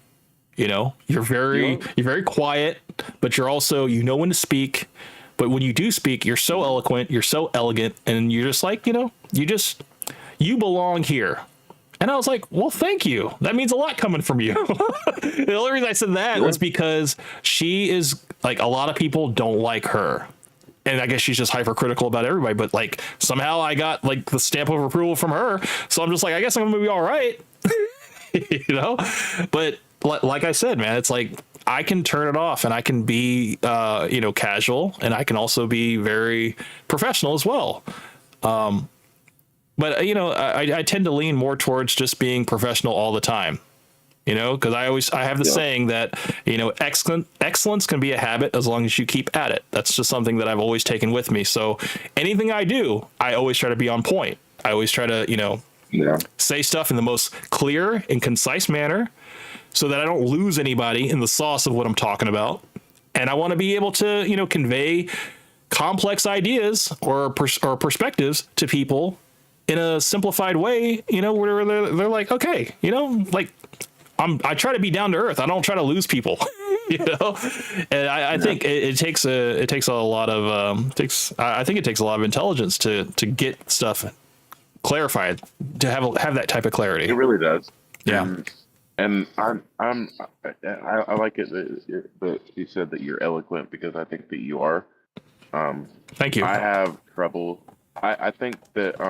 You're very quiet, but you're also, when to speak. But when you do speak, you're so eloquent, you're so elegant, and you're just like, you belong here. And I was like, well, thank you. That means a lot coming from you. The only reason I said that was because she is like, a lot of people don't like her. And I guess she's just hypercritical about everybody. But like, somehow I got like the stamp of approval from her. So I'm just like, I guess I'm going to be all right. But like I said, man, it's like I can turn it off and I can be, casual, and I can also be very professional as well. But I tend to lean more towards just being professional all the time, because I have the saying that, excellence can be a habit as long as you keep at it. That's just something that I've always taken with me. So anything I do, I always try to be on point. I always try to, say stuff in the most clear and concise manner, so that I don't lose anybody in the sauce of what I'm talking about. And I want to be able to, convey complex ideas or perspectives to people in a simplified way, where they're like, okay, like I try to be down to earth. I don't try to lose people, and I think it takes a lot of, I think it takes a lot of intelligence to get stuff clarified, to have that type of clarity. It really does. Yeah. And I like it that you said that you're eloquent, because I think that you are. Thank you. I have trouble. I think that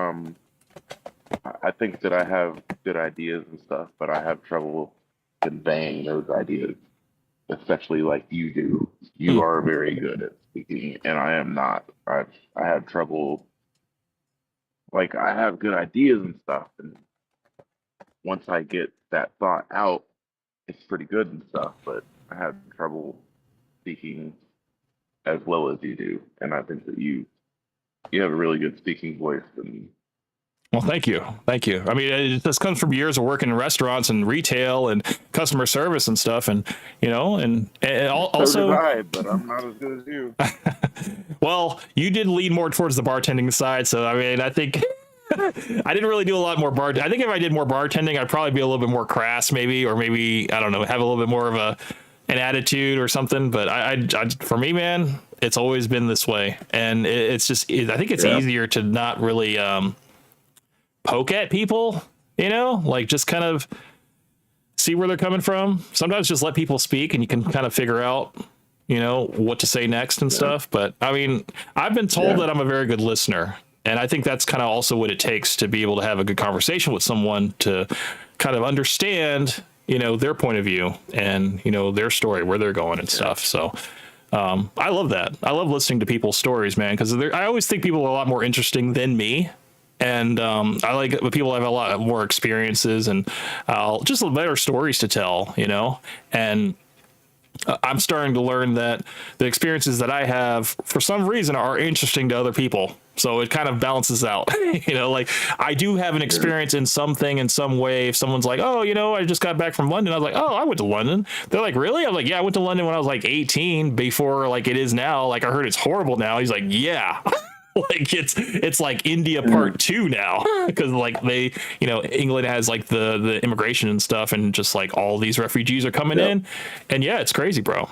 I have good ideas and stuff, but I have trouble conveying those ideas, especially like you do. You are very good at speaking, and I am not. I have trouble. Like, I have good ideas and stuff, and once I get that thought out, it's pretty good and stuff, but I have trouble speaking as well as you do. And I think that you have a really good speaking voice. And well, thank you. Thank you. I mean, this comes from years of working in restaurants and retail and customer service and stuff. And, and also, so did I, but I'm not as good as you. Well, you did lean more towards the bartending side. So, I mean, I think I didn't really do a lot more I think if I did more bartending, I'd probably be a little bit more crass, maybe, or maybe, I don't know, have a little bit more of an attitude or something. But I for me, man, it's always been this way. And it's just, I think it's easier to not really poke at people, like just kind of see where they're coming from. Sometimes just let people speak and you can kind of figure out, what to say next and stuff. But I mean, I've been told that I'm a very good listener. And I think that's kind of also what it takes to be able to have a good conversation with someone, to kind of understand, their point of view and, their story, where they're going and stuff. So I love that. I love listening to people's stories, man, because I always think people are a lot more interesting than me. And I like when people have a lot more experiences and just better stories to tell, and I'm starting to learn that the experiences that I have, for some reason, are interesting to other people. So it kind of balances out, like I do have an experience in something in some way. If someone's like, oh, I just got back from London. I was like, oh, I went to London. They're like, really? I'm like, yeah, I went to London when I was like 18, before like it is now. Like, I heard it's horrible now. He's like, yeah. Like it's like India part 2 now, because like they, England has like the immigration and stuff, and just like all these refugees are coming in, and it's crazy, bro.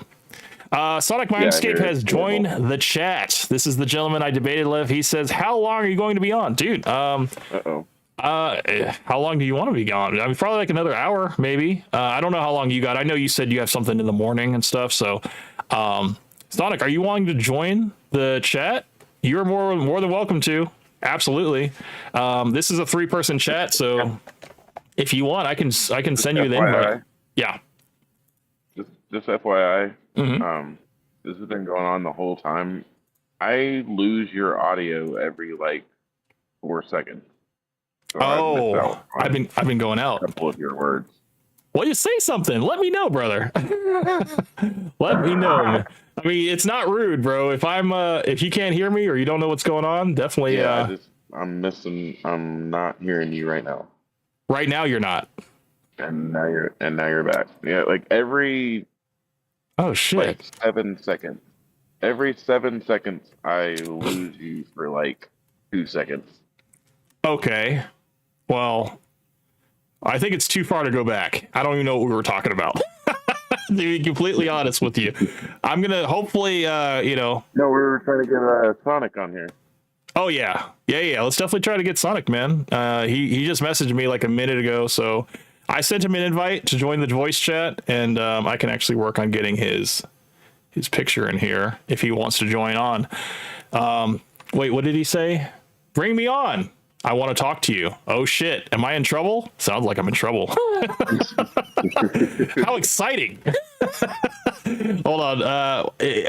Sonic Mindscape has joined the chat. This is the gentleman I debated with. He says, how long are you going to be on, dude? How long do you want to be gone? I mean, probably like another hour, maybe. I don't know how long you got. I know you said you have something in the morning and stuff, so Sonic, are you wanting to join the chat? You're more than welcome to. Absolutely. This is a 3-person chat, so if you want, I can send you the invite. Yeah. Just FYI, Mhm. this has been going on the whole time. I lose your audio every like 4 seconds. So Oh, I've been going a out. couple of your words. Well, you say something. Let me know, brother. Let me know. I mean, it's not rude, bro. If you can't hear me or you don't know what's going on, definitely. Yeah, I'm not hearing you right now. Right now, you're not. And now you're back. Yeah, like every Oh shit. like 7 seconds. Every 7 seconds, I lose you for like 2 seconds. Okay. Well, I think it's too far to go back. I don't even know what we were talking about. To be completely honest with you, I'm gonna hopefully, No, we were trying to get Sonic on here. Oh yeah. Let's definitely try to get Sonic, man. He just messaged me like a minute ago, so I sent him an invite to join the voice chat, and I can actually work on getting his picture in here if he wants to join on. Wait, what did he say? Bring me on. I want to talk to you. Oh shit. Am I in trouble? Sounds like I'm in trouble. How exciting. Hold on. I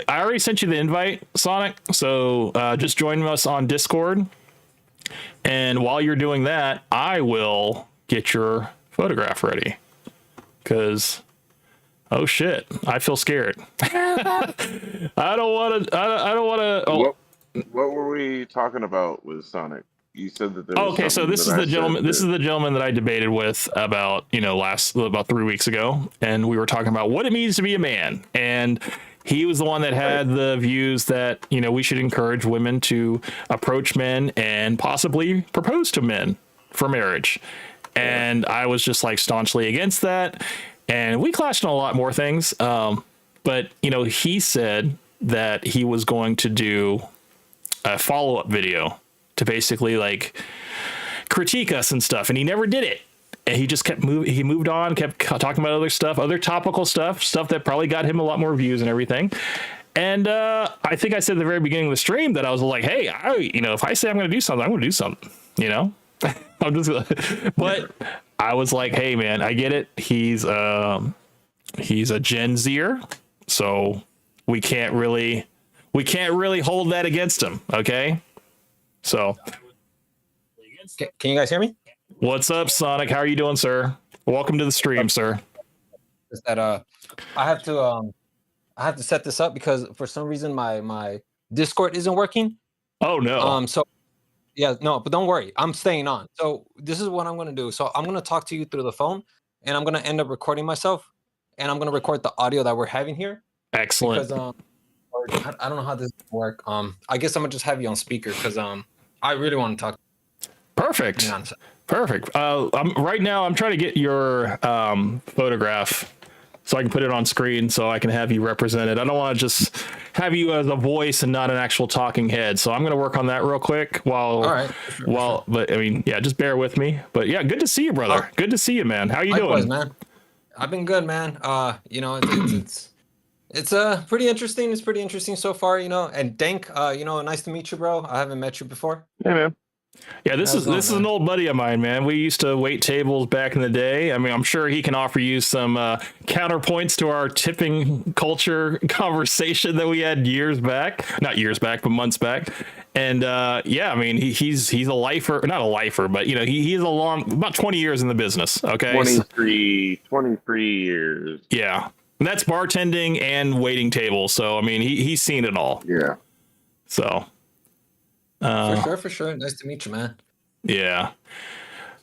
already sent you the invite, Sonic. So just join us on Discord. And while you're doing that, I will get your photograph ready. Because, oh shit, I feel scared. I don't want to. I don't want to. Oh. What were we talking about with Sonic? You said that there was okay, so this is the gentleman. This is the gentleman that I debated with about about 3 weeks ago, and we were talking about what it means to be a man. And he was the one that had the views that we should encourage women to approach men and possibly propose to men for marriage. And I was just like staunchly against that, and we clashed on a lot more things. But he said that he was going to do a follow-up video to basically like critique us and stuff, and he never did it. And he just he moved on, kept talking about other stuff, other topical stuff that probably got him a lot more views and everything. And I think I said at the very beginning of the stream that I was like, hey, if I say I'm going to do something, I'm going to do something, I'm just but I was like, hey man, I get it. He's a Gen Zer, so we can't really hold that against him. Okay. So, can you guys hear me? What's up, Sonic? How are you doing, sir? Welcome to the stream, sir. Is that I have to set this up because for some reason my Discord isn't working. Oh no. So yeah, no, but don't worry, I'm staying on. So this is what I'm gonna do. So I'm gonna talk to you through the phone, and I'm gonna end up recording myself, and I'm gonna record the audio that we're having here. Excellent. Because I don't know how this will work. I guess I'm gonna just have you on speaker because I really want to talk. Perfect. Perfect. Right now I'm trying to get your photograph so I can put it on screen so I can have you represented. I don't want to just have you as a voice and not an actual talking head. So I'm going to work on that real quick while, sure. But I mean, yeah, just bear with me. But yeah, good to see you, brother. Good to see you, man. How you doing? Man. I've been good, man. It's pretty interesting. It's pretty interesting so far, And Dank, nice to meet you, bro. I haven't met you before. Hey, man. Yeah, this is an old buddy of mine, man. We used to wait tables back in the day. I mean, I'm sure he can offer you some counterpoints to our tipping culture conversation that we had not years back, but months back. And yeah, I mean, he's a lifer, not a lifer, but he's about 20 years in the business. Okay, 23 years. Yeah, and that's bartending and waiting tables. So I mean, he's seen it all. Yeah. So. For sure. Nice to meet you, man. Yeah.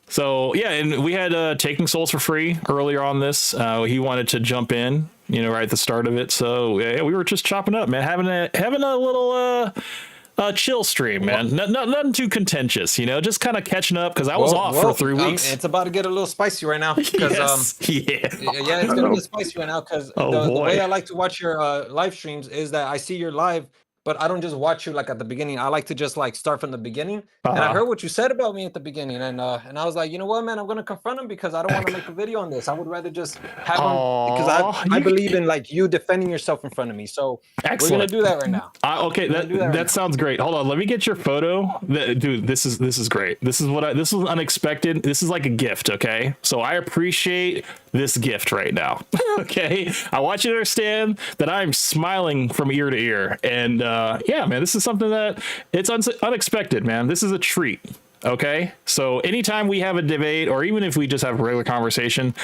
So yeah, and we had Taking Souls for free earlier on this. He wanted to jump in, right at the start of it. So yeah, we were just chopping up, man, having a little chill stream, man. Nothing too contentious, just kind of catching up because I was off for 3 weeks. It's about to get a little spicy right now. Because, it's gonna get spicy right now because the way I like to watch your live streams is that I see your live. but I don't just watch you like at the beginning. I like to just like start from the beginning. And I Uh-huh. heard what you said about me at the beginning, and I was like, you know what, man, I'm gonna confront him because I don't want to make a video on this. I would rather just have him because Aw, I you- believe in like you defending yourself in front of me. So we're gonna Excellent. do that right now. Okay, We're gonna do that right that now. sounds great. Hold on, let me get your photo. Dude, this is great. This is unexpected. This is like a gift, okay? So I appreciate this gift right now. Okay? I want you to understand that I'm smiling from ear to ear. And yeah, man, this is something that it's unexpected, man. This is a treat. Okay? So anytime we have a debate or even if we just have a regular conversation,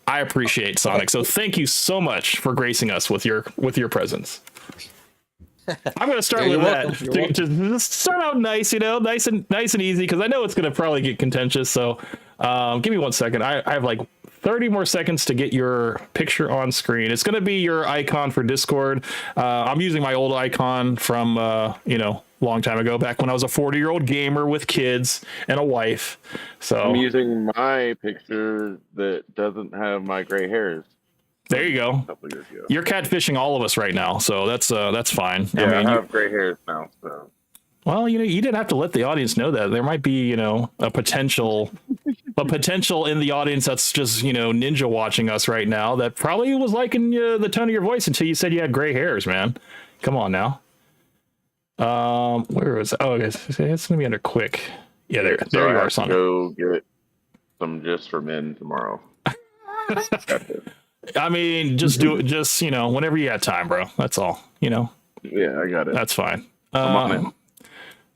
I appreciate Sonic. So thank you so much for gracing us with your presence. I'm gonna start Yeah, with you're that. welcome. You're welcome. Just start out nice, nice and easy, because I know it's gonna probably get contentious. So, give me 1 second. I have like 30 more seconds to get your picture on screen. It's gonna be your icon for Discord. I'm using my old icon from long time ago, back when I was a 40-year-old gamer with kids and a wife. So I'm using my picture that doesn't have my gray hairs. there you go. A couple years ago. You're catfishing all of us right now, so that's fine. Yeah, I mean, I have gray hairs now. So well, you didn't have to let the audience know that. There might be, a potential in the audience that's just, ninja watching us right now that probably was liking the tone of your voice until you said you had gray hairs, man. Come on now. Where was it? Oh, it's gonna be under quick. Yeah, there so you I are, have to Sonic. go get some just for men tomorrow. That's it. I mean, just do it. Just whenever you got time, bro. That's all. Yeah, I got it. That's fine. I'm on it.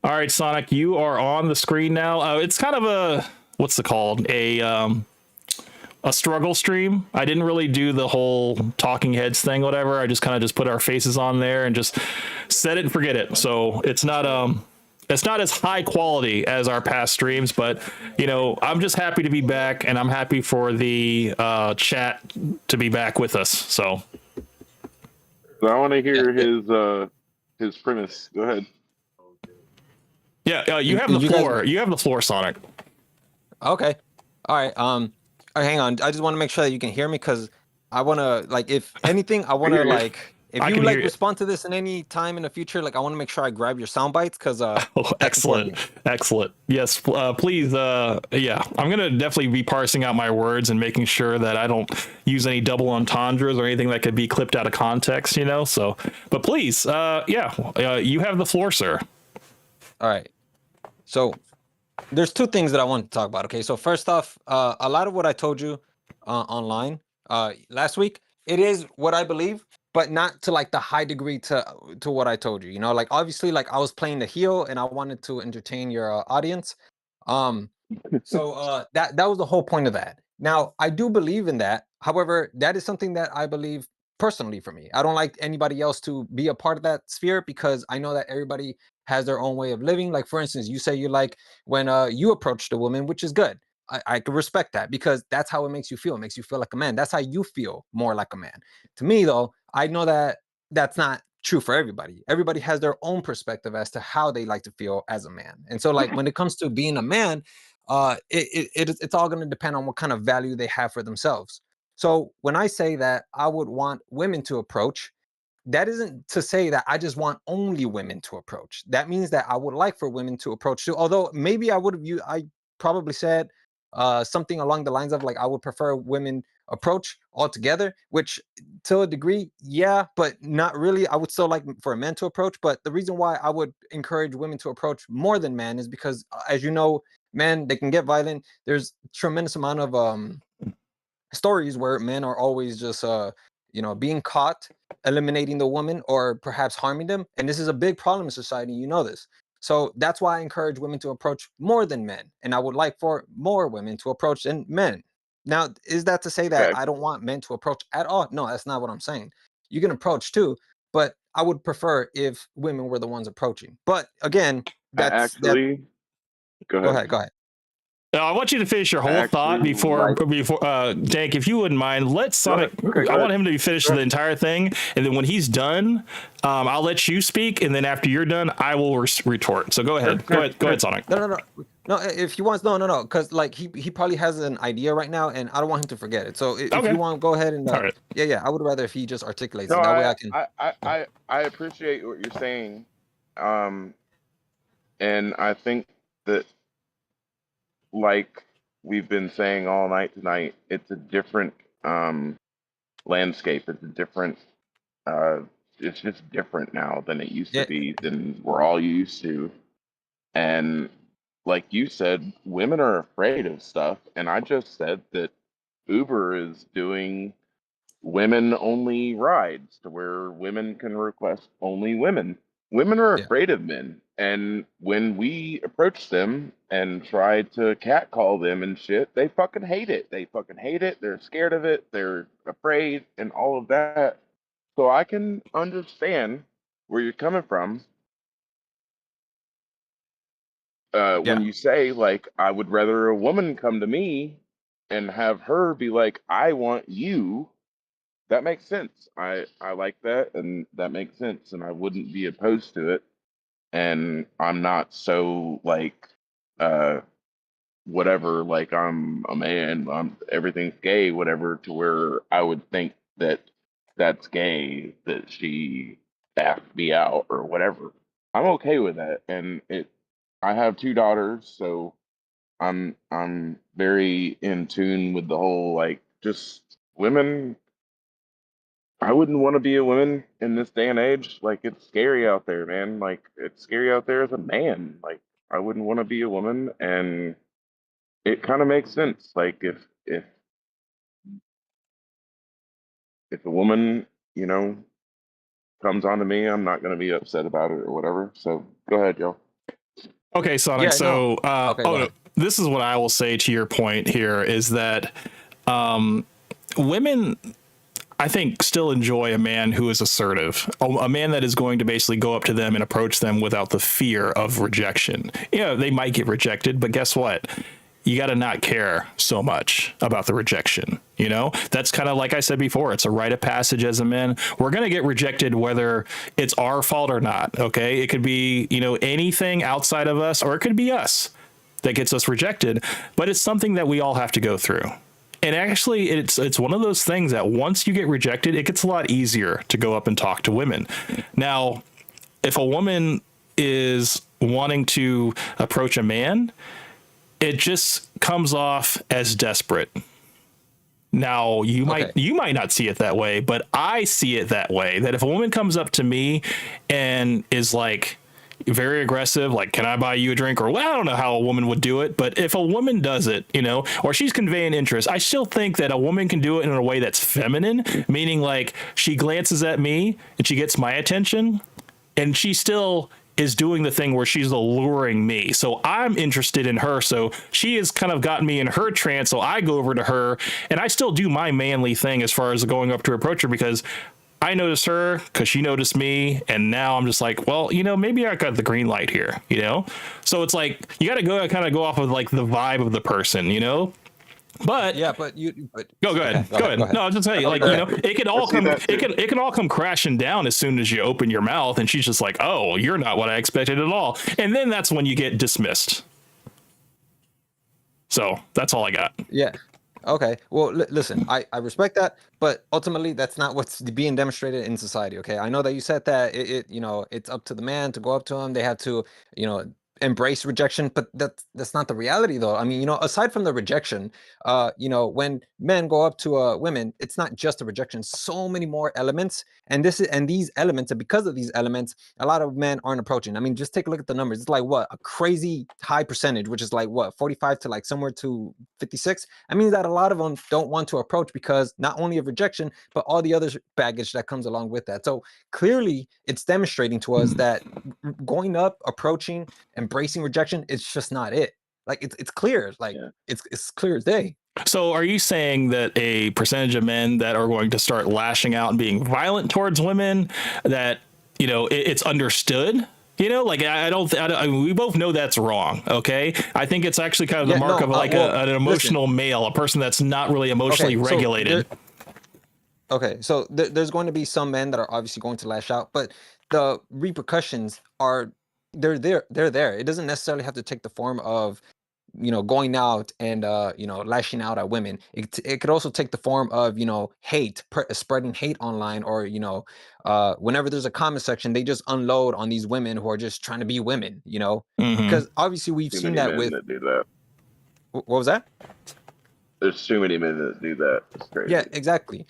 All right, Sonic, you are on the screen now. It's kind of a what's it called? A struggle stream. I didn't really do the whole talking heads thing, whatever. I just kind of just put our faces on there and just set it and forget it. So it's not as high quality as our past streams, but I'm just happy to be back, and I'm happy for the chat to be back with us. So So I want to hear his premise. Go ahead. yeah, you have the You guys- floor. You have the floor, Sonic. Okay. All right. All right, hang on. I just want to make sure that you can hear me because I want to like, if anything, I want to hear you. like, if I you can like hear you. respond to this in any time in the future, like I want to make sure I grab your sound bites because Oh, that's excellent. Excellent. Yes, please. Yeah, I'm going to definitely be parsing out my words and making sure that I don't use any double entendres or anything that could be clipped out of context, So, but please, you have the floor, sir. All right. So there's two things that I want to talk about. Okay. So first off, a lot of what I told you online last week, it is what I believe, but not to like the high degree to what I told you. Like obviously, like I was playing the heel and I wanted to entertain your audience. So that was the whole point of that. Now I do believe in that. However, that is something that I believe personally for me. I don't like anybody else to be a part of that sphere because I know that everybody has their own way of living. Like for instance, you say you like when you approach the woman, which is good. I can respect that because that's how it makes you feel. It makes you feel like a man. That's how you feel more like a man. To me, though, I know that that's not true for everybody. Everybody has their own perspective as to how they like to feel as a man. And so, like when it comes to being a man, it's all going to depend on what kind of value they have for themselves. So when I say that I would want women to approach, that isn't to say that I just want only women to approach. That means that I would like for women to approach too. Although maybe I probably said something along the lines of like I would prefer women approach altogether, which to a degree, yeah, but not really. I would still like for a man to approach. But the reason why I would encourage women to approach more than men is because, as you know, men, they can get violent. There's tremendous amount of stories where men are always just being caught eliminating the woman or perhaps harming them, and this is a big problem in society, this. So that's why I encourage women to approach more than men, and I would like for more women to approach than men. Now, is that to say that Okay. I don't want men to approach at all? No, that's not what I'm saying. You can approach too, but I would prefer if women were the ones approaching. But again, that's Actually, go ahead. Go ahead. I want you to finish your whole Actually, thought before Dank, if you wouldn't mind, let Sonic. Okay, go I want ahead. him to finish the entire thing, and then when he's done, I'll let you speak, and then after you're done, I will retort. So go ahead, go ahead, Sonic. No. If he wants, no, because like he probably has an idea right now, and I don't want him to forget it. So if Okay. you want, go ahead and All right. yeah. I would rather if he just articulates No, it that way. I can. I appreciate what you're saying, And I think that, like we've been saying all night tonight, it's a different landscape. It's a different. It's just different now than it used to Yeah, be, than we're all used to. And like you said, women are afraid of stuff. And I just said that Uber is doing women only rides to where women can request only women. Women are yeah, afraid of men. And when we approach them and try to catcall them and shit, they fucking hate it. They fucking hate it. They're scared of it. They're afraid and all of that. So I can understand where you're coming from when yeah. you say, like, I would rather a woman come to me and have her be like, I want you. That makes sense. I like that, and that makes sense, and I wouldn't be opposed to it. And I'm not so like uh whatever, like I'm a man, I'm everything's gay, whatever, to where I would think that that's gay that she asked me out or whatever. I'm okay with that, and it. I have two daughters, so I'm very in tune with the whole like just women. I wouldn't want to be a woman in this day and age. Like it's scary out there, man. Like it's scary out there as a man. Like I wouldn't want to be a woman, and it kind of makes sense. Like if a woman, you know, comes onto me, I'm not gonna be upset about it or whatever. So go ahead, y'all. Okay, Sonic. Yeah, no. So, Okay, go no, ahead. this is what I will say to your point here is that women, I think, still enjoy a man who is assertive, a man that is going to basically go up to them and approach them without the fear of rejection. Yeah, they might get rejected, but guess what? You got to not care so much about the rejection. You know, that's kind of like I said before, it's a rite of passage as a man. We're going to get rejected whether it's our fault or not. Okay. It could be, you know, anything outside of us, or it could be us that gets us rejected, but it's something that we all have to go through. And actually, it's one of those things that once you get rejected, it gets a lot easier to go up and talk to women. Now, if a woman is wanting to approach a man, it just comes off as desperate. Now, Okay. you might not see it that way, but I see it that way. That if a woman comes up to me and is like very aggressive, like, can I buy you a drink? Or, well, I don't know how a woman would do it, but if a woman does it, you know, or she's conveying interest, I still think that a woman can do it in a way that's feminine, meaning like she glances at me and she gets my attention, and she still is doing the thing where she's alluring me. So I'm interested in her. So she has kind of gotten me in her trance. So I go over to her and I still do my manly thing as far as going up to approach her, because I noticed her because she noticed me. And now I'm just like, well, you know, maybe I got the green light here, you know? So it's like, you got to go kind of go off of like the vibe of the person, you know? But Yeah, but go ahead. Go ahead. No, I was just saying, like, you know, it could all see come, that too. it can all come crashing down as soon as you open your mouth, and she's just like, "Oh, you're not what I expected at all," and then that's when you get dismissed. So that's all I got. yeah. Okay. Well, listen, I respect that, but ultimately that's not what's being demonstrated in society. Okay. I know that you said that you know, it's up to the man to go up to him. They have to, you know, embrace rejection, but that's not the reality though. I mean, you know, aside from the rejection, you know, when men go up to women, it's not just a rejection, so many more elements. And these elements, and because of these elements, a lot of men aren't approaching. I mean, just take a look at the numbers. It's like what, a crazy high percentage, which is like what, 45 to like somewhere to 56. I mean that a lot of them don't want to approach because not only of rejection, but all the other baggage that comes along with that. So clearly it's demonstrating to us that going up, approaching, embracing rejection, it's just not it. Like it's clear. Like Yeah. it's clear as day. So are you saying that a percentage of men that are going to start lashing out and being violent towards women, that, you know, it's understood? You know, like I mean, we both know that's wrong. Okay, I think it's actually kind of the Yeah, mark no, of like well, an emotional male, a person that's not really emotionally Okay, so regulated. Okay, so there's going to be some men that are obviously going to lash out, but the repercussions are they're there. They're there. It doesn't necessarily have to take the form of going out and lashing out at women. It could also take the form of hate, spreading hate online, or whenever there's a comment section, they just unload on these women who are just trying to be women. Mhm. Because obviously we've Too seen many that men with that do that. what was that? There's too many men that do that. It's crazy. Yeah, exactly.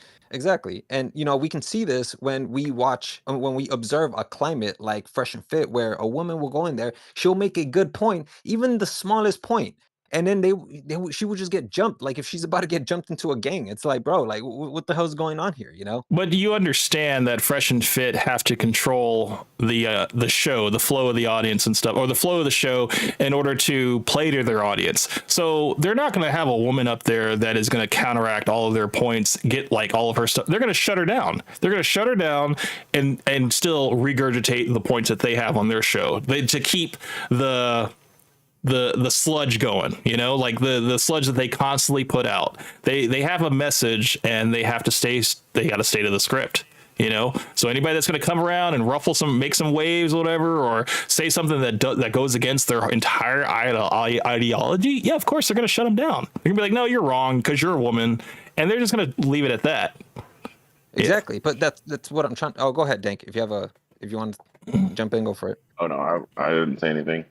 And we can see this when we watch, when we observe a climate like Fresh and Fit, where a woman will go in there, she'll make a good point, even the smallest point, and then she would just get jumped. Like if she's about to get jumped into a gang, it's like, bro, like what the hell's going on here? But do you understand that Fresh and Fit have to control the show, the flow of the audience and stuff, or the flow of the show in order to play to their audience? So they're not going to have a woman up there that is going to counteract all of their points, get like all of her stuff. They're going to shut her down. They're going to shut her down and still regurgitate the points that they have on their show. To keep the sludge going, like the sludge that they constantly put out. They have a message and they got to stay to the script, so anybody that's going to come around and make some waves or whatever, or say something that goes against their entire ideology, yeah, of course they're going to shut them down. They're going to be like, no, you're wrong because you're a woman, and they're just going to leave it at that. Exactly. But that's what I'm trying. Oh, go ahead, Dank. If you want to jump in, go for it. Oh no, I didn't say anything.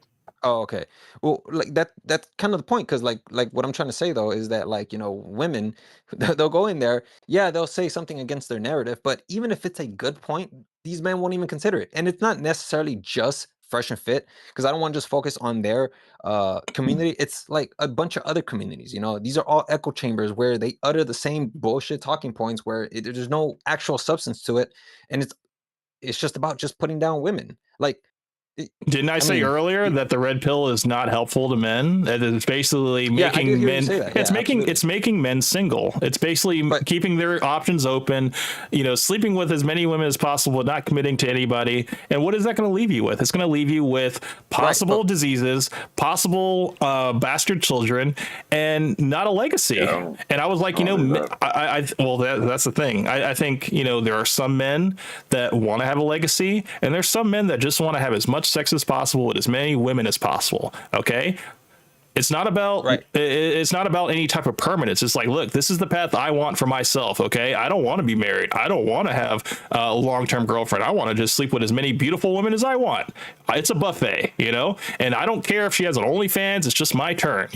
Oh, okay. Well, like that's kind of the point, because like what I'm trying to say though is that, like, women, they'll go in there, yeah, they'll say something against their narrative, but even if it's a good point, these men won't even consider it. And it's not necessarily just Fresh and Fit, because I don't want to just focus on their community. It's like a bunch of other communities. These are all echo chambers where they utter the same bullshit talking points, where there's no actual substance to it, and it's just about just putting down women. Like, didn't I say earlier that the red pill is not helpful to men? That it's basically making men. It's making men single. It's basically keeping their options open. Sleeping with as many women as possible, not committing to anybody. And what is that going to leave you with? It's going to leave you with possible diseases, possible bastard children, and not a legacy. Yeah. And I was like, that's the thing. I think there are some men that want to have a legacy, and there's some men that just want to have as much sex as possible with as many women as possible. Okay, it's not about it's not about any type of permanence. It's like, look, this is the path I want for myself. Okay, I don't want to be married. I don't want to have a long-term girlfriend. I want to just sleep with as many beautiful women as I want. It's a buffet, and I don't care if she has an OnlyFans. It's just my turn.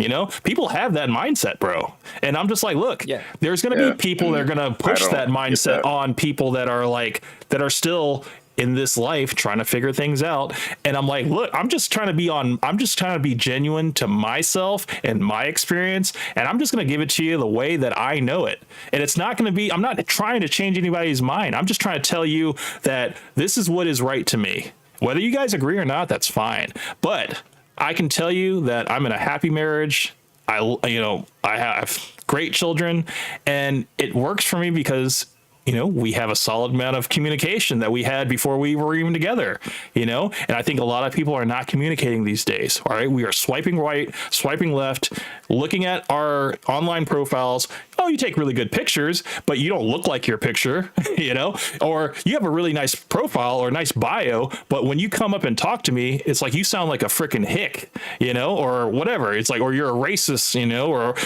People have that mindset, bro. And I'm just like, look, there's going to be people that are going to push that mindset on people that are still in this life trying to figure things out. And I'm like, look, I'm just trying to be genuine to myself and my experience, and I'm just going to give it to you the way that I know it. And it's not going to be, I'm not trying to change anybody's mind. I'm just trying to tell you that this is what is right to me. Whether you guys agree or not, that's fine. But I can tell you that I'm in a happy marriage. I have great children, and it works for me because we have a solid amount of communication that we had before we were even together, and I think a lot of people are not communicating these days. All right. We are swiping right, swiping left, looking at our online profiles. Oh, you take really good pictures, but you don't look like your picture, or you have a really nice profile or nice bio, but when you come up and talk to me, it's like you sound like a freaking hick, or whatever. It's like, or you're a racist,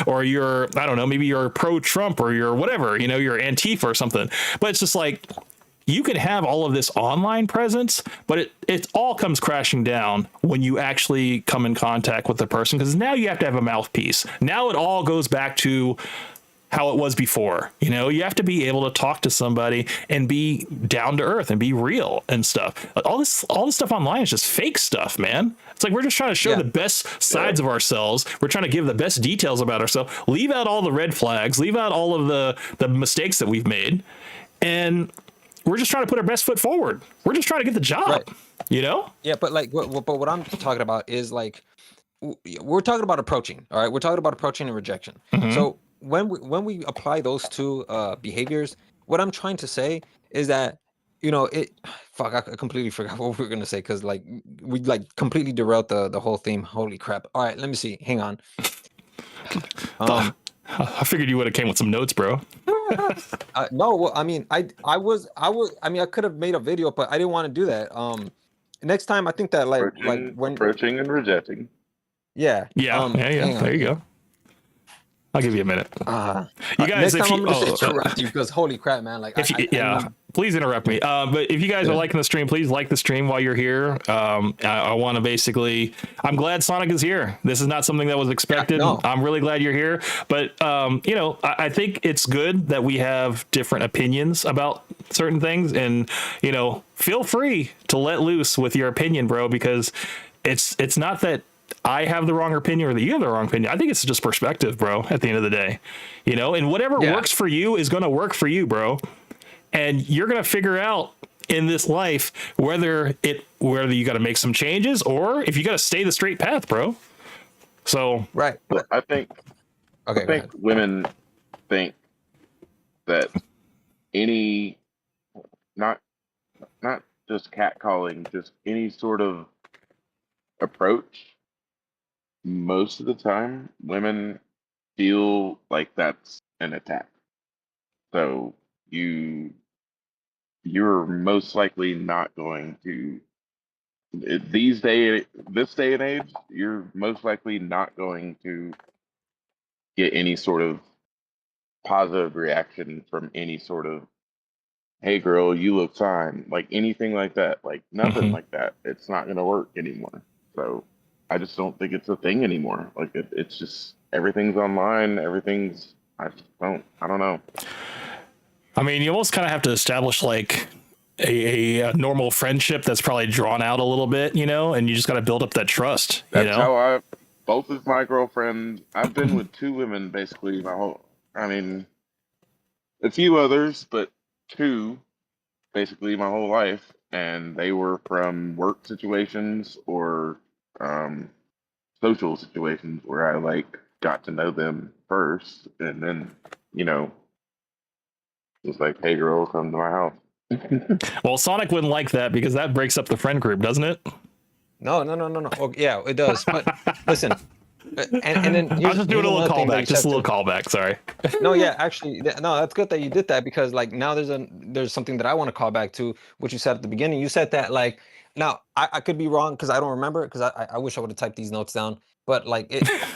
or you're, I don't know, maybe you're pro-Trump, or you're whatever, you're Antifa or something. But it's just like, you can have all of this online presence, but it all comes crashing down when you actually come in contact with the person, because now you have to have a mouthpiece. Now it all goes back to how it was before. You have to be able to talk to somebody and be down to earth and be real and stuff. All this stuff online is just fake stuff, man. It's like we're just trying to show the best sides of ourselves. We're trying to give the best details about ourselves. Leave out all the red flags. Leave out all of the mistakes that we've made. And we're just trying to put our best foot forward. We're just trying to get the job, Yeah, but like, what I'm talking about is like, we're talking about approaching. All right, we're talking about approaching and rejection. Mm-hmm. So when we apply those two behaviors, what I'm trying to say is that I completely forgot what we were gonna say, because like we like completely derailed the whole theme. Holy crap! All right, let me see. Hang on. I figured you would have came with some notes, bro. No, well, I mean, I could have made a video, but I didn't want to do that. Next time, I think that when approaching and rejecting. Yeah. Yeah, Hang on. there you go. I'll give you a minute. You Next guys, if time you, I'm gonna just interrupt you because holy crap, man! Like, if you, I yeah, need- please interrupt me. But if you guys are Yeah. liking the stream, please like the stream while you're here. I want to basically, I'm glad Sonic is here. This is not something that was expected. no. I'm really glad you're here. But you know, I think it's good that we have different opinions about certain things, and you know, feel free to let loose with your opinion, bro, because it's not that I have the wrong opinion or that you have the wrong opinion. I think it's just perspective, bro, at the end of the day. You know, and whatever Yeah. works for you is going to work for you, bro. And you're going to figure out in this life whether you got to make some changes or if you got to stay the straight path, bro. So, right. But I think Okay. I Go think ahead. women think that any not just catcalling, just any sort of approach, most of the time women feel like that's an attack. So you're most likely not going to this day and age, you're most likely not going to get any sort of positive reaction from any sort of hey girl, you look fine, like anything like that, like nothing Mhm. like that. It's not going to work anymore. So I just don't think it's a thing anymore. Like it's just everything's online, everything's I don't know. I mean, you almost kind of have to establish like a normal friendship that's probably drawn out a little bit, you know, and you just got to build up that trust, That's you know? how I both of my girlfriends, I've been with two women basically my whole, I mean, a few others, but two basically my whole life, and they were from work situations or um, social situations where I like got to know them first, and then you know it was like, hey girl, come to my house. Well, Sonic wouldn't like that because that breaks up the friend group, doesn't it? No. Oh, yeah, it does. But listen, and then I was here's, just doing here's a little another thing that you callback, just said a little too. callback. Sorry. No, yeah, actually, no, that's good that you did that because like now there's something that I want to call back to what you said at the beginning. You said that like now I could be wrong because I don't remember because I wish I would have typed these notes down, but like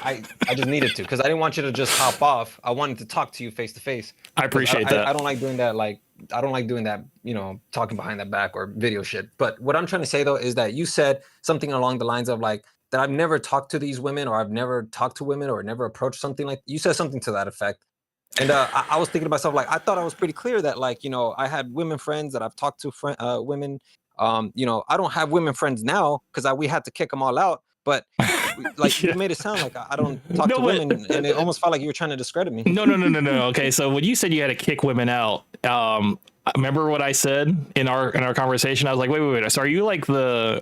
I just needed to because I didn't want you to just hop off. I wanted to talk to you face to face. I 'Cause appreciate I that. don't like doing that. Like I don't like doing that. You know, talking behind that back or video shit. But what I'm trying to say though is that you said something along the lines of like that I've never talked to these women or I've never talked to women or never approached something like you said something to that effect. And I was thinking to myself, like, I thought I was pretty clear that, like, you know, I had women friends that I've talked to, women. You know, I don't have women friends now because we had to kick them all out. But like, Yeah. you made it sound like I don't talk No, to but- women, and it almost felt like you were trying to discredit me. No. Okay, so when you said you had to kick women out, remember what I said in our conversation? I was like, wait. So are you like the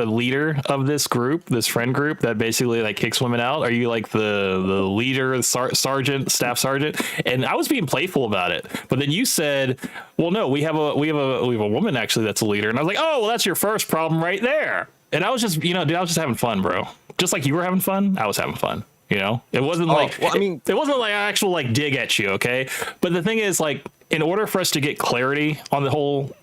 leader of this group, this friend group that basically like kicks women out? Are you like the leader, sergeant, staff sergeant? And I was being playful about it, but then you said, well, no, we have a woman actually that's a leader, and I was like, oh, well, that's your first problem right there. And I was just, dude, I was just having fun, bro. Just like you were having fun, I was having fun. You know, it wasn't like, well, I mean, it wasn't like an actual like dig at you. Okay. But the thing is, like, in order for us to get clarity on the whole,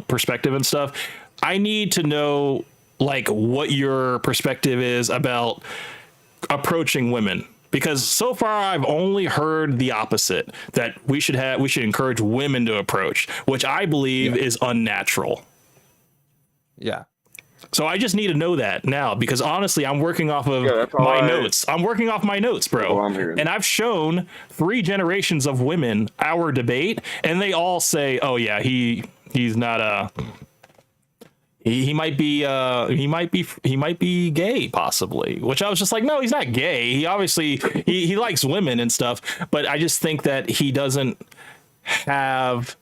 perspective and stuff, I need to know like what your perspective is about approaching women. Because so far I've only heard the opposite, that we should encourage women to approach, which I believe is unnatural. Yeah. So I just need to know that now, because honestly, I'm working off of that's all my I- notes. I'm working off my notes, That's all bro. I'm hearing. And I've shown 3 generations of women our debate, and they all say, "Oh yeah, he's not he might be gay possibly." Which I was just like, "No, he's not gay. He obviously he likes women and stuff, but I just think that he doesn't have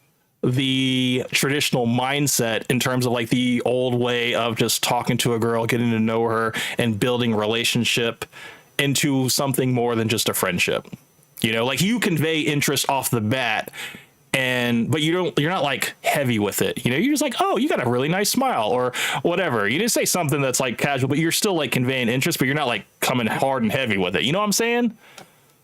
the traditional mindset in terms of like the old way of just talking to a girl, getting to know her, and building a relationship into something more than just a friendship. Like you convey interest off the bat, but you're not like heavy with it. You're just like, oh, you got a really nice smile or whatever. You didn't say something that's like casual, but you're still like conveying interest, but you're not like coming hard and heavy with it. You know what I'm saying?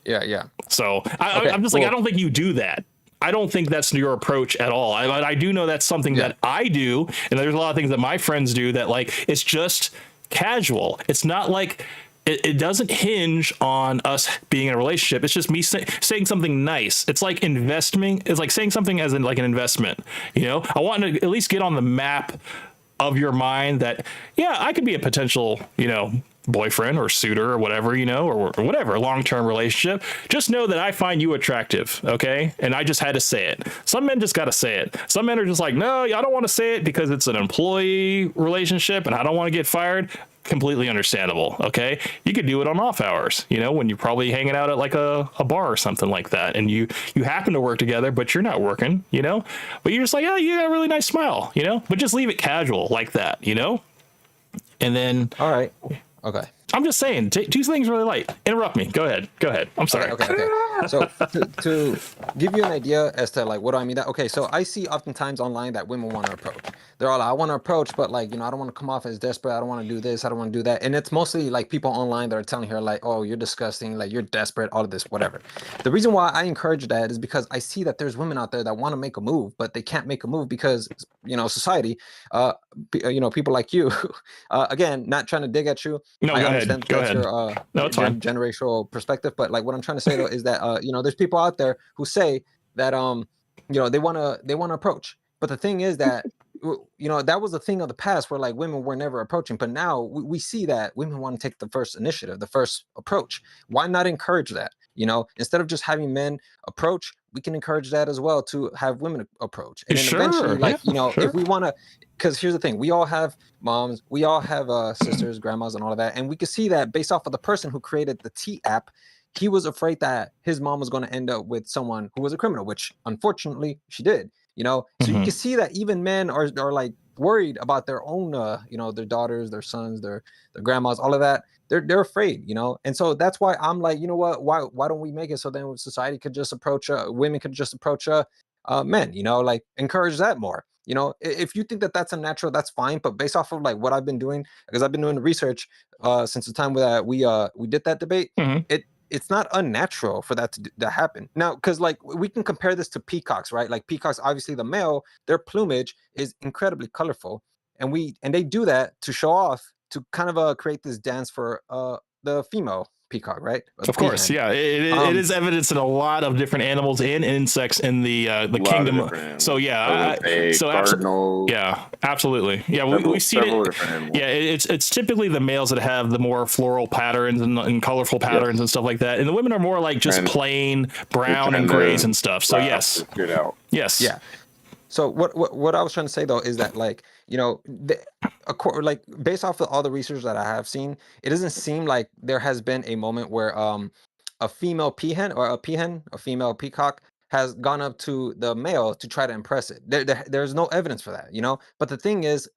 Yeah. So Okay, I'm just like, cool. I don't think you do that. I don't think that's your approach at all. I do know that's something that I do, and there's a lot of things that my friends do that like it's just casual. It's not like it doesn't hinge on us being in a relationship. It's just me saying something nice. It's like investing. It's like saying something as in like an investment. You know, I want to at least get on the map of your mind that, yeah, I could be a potential, you know, boyfriend or suitor or whatever, you know, or whatever, long-term relationship. Just know that I find you attractive. Okay. And I just had to say it. Some men just got to say it. Some men are just like, no, I don't want to say it because it's an employee relationship and I don't want to get fired. Completely understandable. Okay. You could do it on off hours, you know, when you're probably hanging out at like a bar or something like that. And you happen to work together, but you're not working, you know, but you're just like, oh, you got a really nice smile, you know, but just leave it casual like that, you know? And then, All right. Okay. I'm just saying, do things really light. Interrupt me. Go ahead. I'm sorry. Okay. So to give you an idea as to like what do I mean that, okay, so I see oftentimes online that women want to approach. They're all like, I want to approach, but like, you know, I don't want to come off as desperate. I don't want to do this. I don't want to do that. And it's mostly like people online that are telling her like, oh, you're disgusting. Like you're desperate, all of this, whatever. The reason why I encourage that is because I see that there's women out there that want to make a move, but they can't make a move because, you know, society, you know, people like you, again, not trying to dig at you. No, I go ahead. understand Go that's ahead. your No, it's fine. generational perspective, but like what I'm trying to say though is that you know, there's people out there who say that you know, they want to approach, but the thing is that you know, that was a thing of the past where like women were never approaching, but now we see that women want to take the first initiative, the first approach. Why not encourage that? You know, instead of just having men approach, we can encourage that as well to have women approach. And then Sure, eventually, like, yeah, you know, sure. if we want to, because here's the thing, we all have moms, we all have sisters, grandmas, and all of that. And we can see that based off of the person who created the T app, he was afraid that his mom was going to end up with someone who was a criminal, which unfortunately she did, you know? So you Mhm. can see that even men are like worried about their own, you know, their daughters, their sons, their grandmas, all of that. They're afraid, you know? And so that's why I'm like, you know what, why don't we make it so then society could just approach, women could just approach men, you know, like encourage that more. You know, if you think that that's unnatural, that's fine. But based off of like what I've been doing, because I've been doing the research since the time that we did that debate, Mhm. it's not unnatural for that to happen. Now, because like we can compare this to peacocks, right? Like peacocks, obviously the male, their plumage is incredibly colorful, and they do that to show off, to kind of create this dance for the female peacock, right? Of course, Peahen. yeah. It is evidence in a lot of different animals and insects in the lot of kingdom. different animals. So yeah, Pheasants, cardinals. yeah, absolutely. Yeah, Several, we've seen several it. different animals. Yeah, it's typically the males that have the more floral patterns and colorful patterns and stuff like that, and the women are more like just And plain brown they're and trying grays to and stuff. So flat yes, this shit out. yes, Yeah. So what I was trying to say though is that like, you know, like based off of all the research that I have seen, it doesn't seem like there has been a moment where a female peahen or a female peacock has gone up to the male to try to impress it. There's no evidence for that, you know. But the thing is,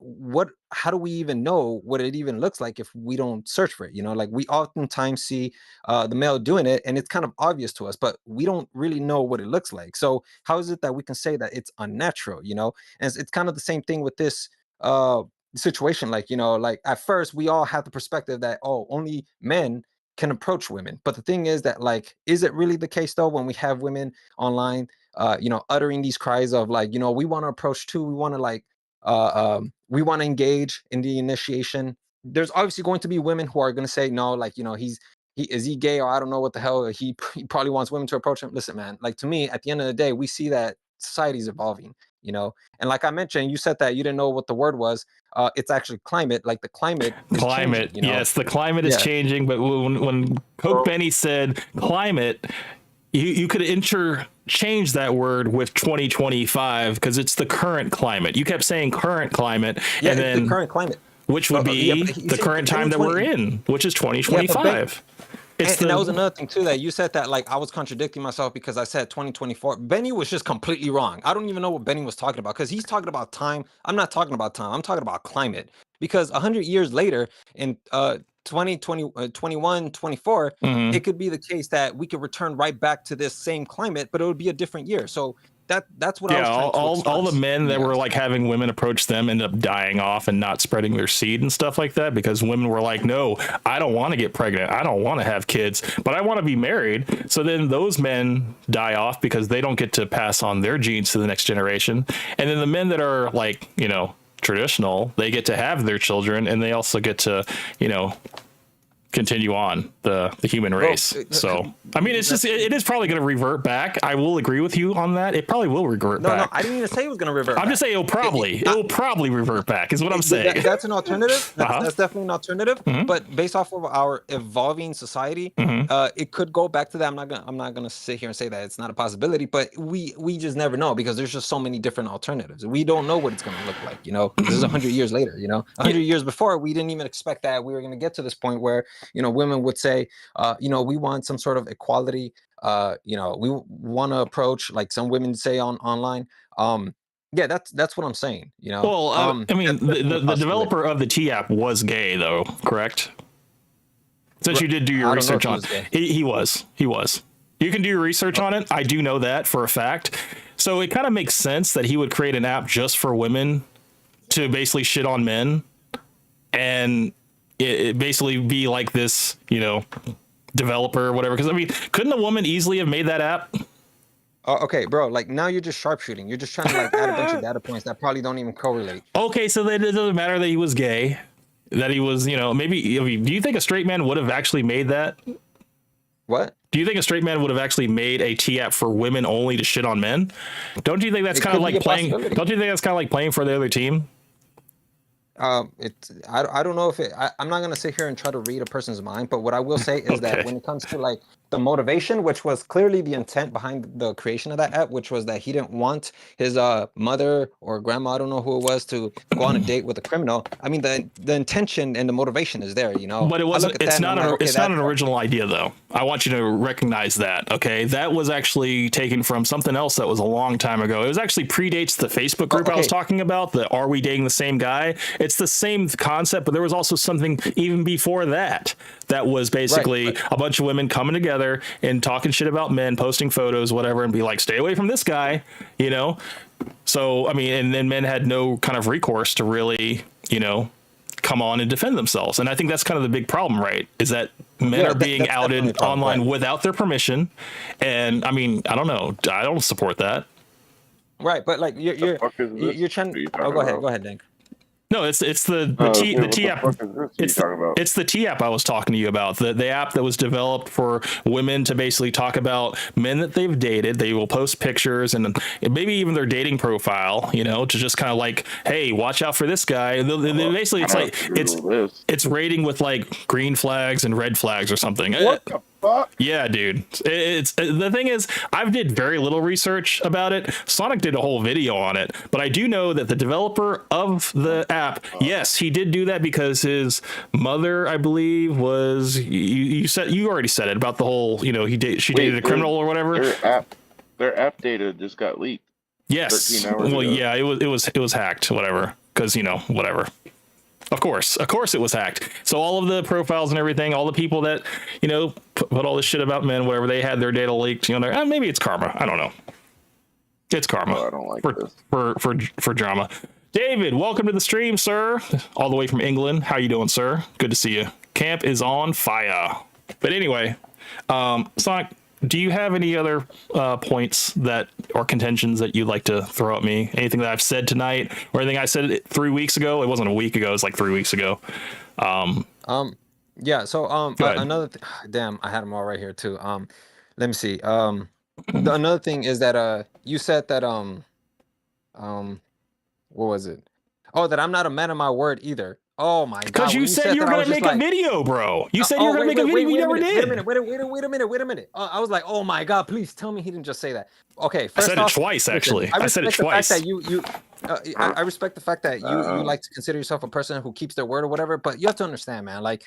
how do we even know what it even looks like if we don't search for it? You know, like we oftentimes see the male doing it, and it's kind of obvious to us, but we don't really know what it looks like. So how is it that we can say that it's unnatural? You know, and it's kind of the same thing with this situation. Like, you know, like at first we all have the perspective that, oh, only men can approach women, but the thing is that, like, is it really the case though when we have women online you know, uttering these cries of like, you know, we want to approach too, we want to like we want to engage in the initiation? There's obviously going to be women who are going to say no, like, you know, is he gay, or I don't know what the hell, he probably wants women to approach him. Listen, man, like, to me, at the end of the day, we see that society's evolving, you know. And like I mentioned, you said that you didn't know what the word was. It's actually climate. Like the climate is climate. changing, you know? Yes, the climate is Yeah. changing. But when Coke Benny said climate, you could interchange that word with 2025 because it's the current climate. You kept saying current climate, Yeah, and it's then the current climate. which would be Yeah, but he the said current time that we're in, which is 2025. And that was another thing too, that you said that like I was contradicting myself because I said 2024. Benny was just completely wrong. I don't even know what Benny was talking about, because he's talking about time. I'm not talking about time. I'm talking about climate. Because 100 years later, in 2020, 21, 24, Mhm. it could be the case that we could return right back to this same climate, but it would be a different year. So that's what I was trying to all the express. men that Yeah. were like having women approach them ended up dying off and not spreading their seed and stuff like that, because women were like, no, I don't want to get pregnant, I don't want to have kids, but I want to be married. So then those men die off because they don't get to pass on their genes to the next generation. And then the men that are like, you know, traditional, they get to have their children, and they also get to, you know, continue on the human race. So I mean, it's just it is probably going to revert back. I will agree with you on that. It probably will revert No, back. I didn't even say it was gonna revert. I'm just saying it'll probably revert back. Is what I'm saying. That's an alternative. Uh-huh. That's definitely an alternative. Mhm. But based off of our evolving society, Mhm. it could go back to that. I'm not gonna sit here and say that it's not a possibility, but we just never know because there's just so many different alternatives. We don't know what it's gonna look like. You know, this is 100 years later. You know, 100 years before, we didn't even expect that we were gonna get to this point where women would say, we want some sort of equality. We want to approach like some women say online. Yeah, that's what I'm saying. Well, I mean, the developer of the T app was gay, though, correct? Since you did do your research on he was. You can do your research on it. I do know that for a fact. So it kind of makes sense that he would create an app just for women to basically shit on men, and it basically be like this, developer or whatever. Because I mean, couldn't a woman easily have made that app? Okay, bro. Like now you're just sharpshooting. You're just trying to like add a bunch of data points that probably don't even correlate. Okay, so then it doesn't matter that he was gay, that he was, maybe. I mean, do you think a straight man would have actually made that? What? Do you think a straight man would have actually made a T app for women only to shit on men? Don't you think that's kind of like playing? Don't you think that's kind of like playing for the other team? I don't know if I'm not gonna sit here and try to read a person's mind, but what I will say is that when it comes to like the motivation, which was clearly the intent behind the creation of that app, which was that he didn't want his mother or grandma, I don't know who it was, to go on a date with a criminal. I mean, the intention and the motivation is there, But it wasn't. It's not an original idea, though. I want you to recognize that. Okay, that was actually taken from something else that was a long time ago. It was actually predates the Facebook group I was talking about. The Are We Dating the Same Guy? It's the same concept, but there was also something even before that was basically a bunch of women coming together and talking shit about men, posting photos, whatever, and be like, stay away from this guy, So, I mean, and then men had no kind of recourse to really, come on and defend themselves. And I think that's kind of the big problem, right? Is that men are being outed online without their permission. And I mean, I don't know. I don't support that. Right. But like you're trying to, go ahead, Dink. No, it's the T app. It's the T app I was talking to you about. The app that was developed for women to basically talk about men that they've dated. They will post pictures and maybe even their dating profile, to just kind of like, hey, watch out for this guy. Basically, it's like it's rating with like green flags and red flags or something. What the fuck? Yeah, dude. It's the thing is, I've did very little research about it. Sonic did a whole video on it, but I do know that the developer of the app, yes, he did do that because his mother, I believe, was you already said it about the whole, she dated a criminal or whatever. Their app data just got leaked. Yes. 13 hours ago. Yeah, it was hacked, whatever. Because whatever. Of course it was hacked. So all of the profiles and everything, all the people that, put all this shit about men, whatever, they had their data leaked, maybe it's karma. I don't know. It's karma. Oh, I don't like this. For drama. David, welcome to the stream, sir. All the way from England. How you doing, sir? Good to see you. Camp is on fire. But anyway, Sonic, do you have any other points or contentions that you'd like to throw at me? Anything that I've said tonight or anything I said 3 weeks ago? It wasn't a week ago. It was like 3 weeks ago. Yeah. So another damn, I had them all right here too. Let me see. Another thing is that you said that what was it? Oh, that I'm not a man of my word either. Oh my god! Because you said you were gonna make a video, bro. You said you were gonna make a video. You never did. Wait a minute. I was like, oh my god! Please tell me he didn't just say that. Okay, I said it twice. Actually, I said it twice. I respect the fact that you like to consider yourself a person who keeps their word or whatever. But you have to understand, man. Like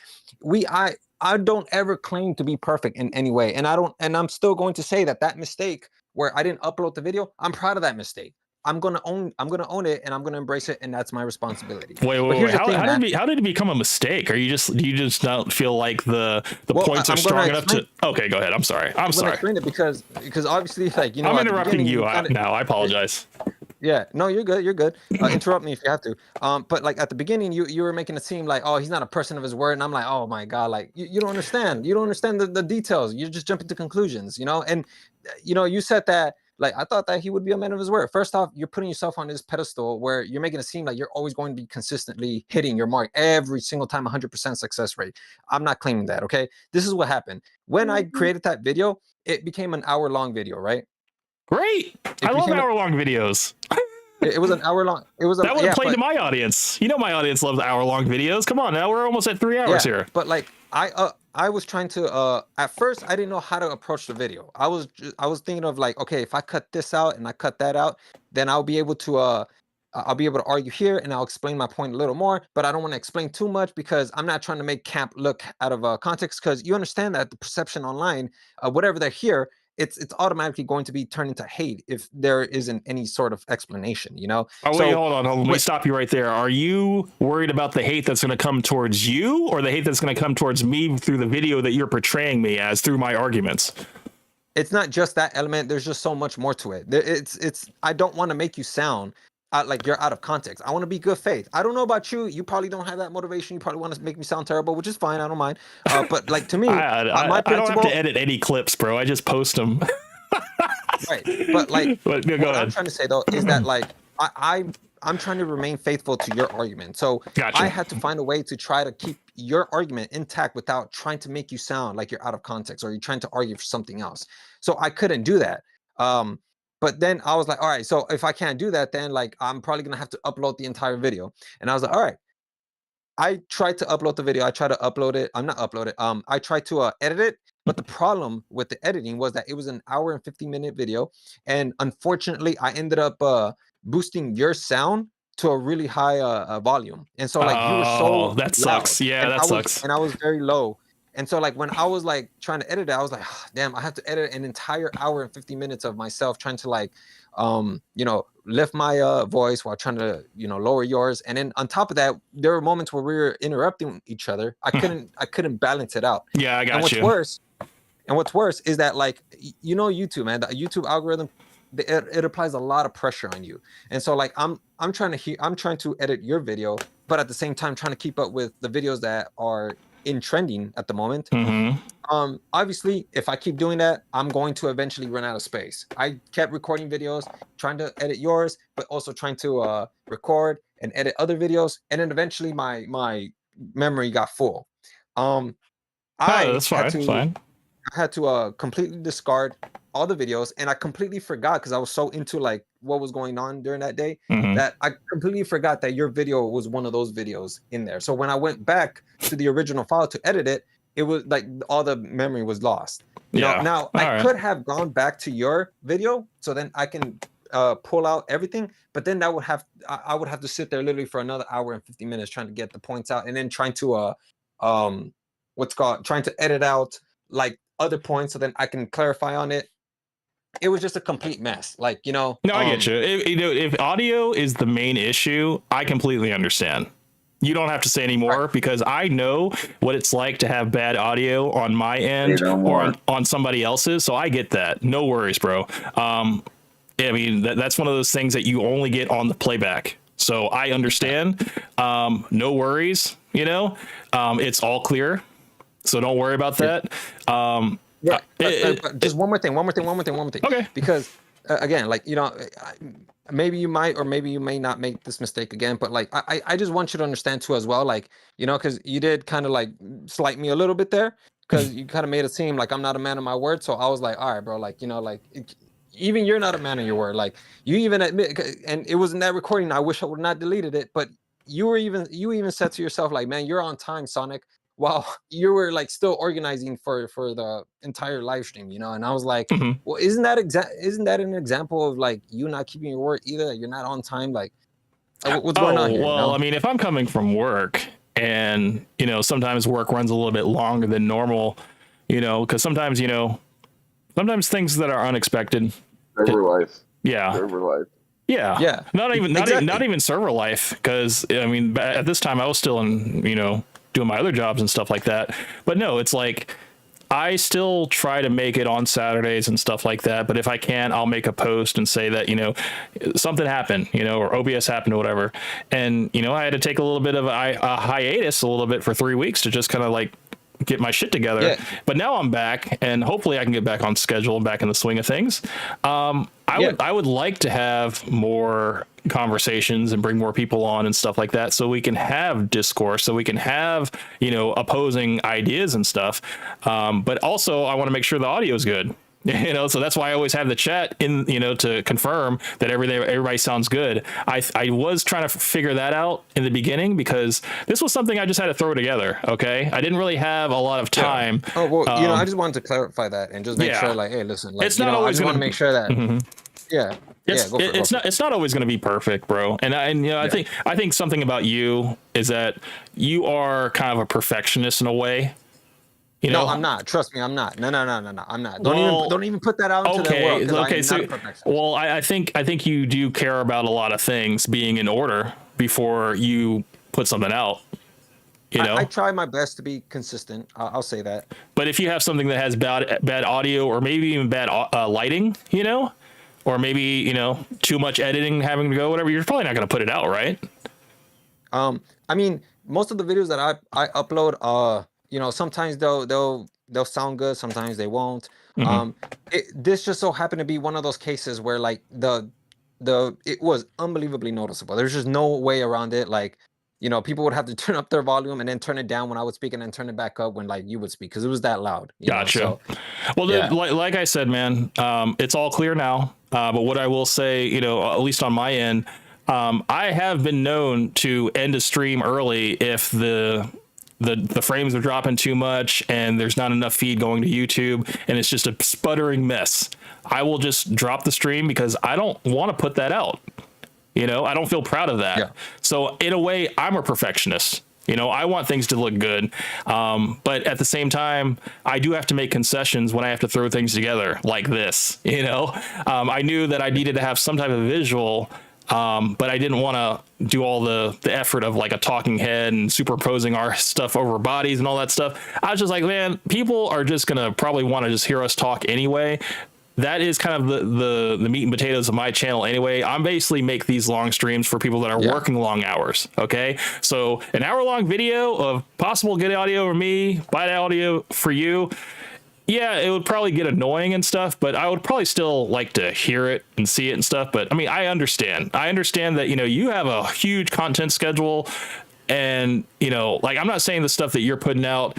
I don't ever claim to be perfect in any way, and I'm still going to say that mistake where I didn't upload the video. I'm proud of that mistake. I'm gonna own it and I'm gonna embrace it, and that's my responsibility. Wait. How did it become a mistake? Do you just not feel like the points are strong enough to? Okay, go ahead. I'm sorry. I'm sorry. Explain it because obviously, like, I'm interrupting you now. I apologize. Yeah, no, you're good. You're good. Interrupt me if you have to. But like at the beginning, you were making it seem like, oh, he's not a person of his word, and I'm like, oh my god, like you don't understand. You don't understand the details. You're just jumping to conclusions, And you said that Like, I thought that he would be a man of his word. First off, you're putting yourself on this pedestal where you're making it seem like you're always going to be consistently hitting your mark every single time, 100% success rate. I'm not claiming that. Okay, this is what happened when I created that video. It became an hour-long video, right? Great. I love hour-long videos. It was an hour long. It was that would have played to my audience. You know, my audience loves hour-long videos. Come on, now we're almost at 3 hours here. But like, I was trying to at first I didn't know how to approach the video. I was thinking of like, okay, if I cut this out and I cut that out, then I'll be able to argue here and I'll explain my point a little more, but I don't want to explain too much because I'm not trying to make camp look out of context, because you understand that the perception online, whatever they hear, it's automatically going to be turned into hate if there isn't any sort of explanation, you know? Oh, wait, hold on. Let me stop you right there. Are you worried about the hate that's going to come towards you, or the hate that's going to come towards me through the video that you're portraying me as through my arguments? It's not just that element. There's just so much more to it. I don't want to make you sound like you're out of context. I want to be good faith. I don't know about you. You probably don't have that motivation. You probably want to make me sound terrible, which is fine. I don't mind. But like, to me, I don't have to edit any clips, bro. I just post them. Right. But like, what I'm trying to say though is that like I'm trying to remain faithful to your argument. So Gotcha. I had to find a way to try to keep your argument intact without trying to make you sound like you're out of context or you're trying to argue for something else. So I couldn't do that. But then I was like, all right, so if I can't do that, then like I'm probably gonna have to upload the entire video. And I was like, all right. I tried to upload the video. I tried to upload it. I'm not upload it. I tried to edit it. But the problem with the editing was that it was an hour and 50-minute video. And unfortunately, I ended up boosting your sound to a really high volume. And so like you were so that sucks. loud, Yeah, that sucks. And I was very low. And so like when I was like trying to edit it, I was like, oh, damn, I have to edit an entire hour and 50 minutes of myself trying to like, you know, lift my voice while trying to, you know, lower yours. And then on top of that, there were moments where we were interrupting each other. I couldn't balance it out. Yeah, I got And what's worse is that like, you know, YouTube, man, the YouTube algorithm, it applies a lot of pressure on you. And so like, I'm trying to edit your video, but at the same time trying to keep up with the videos that are in trending at the moment. Obviously, if I keep doing that, I'm going to eventually run out of space. I kept recording videos, trying to edit yours, but also trying to record and edit other videos. And then eventually my memory got full. That's fine. I had to completely discard all the videos, and I completely forgot because I was so into like what was going on during that day that I completely forgot that your video was one of those videos in there. So when I went back to the original file to edit it, it was like all the memory was lost. You know, now I could have gone back to your video so then I can pull out everything, but then I would have to sit there literally for another hour and 50 minutes trying to get the points out, and then trying to trying to edit out like other points so then I can clarify on it. It was just a complete mess. Like, you know. No, I get you. If audio is the main issue, I completely understand. You don't have to say any more because I know what it's like to have bad audio on my end or on somebody else's. So I get that. No worries, bro. I mean, that's one of those things that you only get on the playback. So I understand. No worries. You know, it's all clear. So don't worry about that. Just one more thing. Okay. Because again, like, you know, maybe you might or maybe you may not make this mistake again, but like I just want you to understand too as well, like, you know, because you did kind of like slight me a little bit there because you kind of made it seem like I'm not a man of my word. So I was like, all right, bro, like, you know, like even you're not a man of your word. Like you even admit, and it was in that recording. I wish I would not deleted it, but you even said to yourself, like, man, you're on time, Sonic. While you were like still organizing for the entire live stream, you know. And I was like, well, isn't that an example of like you not keeping your word either? You're not on time. Like, what's going on here? Well, you know? I mean, if I'm coming from work and, you know, sometimes work runs a little bit longer than normal, you know, because sometimes things that are unexpected. Server life. Yeah. Server life. Yeah. Not even server life, because I mean, at this time I was still in, you know, doing my other jobs and stuff like that. But no, it's like I still try to make it on Saturdays and stuff like that. But if I can, I'll make a post and say that, you know, something happened, you know, or OBS happened or whatever. And, you know, I had to take a little bit of a hiatus a little bit for 3 weeks to just kind of like get my shit together. Yeah. But now I'm back, and hopefully I can get back on schedule and back in the swing of things. I would like to have more conversations and bring more people on and stuff like that, so we can have discourse, so we can have, you know, opposing ideas and stuff. But also I want to make sure the audio is good. You know, so that's why I always have the chat in, you know, to confirm that everybody sounds good. I was trying to figure that out in the beginning, because this was something I just had to throw together. Okay, I didn't really have a lot of time. Oh well, you know, I just wanted to clarify that and just make sure, like, hey, listen, like, It's you not know, I always just want to gonna- make sure that, yeah, It's, yeah, go for it, go for it. it's not always going to be perfect, bro. And you know, I think something about you is that you are kind of a perfectionist in a way. You know? No, I'm not. Trust me, I'm not. No, I'm not. Well, Don't even put that out into the world. 'Cause Okay. I'm So, not a perfectionist. well, I think you do care about a lot of things being in order before you put something out. You know, I try my best to be consistent. I'll say that. but if you have something that has bad audio, or maybe even bad lighting, you know, or maybe, you know, too much editing having to go, whatever, you're probably not going to put it out, right? I mean, most of the videos that I upload, you know, sometimes they'll sound good, sometimes they won't. This just so happened to be one of those cases where, like, it was unbelievably noticeable. There's just no way around it. Like, you know, people would have to turn up their volume and then turn it down when I would speak, and then turn it back up when, like, you would speak, because it was that loud. You know? Gotcha. So, Well, yeah. like I said, man, it's all clear now. But what I will say, you know, at least on my end, I have been known to end a stream early if the frames are dropping too much and there's not enough feed going to YouTube and it's just a sputtering mess. I will just drop the stream because I don't want to put that out. You know, I don't feel proud of that. Yeah. So in a way, I'm a perfectionist. You know, I want things to look good. But at the same time, I do have to make concessions when I have to throw things together like this. You know, I knew that I needed to have some type of visual, but I didn't want to do all the effort of like a talking head and superimposing our stuff over bodies and all that stuff. I was just like, man, people are just going to probably want to just hear us talk anyway. That is kind of the meat and potatoes of my channel anyway. I'm basically make these long streams for people that are working long hours. Okay. So an hour-long video of possible good audio for me, bad audio for you. Yeah, it would probably get annoying and stuff, but I would probably still like to hear it and see it and stuff. But I mean, I understand that, you know, you have a huge content schedule, and, you know, like, I'm not saying the stuff that you're putting out,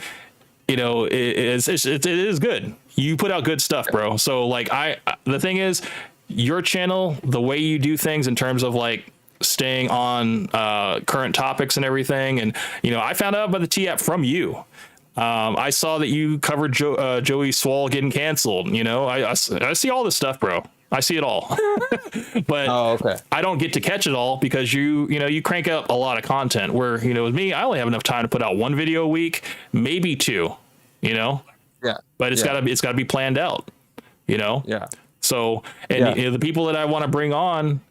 you know, it is good. You put out good stuff, bro. So like, the thing is, your channel, the way you do things in terms of like staying on current topics and everything. And, you know, I found out about the T-App from you. I saw that you covered Joey Swall getting canceled. You know, I see all this stuff, bro. I see it all. But okay. I don't get to catch it all because you know, you crank out a lot of content, where, you know, with me, I only have enough time to put out one video a week, maybe two, you know, Yeah. but it's gotta be planned out, you know? Yeah. So, and you know, the people that I want to bring on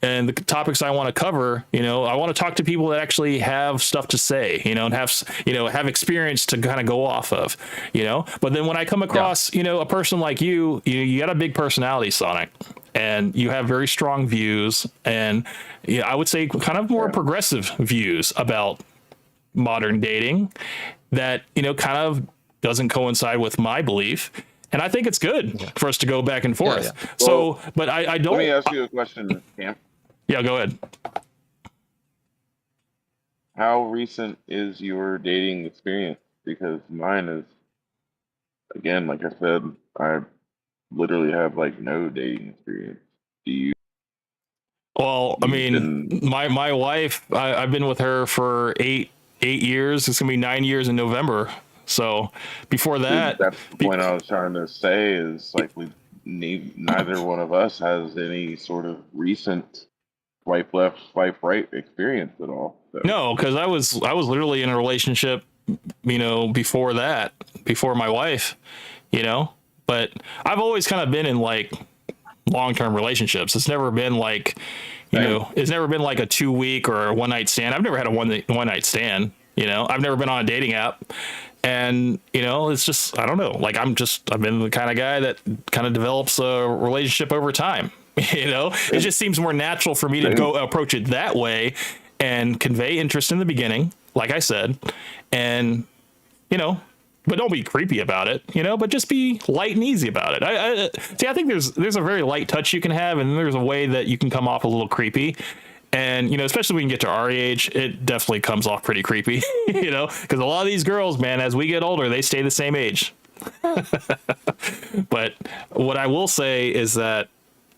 and the topics I want to cover, you know, I want to talk to people that actually have stuff to say, you know, and have experience to kind of go off of, you know. But then when I come across, you know, a person like you got a big personality, Sonic, and you have very strong views, and, you know, I would say kind of more progressive views about modern dating that, you know, kind of doesn't coincide with my belief. And I think it's good for us to go back and forth. Yeah. So, but I don't. Let me ask you a question, Cam. Yeah, go ahead. How recent is your dating experience? Because mine is, again, like I said, I literally have like no dating experience. Do you? Well, I mean, my wife, I've been with her for eight years. It's gonna be 9 years in November. So before that, that's the point I was trying to say, is like neither one of us has any sort of recent swipe left, swipe right experience at all. So. no, because I was literally in a relationship, you know, before my wife, you know. But I've always kind of been in like long-term relationships. It's never been like, you know, it's never been like a 2-week or a one-night stand. I've never had a one-night stand. You know, I've never been on a dating app. And, you know, it's just, I don't know, like, I've been the kind of guy that kind of develops a relationship over time. You know, it just seems more natural for me to go approach it that way and convey interest in the beginning, like I said, and, you know, but don't be creepy about it, but just be light and easy about it. I think there's a very light touch you can have, and there's a way that you can come off a little creepy. And, especially when you get to our age, it definitely comes off pretty creepy, because a lot of these girls, man, as we get older, they stay the same age. But what I will say is that,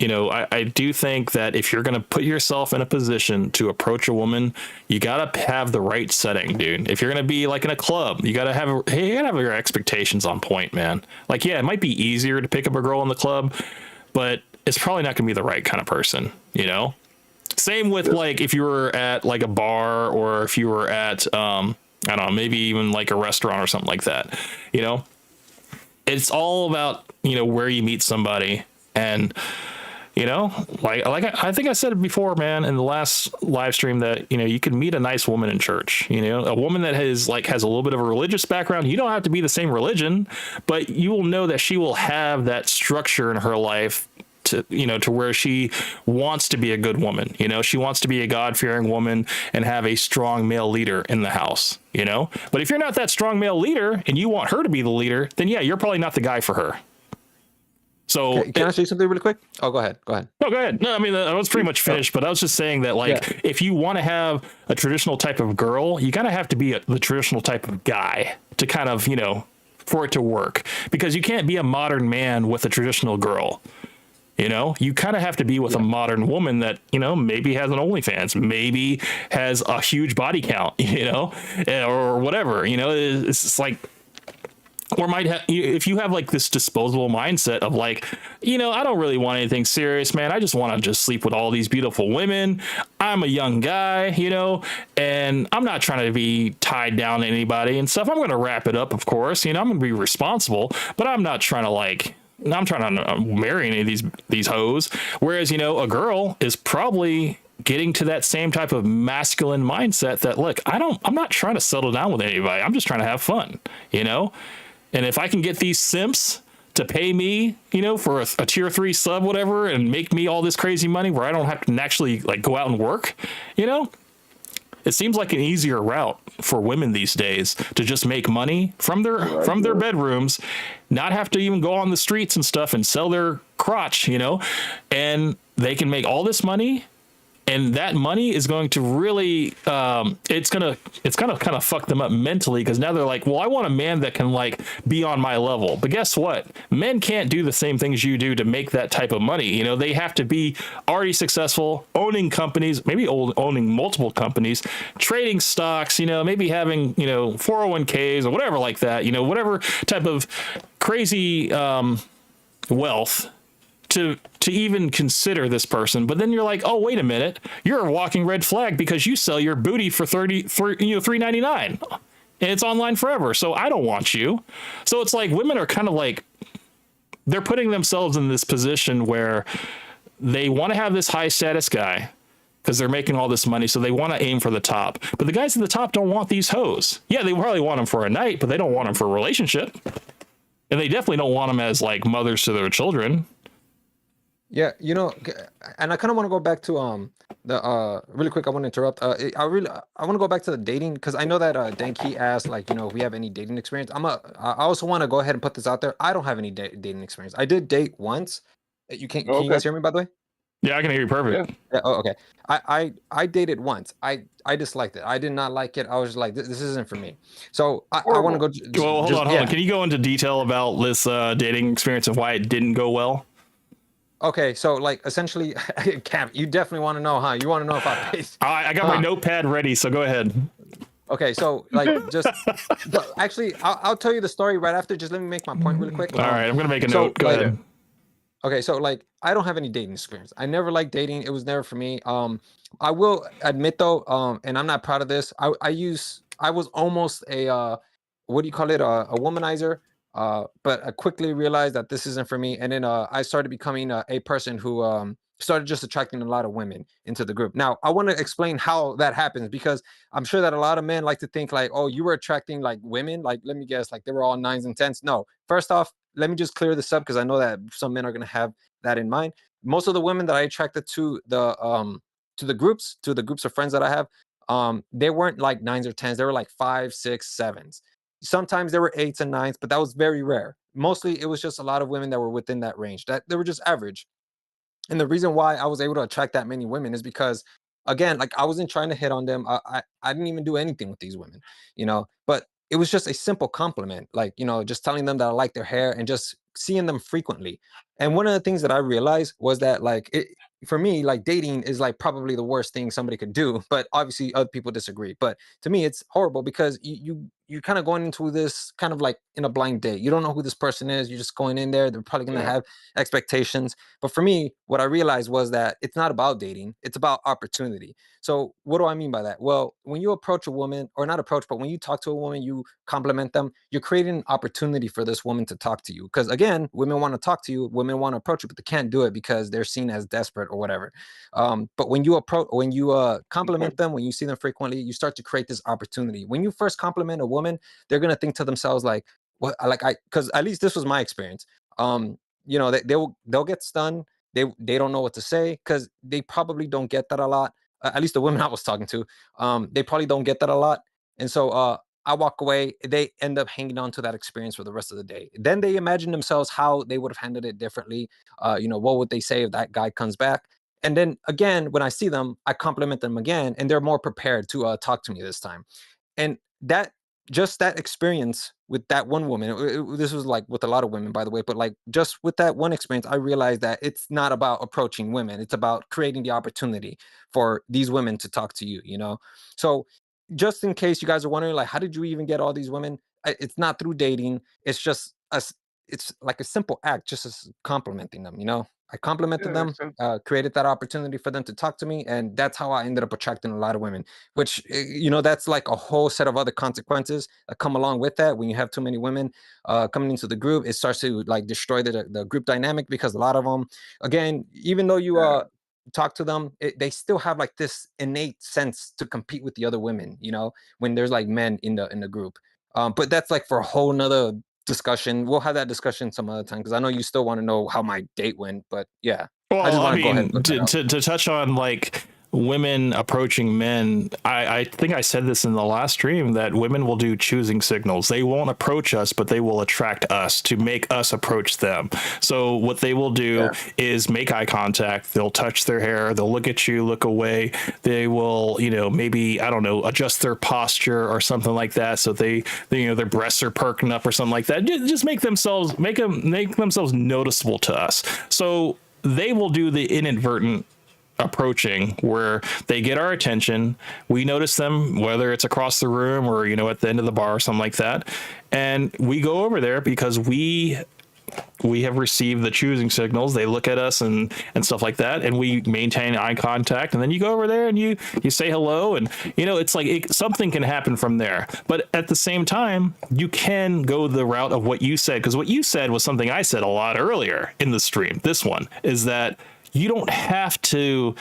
I do think that if you're going to put yourself in a position to approach a woman, you got to have the right setting, dude. If you're going to be like in a club, you got to have your expectations on point, man. Like, yeah, it might be easier to pick up a girl in the club, but it's probably not going to be the right kind of person, Same with like if you were at like a bar, or if you were at, I don't know, maybe even like a restaurant or something like that, It's all about, where you meet somebody. And, I think I said it before, man, in the last live stream, that, you can meet a nice woman in church, a woman that has a little bit of a religious background. You don't have to be the same religion, but you will know that she will have that structure in her life to where she wants to be a good woman. She wants to be a God-fearing woman and have a strong male leader in the house, but if you're not that strong male leader and you want her to be the leader, then yeah, you're probably not the guy for her. So can I say something really quick? Oh, go ahead. No, go ahead. No, I mean, I was pretty much finished, but I was just saying that, if you want to have a traditional type of girl, you gotta have to be the traditional type of guy to kind of, for it to work, because you can't be a modern man with a traditional girl. You kind of have to be with a modern woman that, maybe has an OnlyFans, maybe has a huge body count, or whatever, it's just like, or might have, if you have like this disposable mindset of like, I don't really want anything serious, man. I just want to just sleep with all these beautiful women. I'm a young guy, and I'm not trying to be tied down to anybody and stuff. I'm going to wrap it up, of course. I'm going to be responsible, but I'm not trying to I'm trying to marry any of these hoes. Whereas, a girl is probably getting to that same type of masculine mindset that, look, I'm not trying to settle down with anybody. I'm just trying to have fun, And if I can get these simps to pay me, for a tier 3 sub, whatever, and make me all this crazy money where I don't have to actually like go out and work, it seems like an easier route for women these days to just make money from their bedrooms, not have to even go on the streets and stuff and sell their crotch, and they can make all this money. And that money is going to really, it's gonna kind of fuck them up mentally, because now they're like, well, I want a man that can like be on my level. But guess what? Men can't do the same things you do to make that type of money. They have to be already successful, owning companies, maybe owning multiple companies, trading stocks, maybe having 401ks or whatever like that. Whatever type of crazy wealth to even consider this person. But then you're like, oh, wait a minute, you're a walking red flag because you sell your booty for $3.99 and it's online forever, so I don't want you. So it's like women are kind of like, they're putting themselves in this position where they want to have this high status guy because they're making all this money, so they want to aim for the top. But the guys at the top don't want these hoes. Yeah, they probably want them for a night, but they don't want them for a relationship, and they definitely don't want them as like mothers to their children. Yeah, and I kind of want to go back to the really quick. I want to interrupt. I want to go back to the dating, because I know that Dan Key asked if we have any dating experience. I also want to go ahead and put this out there. I don't have any dating experience. I did date once. Can you guys hear me, by the way? Yeah, I can hear you perfect. Yeah. Oh, okay. I dated once. I disliked it. I did not like it. I was just like, this isn't for me. So I want to go. Well, hold on. Can you go into detail about this dating experience of why it didn't go well? Okay, so like essentially, Cam, you definitely want to know, huh? You want to know if I paid? I got my notepad ready, so go ahead. Okay, so like actually, I'll tell you the story right after. Just let me make my point really quick. All right, I'm gonna make a note. Go ahead. Okay, so like I don't have any dating experience. I never liked dating. It was never for me. I will admit though, and I'm not proud of this. I was almost a what do you call it? A womanizer. But I quickly realized that this isn't for me. And then I started becoming a person who started just attracting a lot of women into the group. Now, I want to explain how that happens, because I'm sure that a lot of men like to think like, oh, you were attracting like women. Like, let me guess, like they were all 9s and 10s. No, first off, let me just clear this up, because I know that some men are going to have that in mind. Most of the women that I attracted to the groups of friends that I have, they weren't like 9s or 10s. They were like 5, 6, 7s. Sometimes there were 8s and 9s, but that was very rare. Mostly it was just a lot of women that were within that range, that they were just average. And the reason why I was able to attract that many women is because, again, like I wasn't trying to hit on them. I didn't even do anything with these women, but it was just a simple compliment, like, just telling them that I like their hair and just seeing them frequently. And one of the things that I realized was that, like, for me, like, dating is like probably the worst thing somebody could do, but obviously other people disagree. But to me, it's horrible because you're kind of going into this kind of like in a blind date. You don't know who this person is. You're just going in there. They're probably going to Yeah. have expectations. But for me, what I realized was that it's not about dating, it's about opportunity. So what do I mean by that? Well, when you approach a woman, or not approach, but when you talk to a woman, you compliment them, you're creating an opportunity for this woman to talk to you. Because again, women want to talk to you, women want to approach you, but they can't do it because they're seen as desperate or whatever. But when you compliment them, when you see them frequently, you start to create this opportunity. When you first compliment a woman, they're gonna think to themselves like, "What?" Like because at least this was my experience. They'll get stunned. They don't know what to say because they probably don't get that a lot. At least the women I was talking to, they probably don't get that a lot, and so I walk away. They end up hanging on to that experience for the rest of the day. Then they imagine themselves how they would have handled it differently. What would they say if that guy comes back? And then again, when I see them, I compliment them again, and they're more prepared to talk to me this time. And that just that experience with that one woman, this was like with a lot of women, by the way, but like just with that one experience, I realized that it's not about approaching women, it's about creating the opportunity for these women to talk to you. So just in case you guys are wondering, like, how did you even get all these women? It's not through dating, it's just us. It's like a simple act, just as complimenting them. I complimented Yeah, them, makes sense. created that opportunity for them to talk to me, and that's how I ended up attracting a lot of women. Which that's like a whole set of other consequences that come along with that. When you have too many women coming into the group, it starts to like destroy the group dynamic because a lot of them, again, even though you Yeah. talk to them, they still have like this innate sense to compete with the other women. When there's like men in the group. But that's like for a whole nother discussion. We'll have that discussion some other time because I know you still want to know how my date went. But yeah, I just Well, I want to go ahead and mean, put that out. to touch on like women approaching men, I think I said this in the last stream that women will do choosing signals. They won't approach us, but they will attract us to make us approach them. So what they will do is make eye contact. They'll touch their hair. They'll look at you, look away. They will, maybe, I don't know, adjust their posture or something like that. So they their breasts are perking up or something like that. Just make themselves noticeable to us. So they will do the inadvertent approaching where they get our attention. We notice them, whether it's across the room or at the end of the bar or something like that, and we go over there because we have received the choosing signals. They look at us and stuff like that, and we maintain eye contact, and then you go over there and you say hello, and it's like something can happen from there. But at the same time, you can go the route of what you said, because what you said was something I said a lot earlier in the stream. This one is that you don't have to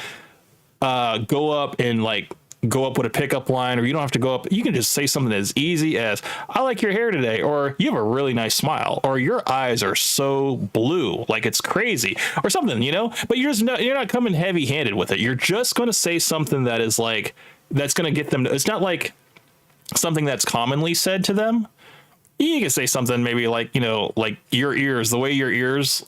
go up with a pickup line, or you don't have to go up. You can just say something as easy as, "I like your hair today," or "You have a really nice smile," or "Your eyes are so blue, like it's crazy," or something, But you're not coming heavy handed with it. You're just going to say something that is like, that's going to get them. It's not like something that's commonly said to them. You can say something maybe like, like your ears, the way your ears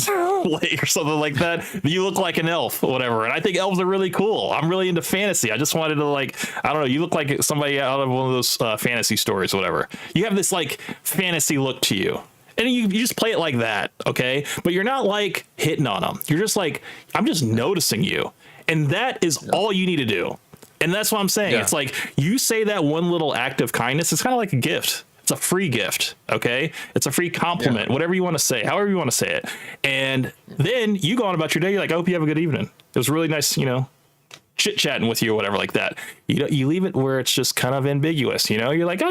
or something like that. You look like an elf, whatever. And I think elves are really cool. I'm really into fantasy. I just wanted to I don't know. You look like somebody out of one of those fantasy stories, whatever. You have this like fantasy look to you. And you just play it like that, okay? But you're not like hitting on them. You're just like, I'm just noticing you. And that is all you need to do. And that's what I'm saying. Yeah. It's like you say that one little act of kindness. It's kind of like a gift. It's a free gift, okay? It's a free compliment, whatever you want to say, however you want to say it. And then you go on about your day. You're like, I hope you have a good evening. It was really nice, chit-chatting with you or whatever like that. You leave it where it's just kind of ambiguous, You're like,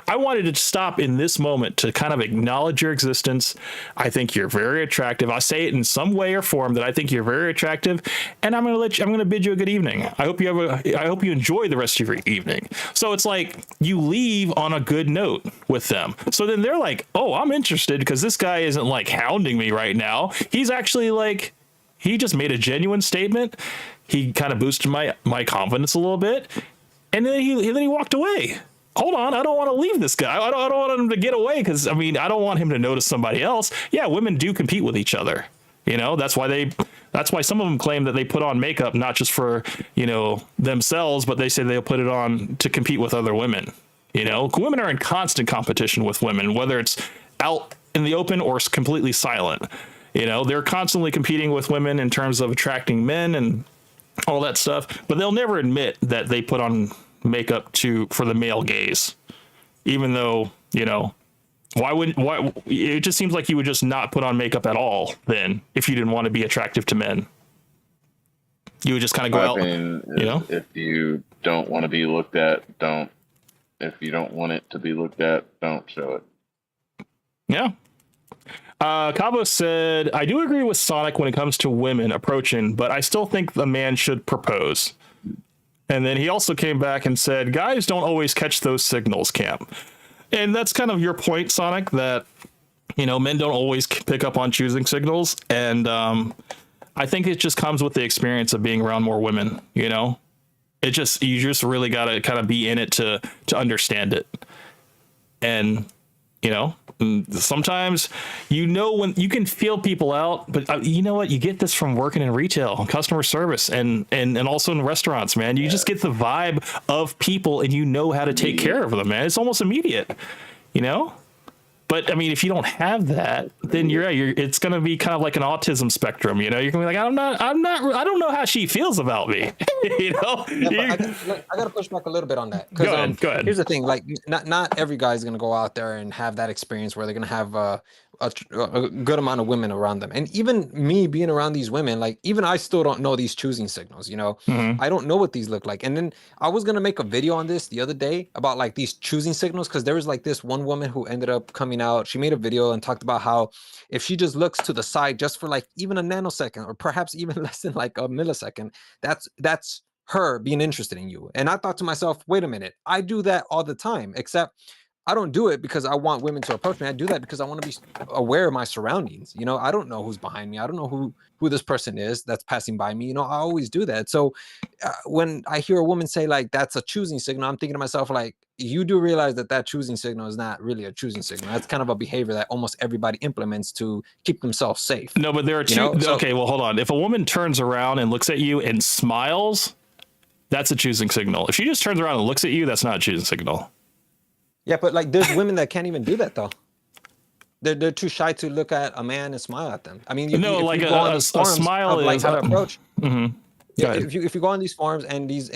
I wanted to stop in this moment to kind of acknowledge your existence. I think you're very attractive. I say it in some way or form that I think you're very attractive, and I'm going to bid you a good evening. I hope you enjoy the rest of your evening. So it's like you leave on a good note with them. So then they're like, "Oh, I'm interested because this guy isn't like hounding me right now. He's actually like, he just made a genuine statement. He kind of boosted my confidence a little bit, and then he walked away." hold on, I don't want to leave this guy. I don't want him to get away because I mean, I don't want him to notice somebody else. Yeah, women do compete with each other. You know, that's why some of them claim that they put on makeup not just for, you know, themselves, but they say they'll put it on to compete with other women. You know, women are in constant competition with women, whether it's out in the open or completely silent. You know, they're constantly competing with women in terms of attracting men and all that stuff, but they'll never admit that they put on makeup for the male gaze, even though, you know, why it just seems like you would just not put on makeup at all then if you didn't want to be attractive to men. You would just kind of go My out, opinion is you know? if you don't want to be looked at, don't. If you don't want it to be looked at, don't show it. Yeah. Cabo said, I do agree with Sonic when it comes to women approaching, but I still think the man should propose. And then he also came back and said, guys don't always catch those signals, Camp. And that's kind of your point, Sonic, that, you know, men don't always pick up on choosing signals. And I think it just comes with the experience of being around more women, you know? You just really got to kind of be in it to understand it. And, you know, sometimes, you know, when you can feel people out, but you know what, you get this from working in retail, customer service, and also in restaurants, man. You just get the vibe of people and you know how to take care of them, man. It's almost immediate, you know? But I mean, if you don't have that, then it's going to be kind of like an autism spectrum, you know. You're going to be like, I don't know how she feels about me, you know. Yeah, I got to push back a little bit on that. Go ahead. Here's the thing: like, not every guy is going to go out there and have that experience where they're going to have a good amount of women around them. And even me being around these women, like, even I still don't know these choosing signals. You know, I don't know what these look like. And then I was going to make a video on this the other day about like these choosing signals, because there was like this one woman who ended up coming out. She made a video and talked about how if she just looks to the side just for like even a nanosecond, or perhaps even less than like a millisecond, that's her being interested in you. And I thought to myself, wait a minute, I do that all the time, except I don't do it because I want women to approach me. I do that because I want to be aware of my surroundings. You know, I don't know who's behind me. I don't know who this person is that's passing by me. You know, I always do that. So when I hear a woman say like, that's a choosing signal, I'm thinking to myself, like, you do realize that choosing signal is not really a choosing signal. That's kind of a behavior that almost everybody implements to keep themselves safe. No, but there are two. You know? Okay, well, hold on. If a woman turns around and looks at you and smiles, that's a choosing signal. If she just turns around and looks at you, that's not a choosing signal. Yeah, but like there's women that can't even do that though. They're too shy to look at a man and smile at them. I mean, like a smile is like how to approach. Mm-hmm. Yeah, if you go on these forums and these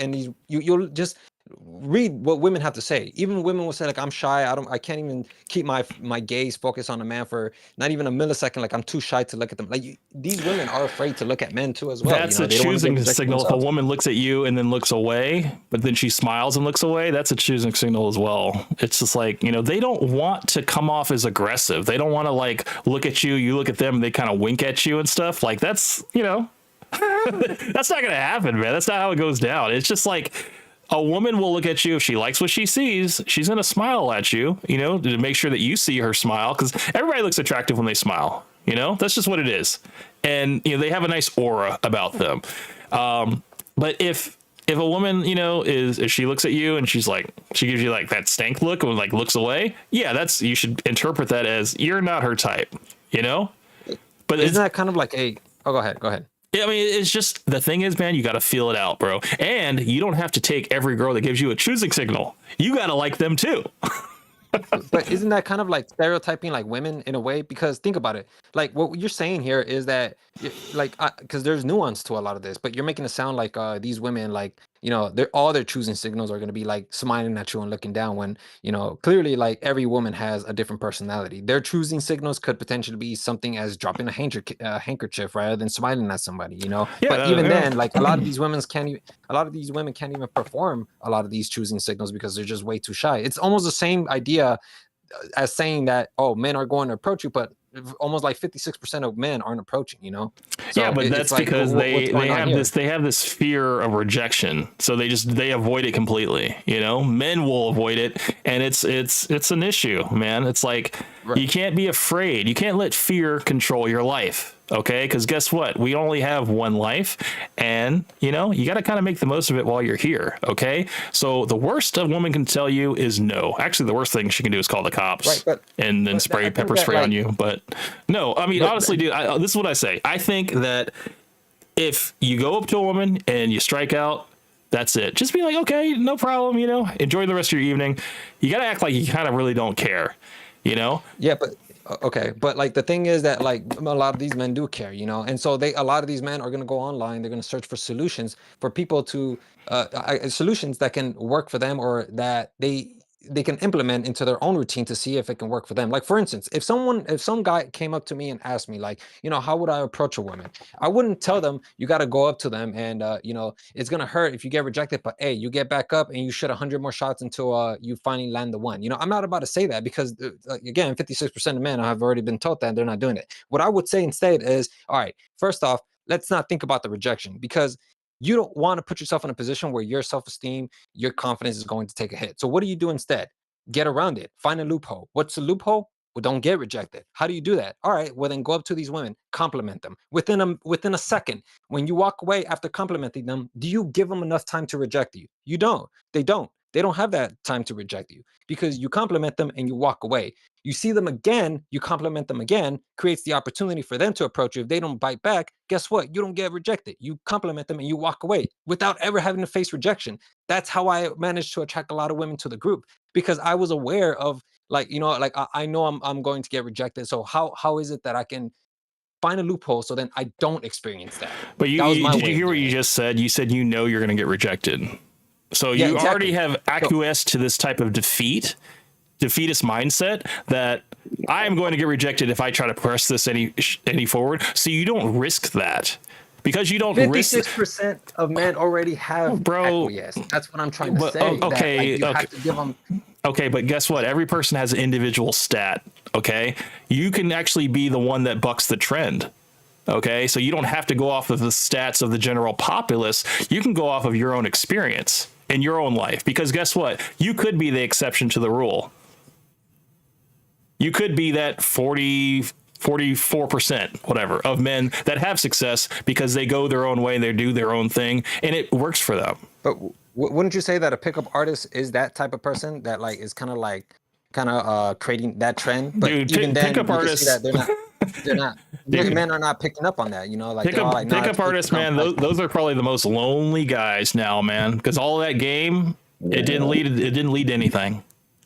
you'll just read what women have to say. Even women will say like, I'm shy. I can't even keep my gaze focused on a man for not even a millisecond. Like, I'm too shy to look at them. Like, these women are afraid to look at men too as well. That's a choosing signal. If a woman looks at you and then looks away, but then she smiles and looks away, that's a choosing signal as well. It's just like, you know, they don't want to come off as aggressive. They don't want to like look at you, you look at them, and they kind of wink at you and stuff. Like, that's, you know, that's not going to happen, man. That's not how it goes down. It's just like, a woman will look at you if she likes what she sees. She's going to smile at you, you know, to make sure that you see her smile, because everybody looks attractive when they smile. You know, that's just what it is. And, you know, they have a nice aura about them. But if a woman, you know, if she looks at you and she's like, she gives you like that stank look and like looks away. Yeah, you should interpret that as you're not her type, you know? But isn't that kind of like go ahead. I mean, it's just, the thing is, man, you got to feel it out, bro. And you don't have to take every girl that gives you a choosing signal. You got to like them too. But isn't that kind of like stereotyping like women in a way? Because think about it. Like, what you're saying here is that like, because there's nuance to a lot of this, but you're making it sound like these women, like, you know, all their choosing signals are going to be like smiling at you and looking down, when, you know, clearly like every woman has a different personality. Their choosing signals could potentially be something as dropping a handkerchief rather than smiling at somebody, you know. Yeah, but even then, like, a lot of these women can't even perform a lot of these choosing signals because they're just way too shy. It's almost the same idea as saying that, oh, men are going to approach you, but almost like 56% of men aren't approaching, you know? Yeah, but it's that's like, because what's going on here? they have this fear of rejection, so they avoid it completely. You know, men will avoid it, and it's an issue, man. It's like Right. you can't be afraid. You can't let fear control your life. Okay, because guess what? We only have one life, and you know you got to kind of make the most of it while you're here. Okay, so the worst a woman can tell you is no. Actually, the worst thing she can do is call the cops, Right, but- and then but spray I think pepper that, spray on like- you. But no, I mean But- honestly, dude, this is what I say. I think that if you go up to a woman and you strike out, that's it. Just be like, okay, no problem. You know, enjoy the rest of your evening. You got to act like you kind of really don't care. You know, Yeah, but okay, but like the thing is that like a lot of these men do care, you know, and so a lot of these men are going to go online. They're going to search for solutions for people to solutions that can work for them or that they can implement into their own routine to see if it can work for them. Like for instance, if some guy came up to me and asked me like, you know, how would I approach a woman? I wouldn't tell them you got to go up to them and you know, it's gonna hurt if you get rejected, but hey, you get back up and you shoot 100 more shots until you finally land the one. You know, I'm not about to say that because like, again, 56% of men have already been told that they're not doing it. What I would say instead is, all right, first off, let's not think about the rejection because you don't want to put yourself in a position where your self-esteem, your confidence is going to take a hit. So what do you do instead? Get around it. Find a loophole. What's the loophole? Well, don't get rejected. How do you do that? All right, well then go up to these women, compliment them. Within a second, when you walk away after complimenting them, do you give them enough time to reject you? You don't. They don't. They don't have that time to reject you because you compliment them and you walk away. You see them again, you compliment them again, creates the opportunity for them to approach you. If they don't bite back, guess what? You don't get rejected. You compliment them and you walk away without ever having to face rejection. That's how I managed to attract a lot of women to the group because I was aware of like, you know, like I know I'm going to get rejected. So how is it that I can find a loophole so then I don't experience that? but That was my did way you of hear what doing you it. just said? You said you know you're going to get rejected. So Yeah, you exactly. already have acquiesced to this type of defeatist mindset that I am going to get rejected if I try to press this any forward. So you don't risk that because you don't risk. 56% of men already have Bro. acquiesced. That's what I'm trying to But, say. okay, that, like, you okay. have to give them. Okay, but guess what? Every person has an individual stat. Okay, you can actually be the one that bucks the trend. Okay, so you don't have to go off of the stats of the general populace. You can go off of your own experience in your own life because guess what? You could be the exception to the rule. You could be that 44%, whatever, of men that have success because they go their own way, they do their own thing, and it works for them. But wouldn't you say that a pickup artist is that type of person that like is kind of creating that trend? But Dude, even then, pickup you can artists. see that they're not. Dude. Men are not picking up on that. You know, like they're all like, nah, Pickup it's fake artists, man. complex. Those are probably the most lonely guys now, man. Because all that game, it didn't lead to anything.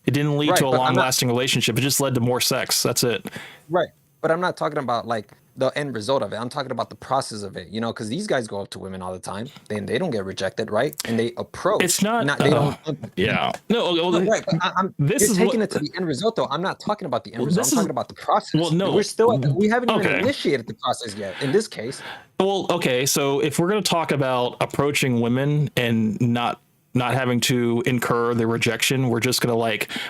It didn't lead Right, to a but I'm not- long-lasting relationship. It just led to more sex. That's it. Right. But I'm not talking about like the end result of it. I'm talking about the process of it, you know, because these guys go up to women all the time. Then they don't get rejected, right? And they approach. It's not. They don't. Yeah. No. Well, Right. But this you're is taking what- it to the end result, though. I'm not talking about the end Well, result. this I'm is- talking about the process. Well, no. We haven't even Okay. initiated the process yet. In this case, Well, okay. So if we're going to talk about approaching women and not having to incur the rejection, we're just going to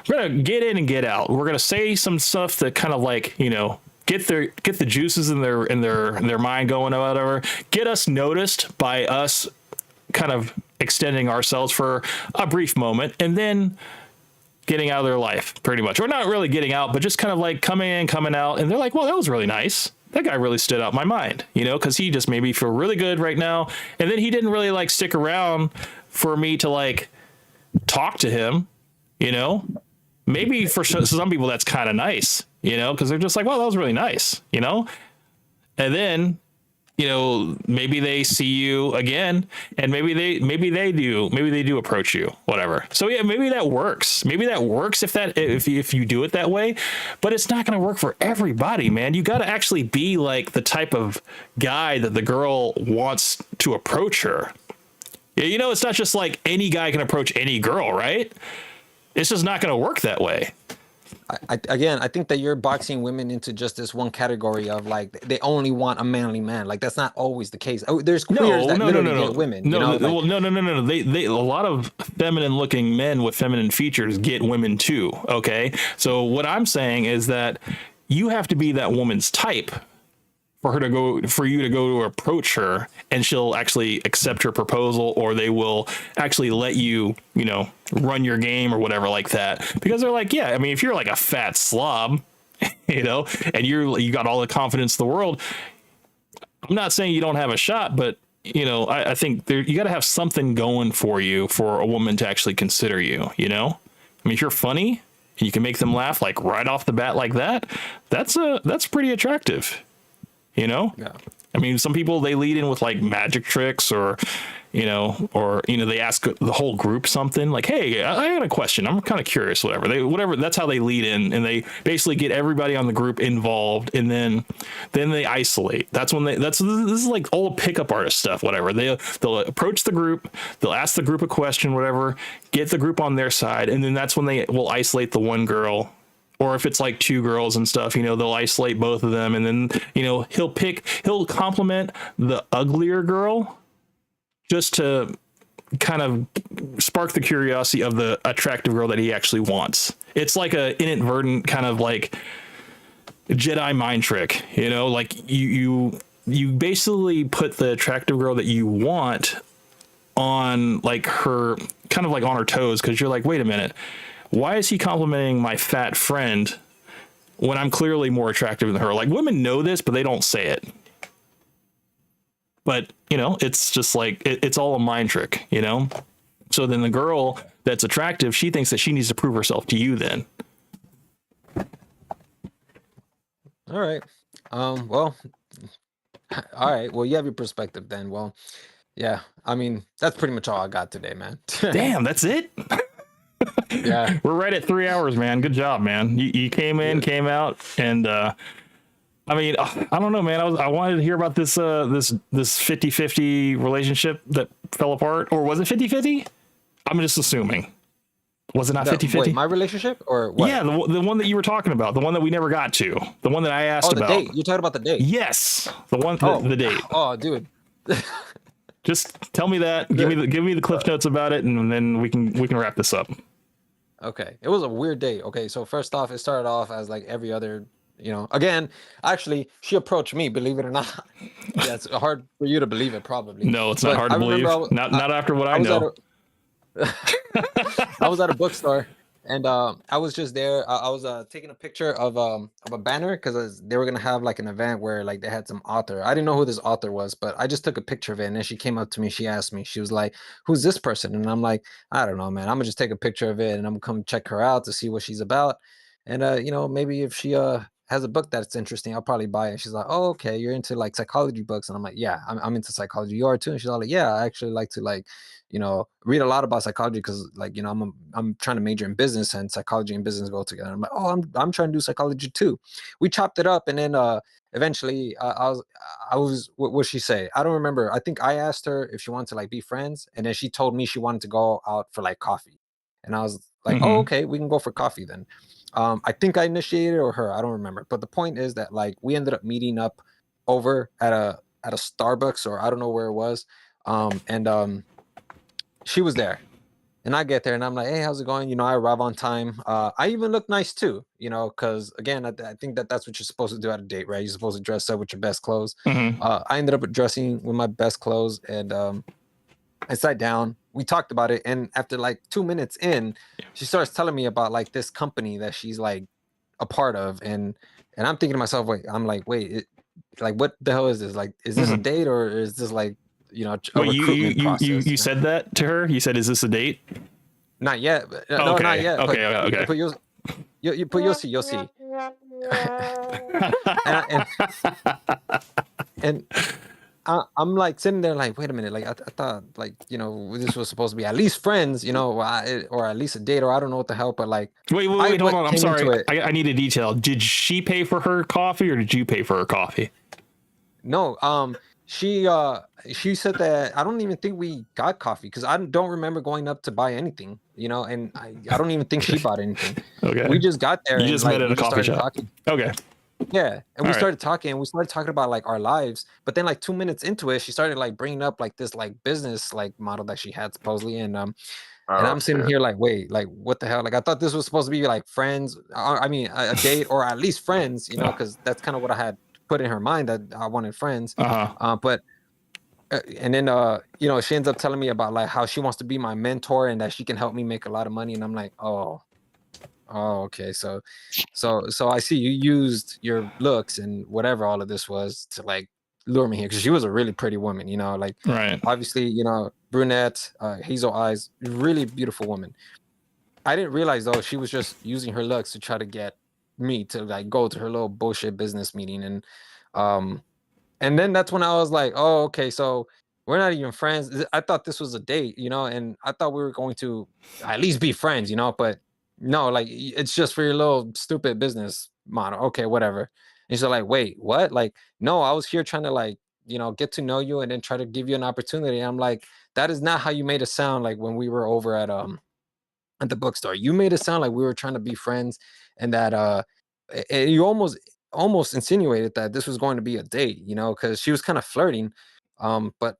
we're going to get in and get out. We're going to say some stuff that kind of get the juices in their mind going or whatever. Get us noticed by us kind of extending ourselves for a brief moment and then getting out of their life pretty much. Or not really getting out, but just kind of like coming in, coming out. And they're like, well, that was really nice. That guy really stood out my mind, you know, because he just made me feel really good right now. And then he didn't really stick around for me to talk to him, you know. Maybe for some people that's kind of nice, you know, because they're just like, well, that was really nice, you know. And then, you know, maybe they see you again and maybe they do approach you, whatever. So yeah, maybe that works. Maybe that works if you do it that way, but it's not going to work for everybody, man. You got to actually be like the type of guy that the girl wants to approach her. You know, it's not just like any guy can approach any girl, right? It's just not going to work that way. I think that you're boxing women into just this one category of like they only want a manly man. Like that's not always the case. Oh, there's queers that literally get women. No, you know, like, no. They a lot of feminine looking men with feminine features get women too. Okay, so what I'm saying is that you have to be that woman's type for you to go to approach her, and she'll actually accept your proposal, or they will actually let you, run your game or whatever like that. Because they're like, yeah, I mean, if you're like a fat slob, and you got all the confidence in the world, I'm not saying you don't have a shot, but I think you got to have something going for you for a woman to actually consider you. I mean, if you're funny and you can make them laugh like right off the bat like that, that's pretty attractive. Yeah. I mean, some people, they lead in with like magic tricks or they ask the whole group something like, hey, I got a question. I'm kind of curious, whatever. That's how they lead in, and they basically get everybody on the group involved, and then they isolate. This is like old pickup artist stuff, whatever. They'll approach the group, they'll ask the group a question, whatever, get the group on their side. And then that's when they will isolate the one girl. Or if it's like two girls and stuff, they'll isolate both of them. And then, he'll compliment the uglier girl just to kind of spark the curiosity of the attractive girl that he actually wants. It's like a inadvertent kind of like Jedi mind trick, like you basically put the attractive girl that you want on like her, kind of like on her toes. 'Cause you're like, wait a minute. Why is he complimenting my fat friend when I'm clearly more attractive than her? Like, women know this, but they don't say it. But, it's just like, it's all a mind trick, So then the girl that's attractive, she thinks that she needs to prove herself to you then. All right. Well, all right. Well, you have your perspective then. Well, yeah. I mean, that's pretty much all I got today, man. Damn, that's it? Yeah, we're right at 3 hours, man. Good job, man. You came in, came out, and I mean, I don't know, man. I wanted to hear about this 50-50 relationship that fell apart, or was it 50-50? I'm just assuming. Was it not 50-50? Wait, my relationship or what? Yeah, the one that you were talking about, the one that we never got to, the one that I asked about. Date. You talking about the date? Yes, the date. Oh, dude. Just tell me that. Give me the cliff notes about it, and then we can wrap this up. Okay, it was a weird date. Okay, so first off, it started off as like every other, again, actually, she approached me, believe it or not. Yeah, it's hard for you to believe it, probably. No, it's not hard to believe. Not after what I know. I was at a bookstore, and I was just there. I was taking a picture of a banner because they were gonna have like an event where like they had some author. I didn't know who this author was, but I just took a picture of it, and then she came up to me. She asked me, she was like, "Who's this person?" And I'm like, "I don't know, man. I'm gonna just take a picture of it, and I'm gonna come check her out to see what she's about. And maybe if she has a book that's interesting, I'll probably buy it." And she's like, "Oh, okay, you're into like psychology books." And I'm like, "Yeah, I'm into psychology. You are too?" And she's all like, "Yeah, I actually like to like read a lot about psychology because like I'm trying to major in business, and psychology and business go together." I'm like, "Oh, I'm trying to do psychology too." We chopped it up, and then eventually I was what would she say? I don't remember. I think I asked her if she wanted to like be friends, and then she told me she wanted to go out for like coffee, and I was like, "Oh, okay, we can go for coffee then." I think I initiated or her, I don't remember. But the point is that like we ended up meeting up over at a Starbucks, or I don't know where it was. And she was there, and I get there and I'm like, "Hey, how's it going?" I arrive on time. I even look nice too, because again, I think that's what you're supposed to do at a date, right? You're supposed to dress up with your best clothes. I ended up dressing with my best clothes, and I sat down. We talked about it, and after like 2 minutes in, she starts telling me about like this company that she's like a part of, and I'm thinking to myself, wait, like what the hell is this? Like, is this a date, or is this like a recruitment process? You said that to her? You said, "Is this a date?" Not yet. No, okay. Not yet. Okay. But you'll see. and I'm like sitting there like, wait a minute, like I thought like this was supposed to be at least friends, or at least a date, or I don't know what the hell, but like wait, hold on, I'm sorry, I need a detail. Did she pay for her coffee, or did you pay for her coffee? No, she said that I don't even think we got coffee, because I don't remember going up to buy anything, and I don't even think she bought anything. Okay, we just got there. You just met at a coffee shop. Talking. Okay. Yeah, and we started talking about like our lives, but then like 2 minutes into it, she started like bringing up like this like business like model that she had supposedly, and And Oh I'm sitting shit. here like, wait, like what the hell? Like I thought this was supposed to be like friends. I mean, a date or at least friends, you know, because that's kind of what I had put in her mind that I wanted friends. Uh-huh. But and then you know, she ends up telling me about like how she wants to be my mentor and that she can help me make a lot of money. And I'm like, oh, okay. So I see you used your looks and whatever all of this was to like lure me here because she was a really pretty woman, you know, like Right. obviously, you know, brunette, hazel eyes, really beautiful woman. I didn't realize though she was just using her looks to try to get me to like go to her little bullshit business meeting. Um and then that's when I was like, oh, okay, so we're not even friends. I thought this was a date, you know, and I thought we were going to at least be friends, you know, but no, like it's just for your little stupid business model. Okay, whatever. And she's like, wait, what? Like, no, I was here trying to like, you know, get to know you and then try to give you an opportunity. And I'm like, that is not how you made it sound like when we were over at the bookstore. You made it sound like we were trying to be friends and that you almost insinuated that this was going to be a date, you know, because she was kind of flirting. But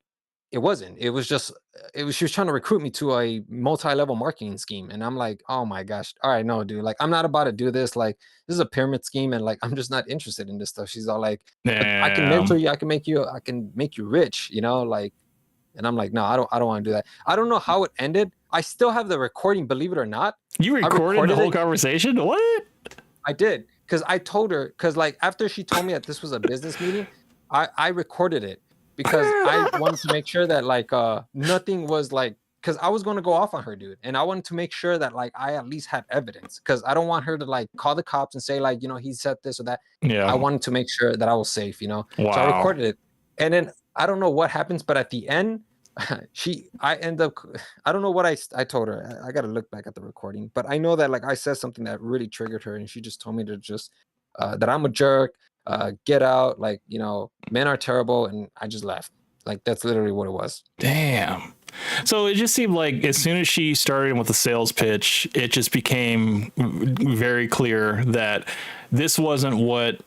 it wasn't. It was just she was trying to recruit me to a multi-level marketing scheme. And I'm like, oh my gosh. All right, no, dude. Like, I'm not about to do this. Like, this is a pyramid scheme, and like I'm just not interested in this stuff. She's all like, but I can mentor Damn. you, I can make you rich, you know, like. And I'm like, no, I don't want to do that. I don't know how it ended. I still have the recording, believe it or not. You I recorded the whole it. conversation? What? I did. Because I told her, because like after she told me that this was a business meeting, I recorded it because I wanted to make sure that like nothing was like, because I was going to go off on her, dude. And I wanted to make sure that like I at least had evidence because I don't want her to like call the cops and say like, you know, he said this or that. I Yeah. wanted to make sure that I was safe, you know. So I Wow. recorded it. And then I don't know what happens, but at the end, I end up, I don't know what I told her. I got to look back at the recording, but I know that like I said something that really triggered her, and she just told me to just that I'm a jerk, get out, like, you know, men are terrible, and I just left. Like that's literally what it was. Damn. So it just seemed like as soon as she started with the sales pitch, it just became very clear that this wasn't what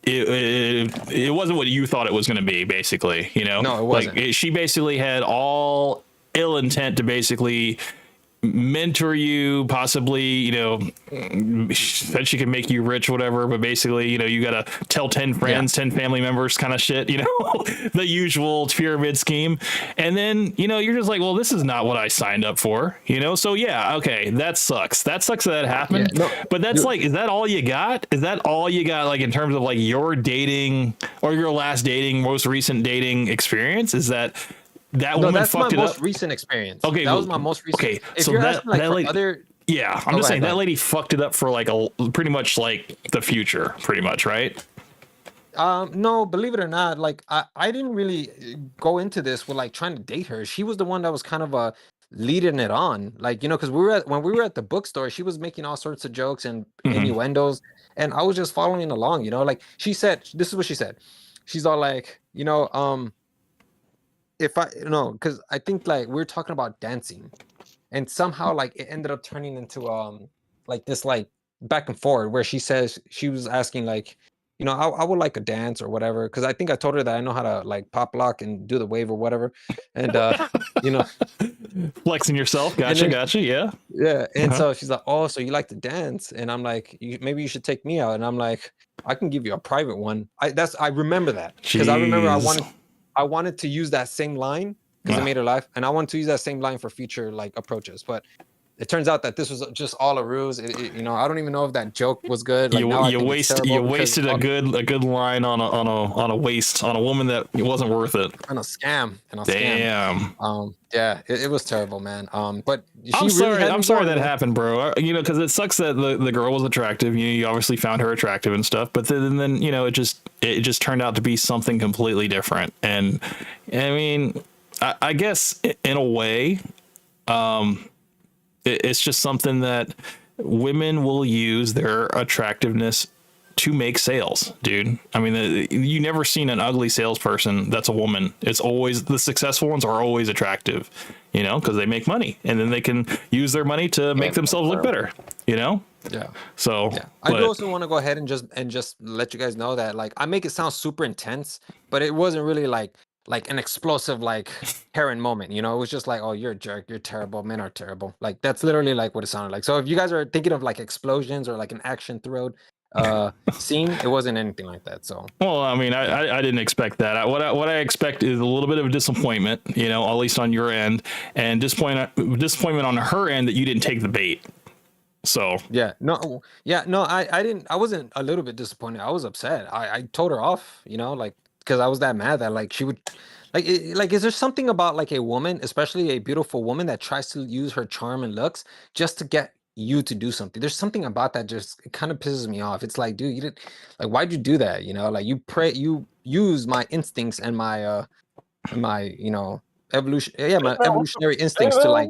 it wasn't what you thought it was going to be, basically, you know. No, it wasn't. Like she basically had all ill intent to basically mentor you, possibly, you know, said she could make you rich, whatever, but basically, you know, you gotta tell 10 friends, 10 family members kind of shit, you know. The usual pyramid scheme. And then, you know, you're just like, well, this is not what I signed up for, you know. So yeah, okay, that sucks that happened. Yeah, no, but that's like, is that all you got? Like in terms of like your dating or your last dating, most recent dating experience? Is that woman that's my fucked it most up? recent experience. Okay, that was my most recent. Okay, If so you're that asking like for lady, other, yeah, I'm Oh, just go saying ahead. that lady fucked it up for like pretty much like the future, pretty much, right? No, believe it or not, like I didn't really go into this with like trying to date her. She was the one that was kind of leading it on, like, you know, because when we were at the bookstore, she was making all sorts of jokes and innuendos, and I was just following along, you know. Like she said, this is what she said. She's all like, you know, if I, you know, because I think like we were talking about dancing, and somehow like it ended up turning into like this like back and forward where she says she was asking like, you know, I would like a dance or whatever, because I think I told her that I know how to like pop lock and do the wave or whatever, and you know, Flexing yourself, gotcha, then- gotcha, yeah. yeah. And Uh-huh. so she's like, oh, so you like to dance? And I'm like, maybe you should take me out. And I'm like, I can give you a private one. I remember that because I remember Jeez. I wanted to use that same line because it Ah. made her laugh, and I wanted to use that same line for future like approaches. But it turns out that this was just all a ruse. You know, I don't even know if that joke was good. Like now I think it's terrible you because wasted a good line on a waste on a woman that it wasn't worth it. on a scam. Damn. Yeah, it was terrible, man. But she I'm really sorry. had I'm me sorry going, that man. happened, bro. You know, because it sucks that the girl was attractive. You obviously found her attractive and stuff. But then you know, it just turned out to be something completely different. And I mean, I guess in a way, it's just something that women will use their attractiveness to make sales, dude. I mean, you never seen an ugly salesperson that's a woman. It's always the successful ones are always attractive, you know, because they make money and then they can use their money to make themselves look better, you know. Yeah. So Yeah, I do also want to go ahead and just let you guys know that like I make it sound super intense, but it wasn't really like like an explosive like Karen moment. You know, it was just like, oh, you're a jerk, you're terrible, men are terrible. Like that's literally like what it sounded like. So if you guys are thinking of like explosions or like an action thrilled scene, it wasn't anything like that. So Well, I mean, I didn't expect that. What I expect is a little bit of disappointment, you know, at least on your end, and disappointment on her end that you didn't take the bait. So yeah, no, I didn't. I wasn't a little bit disappointed. I was upset. I told her off, you know, like because I was that mad that like she would, like, is there something about like a woman, especially a beautiful woman, that tries to use her charm and looks just to get you to do something? There's something about that just it kind of pisses me off. It's like, dude, you didn't like why'd you do that? You know, like you use my instincts and my evolution, yeah, my evolutionary instincts to like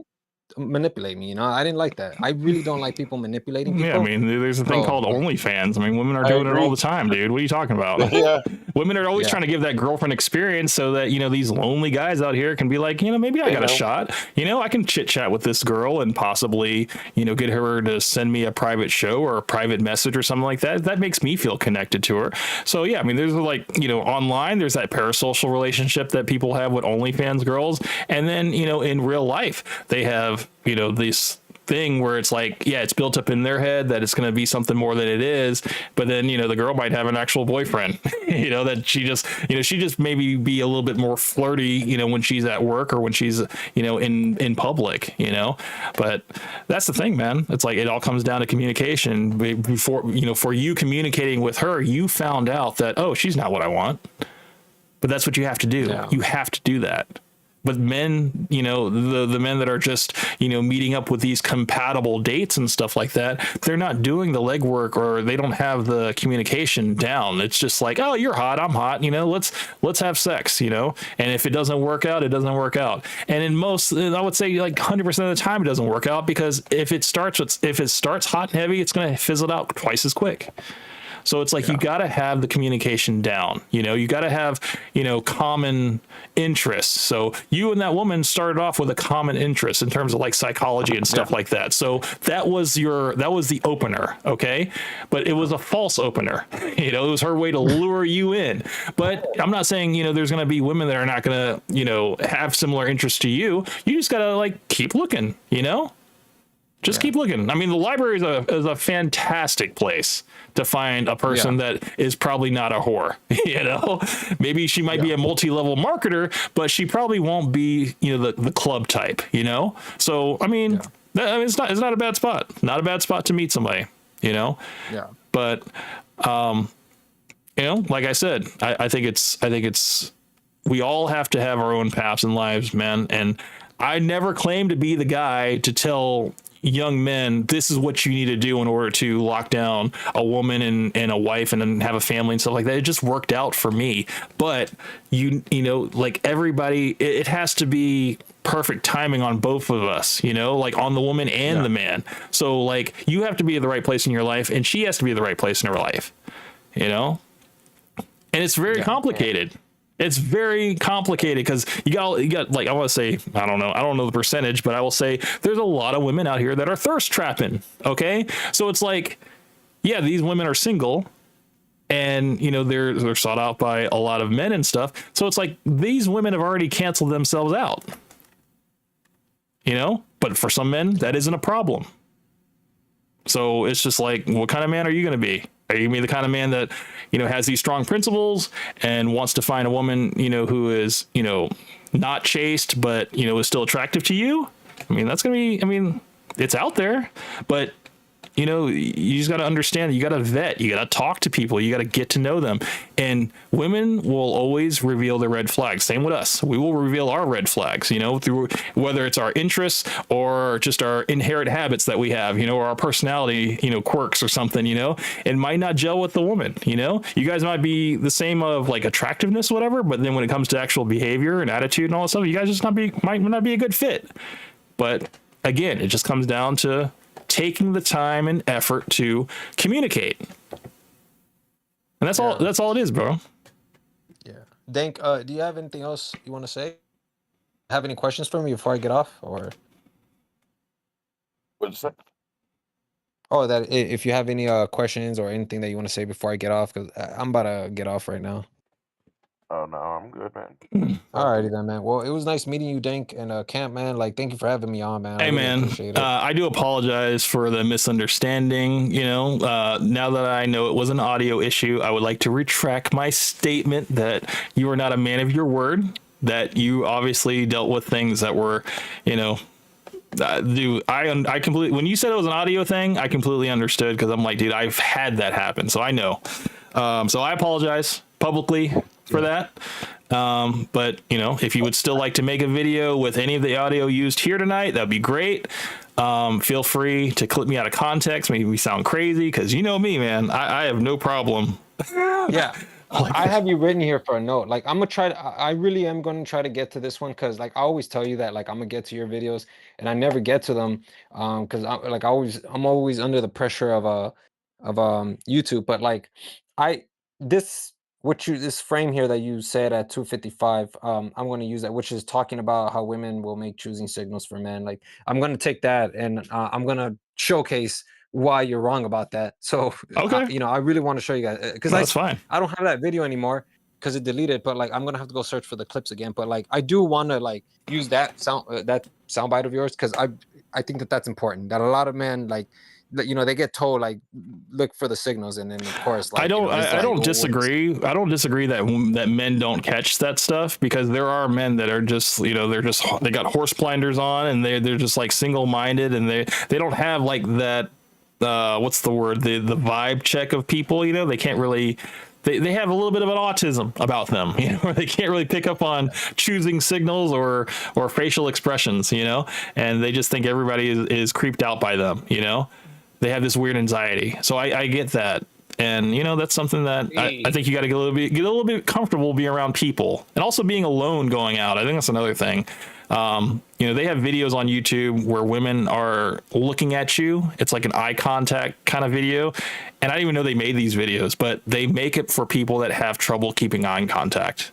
manipulate me. You know, I didn't like that. I really don't like people manipulating yeah, I people. mean, there's a thing So, called like, OnlyFans. I mean, women are I doing it all agree. the time, dude. What are you talking about? Yeah. Women are always Yeah. trying to give that girlfriend experience so that, you know, these lonely guys out here can be like, you know, maybe I You got a know. shot. You know, I can chit chat with this girl and possibly, you know, get her to send me a private show or a private message or something like that. That makes me feel connected to her. So, yeah, I mean, there's like, you know, online, there's that parasocial relationship that people have with OnlyFans girls. And then, you know, in real life, they have, you know, this thing where it's like, yeah, it's built up in their head that it's going to be something more than it is, but then, you know, the girl might have an actual boyfriend, you know, that she just maybe be a little bit more flirty, you know, when she's at work or when she's, you know, in public, you know. But that's the thing, man. It's like it all comes down to communication. Before, you know, for you communicating with her, you found out that, oh, she's not what I want, but that's what you have to do. Yeah. You have to do that. But men, you know, the men that are just, you know, meeting up with these compatible dates and stuff like that, they're not doing the legwork, or they don't have the communication down. It's just like, oh, you're hot, I'm hot, you know, let's have sex, you know. And if it doesn't work out, it doesn't work out. And in most, I would say like 100% of the time, it doesn't work out, because if it starts hot and heavy, it's going to fizzle out twice as quick. So it's like, you got to have the communication down, you know, you got to have, you know, common interests. So you and that woman started off with a common interest in terms of like psychology and stuff like that. So that was the opener. Okay. But it was a false opener. You know, it was her way to lure you in. But I'm not saying, you know, there's going to be women that are not going to, you know, have similar interests to you. You just got to like keep looking, you know? Just keep looking. I mean, the library is a fantastic place to find a person that is probably not a whore. You know, maybe she might be a multi-level marketer, but she probably won't be, you know, the club type. You know, so I mean, it's not a bad spot. Not a bad spot to meet somebody. You know. yeah. But you know, like I said, I think it's we all have to have our own paths in lives, man. And I never claim to be the guy to tell young men this is what you need to do in order to lock down a woman and a wife and then have a family and stuff like that. It just worked out for me. But you know, like everybody, it has to be perfect timing on both of us, you know, like on the woman and the man. So like you have to be at the right place in your life, and she has to be at the right place in her life, you know. And it's very complicated. It's very complicated because you got like, I want to say, I don't know the percentage, but I will say there's a lot of women out here that are thirst trapping. Okay. So it's like, yeah, these women are single, and, you know, they're sought out by a lot of men and stuff. So it's like these women have already canceled themselves out, you know, but for some men that isn't a problem. So it's just like, what kind of man are you going to be? Are you going to be the kind of man that, you know, has these strong principles and wants to find a woman, you know, who is, you know, not chaste, but, you know, is still attractive to you? I mean, that's going to be, I mean, it's out there, but, you know, you just got to understand that you got to vet, you got to talk to people, you got to get to know them. And women will always reveal their red flags. Same with us. We will reveal our red flags, you know, through whether it's our interests or just our inherent habits that we have, you know, or our personality, you know, quirks or something, you know. It might not gel with the woman, you know. You guys might be the same of like attractiveness, whatever, but then when it comes to actual behavior and attitude and all that stuff, you guys just might not be a good fit. But again, it just comes down to taking the time and effort to communicate. And that's all it is, bro. Yeah. Dank, do you have anything else you want to say? Have any questions for me before I get off? Or What's that? oh, that if you have any questions or anything that you want to say before I get off, because I'm about to get off right now. Oh no, I'm good, man. Alrighty then, man. Well, it was nice meeting you, Dink, and Camp, man. Like, thank you for having me on, man. I Hey really man, appreciate it. I do apologize for the misunderstanding. Now that I know it was an audio issue, I would like to retract my statement that you are not a man of your word. That you obviously dealt with things that were, I completely, when you said it was an audio thing, I completely understood, because I'm like, dude, I've had that happen, so I know. So I apologize publicly for that. But if you would still like to make a video with any of the audio used here tonight, that'd be great. Feel free to clip me out of context. Maybe we sound crazy, because you know me, man. I have no problem. Yeah. I have you written here for a note. Like, I'm gonna try to, I really am gonna try to get to this one, because like I always tell you that like I'm gonna get to your videos and I never get to them, because I'm always under the pressure of YouTube. But like this this frame here that you said at 2:55, I'm going to use that, which is talking about how women will make choosing signals for men. Like, I'm going to take that and I'm going to showcase why you're wrong about that. So Okay. I really want to show you guys, because That's fine. I don't have that video anymore because it deleted, but like I'm gonna have to go search for the clips again. But like I do want to like use that soundbite of yours, because I think that that's important, that a lot of men like they get told like look for the signals, and then of course like I don't oh, disagree. I don't disagree that men don't catch that stuff, because there are men that are just they got horse blinders on, and they're just like single-minded, and they don't have like that what's the word, the vibe check of people. They can't really, they have a little bit of an autism about them, where they can't really pick up on choosing signals or facial expressions, and they just think everybody is creeped out by them. They have this weird anxiety. So I get that. And that's something that I think you got to get a little bit comfortable being around people, and also being alone going out. I think that's another thing. They have videos on YouTube where women are looking at you. It's like an eye contact kind of video. And I didn't even know they made these videos, but they make it for people that have trouble keeping eye contact.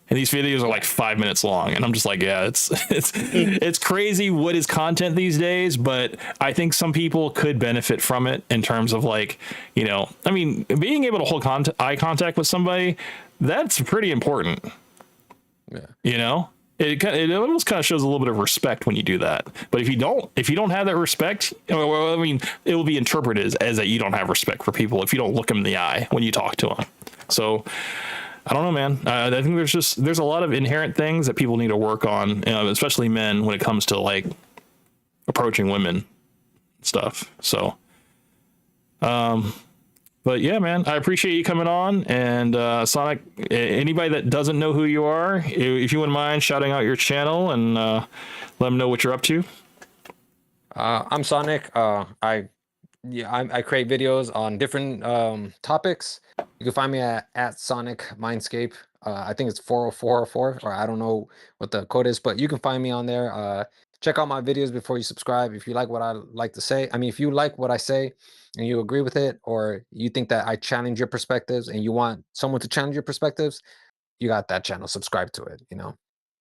And these videos are like 5 minutes long. And I'm just like, yeah, it's crazy what is content these days. But I think some people could benefit from it in terms of like, being able to hold eye contact with somebody, that's pretty important. Yeah. It almost kind of shows a little bit of respect when you do that. But if you don't have that respect, it will be interpreted as that you don't have respect for people if you don't look them in the eye when you talk to them. So I don't know, man. I think there's a lot of inherent things that people need to work on, especially men, when it comes to like approaching women stuff. So, but yeah, man, I appreciate you coming on. And Sonic, anybody that doesn't know who you are, if you wouldn't mind shouting out your channel and let them know what you're up to. I'm Sonic. I create videos on different topics. You can find me at Sonic Mindscape. I think it's 40404, or I don't know what the code is, but you can find me on there. Check out my videos before you subscribe. If you like what I like to say, if you like what I say and you agree with it, or you think that I challenge your perspectives and you want someone to challenge your perspectives, you got that channel. Subscribe to it.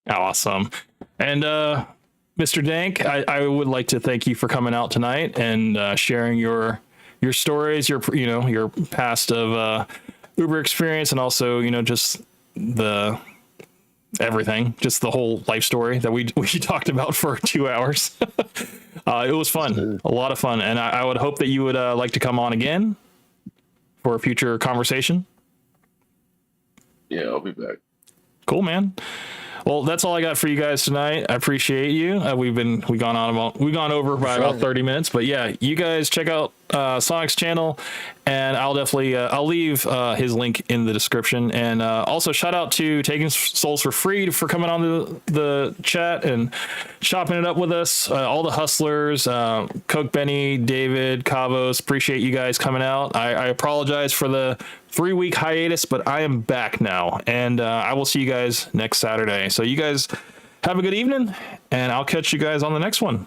Awesome. And Mr. Dank, I would like to thank you for coming out tonight and sharing your stories, your past of Uber experience, and also just the everything, just the whole life story that we talked about for 2 hours. It was fun, a lot of fun, and I would hope that you would like to come on again for a future conversation. Yeah, I'll be back. Cool, man. Well, that's all I got for you guys tonight. I appreciate you. We've gone over by about 30 minutes, but yeah, you guys check out Sonic's channel, and I'll definitely I'll leave his link in the description. And also shout out to Taking Souls for Free for coming on the chat and chopping it up with us. All the hustlers, Coke Benny, David, Cavos, appreciate you guys coming out. I apologize for the 3-week hiatus, but I am back now, and I will see you guys next Saturday. So you guys have a good evening, and I'll catch you guys on the next one.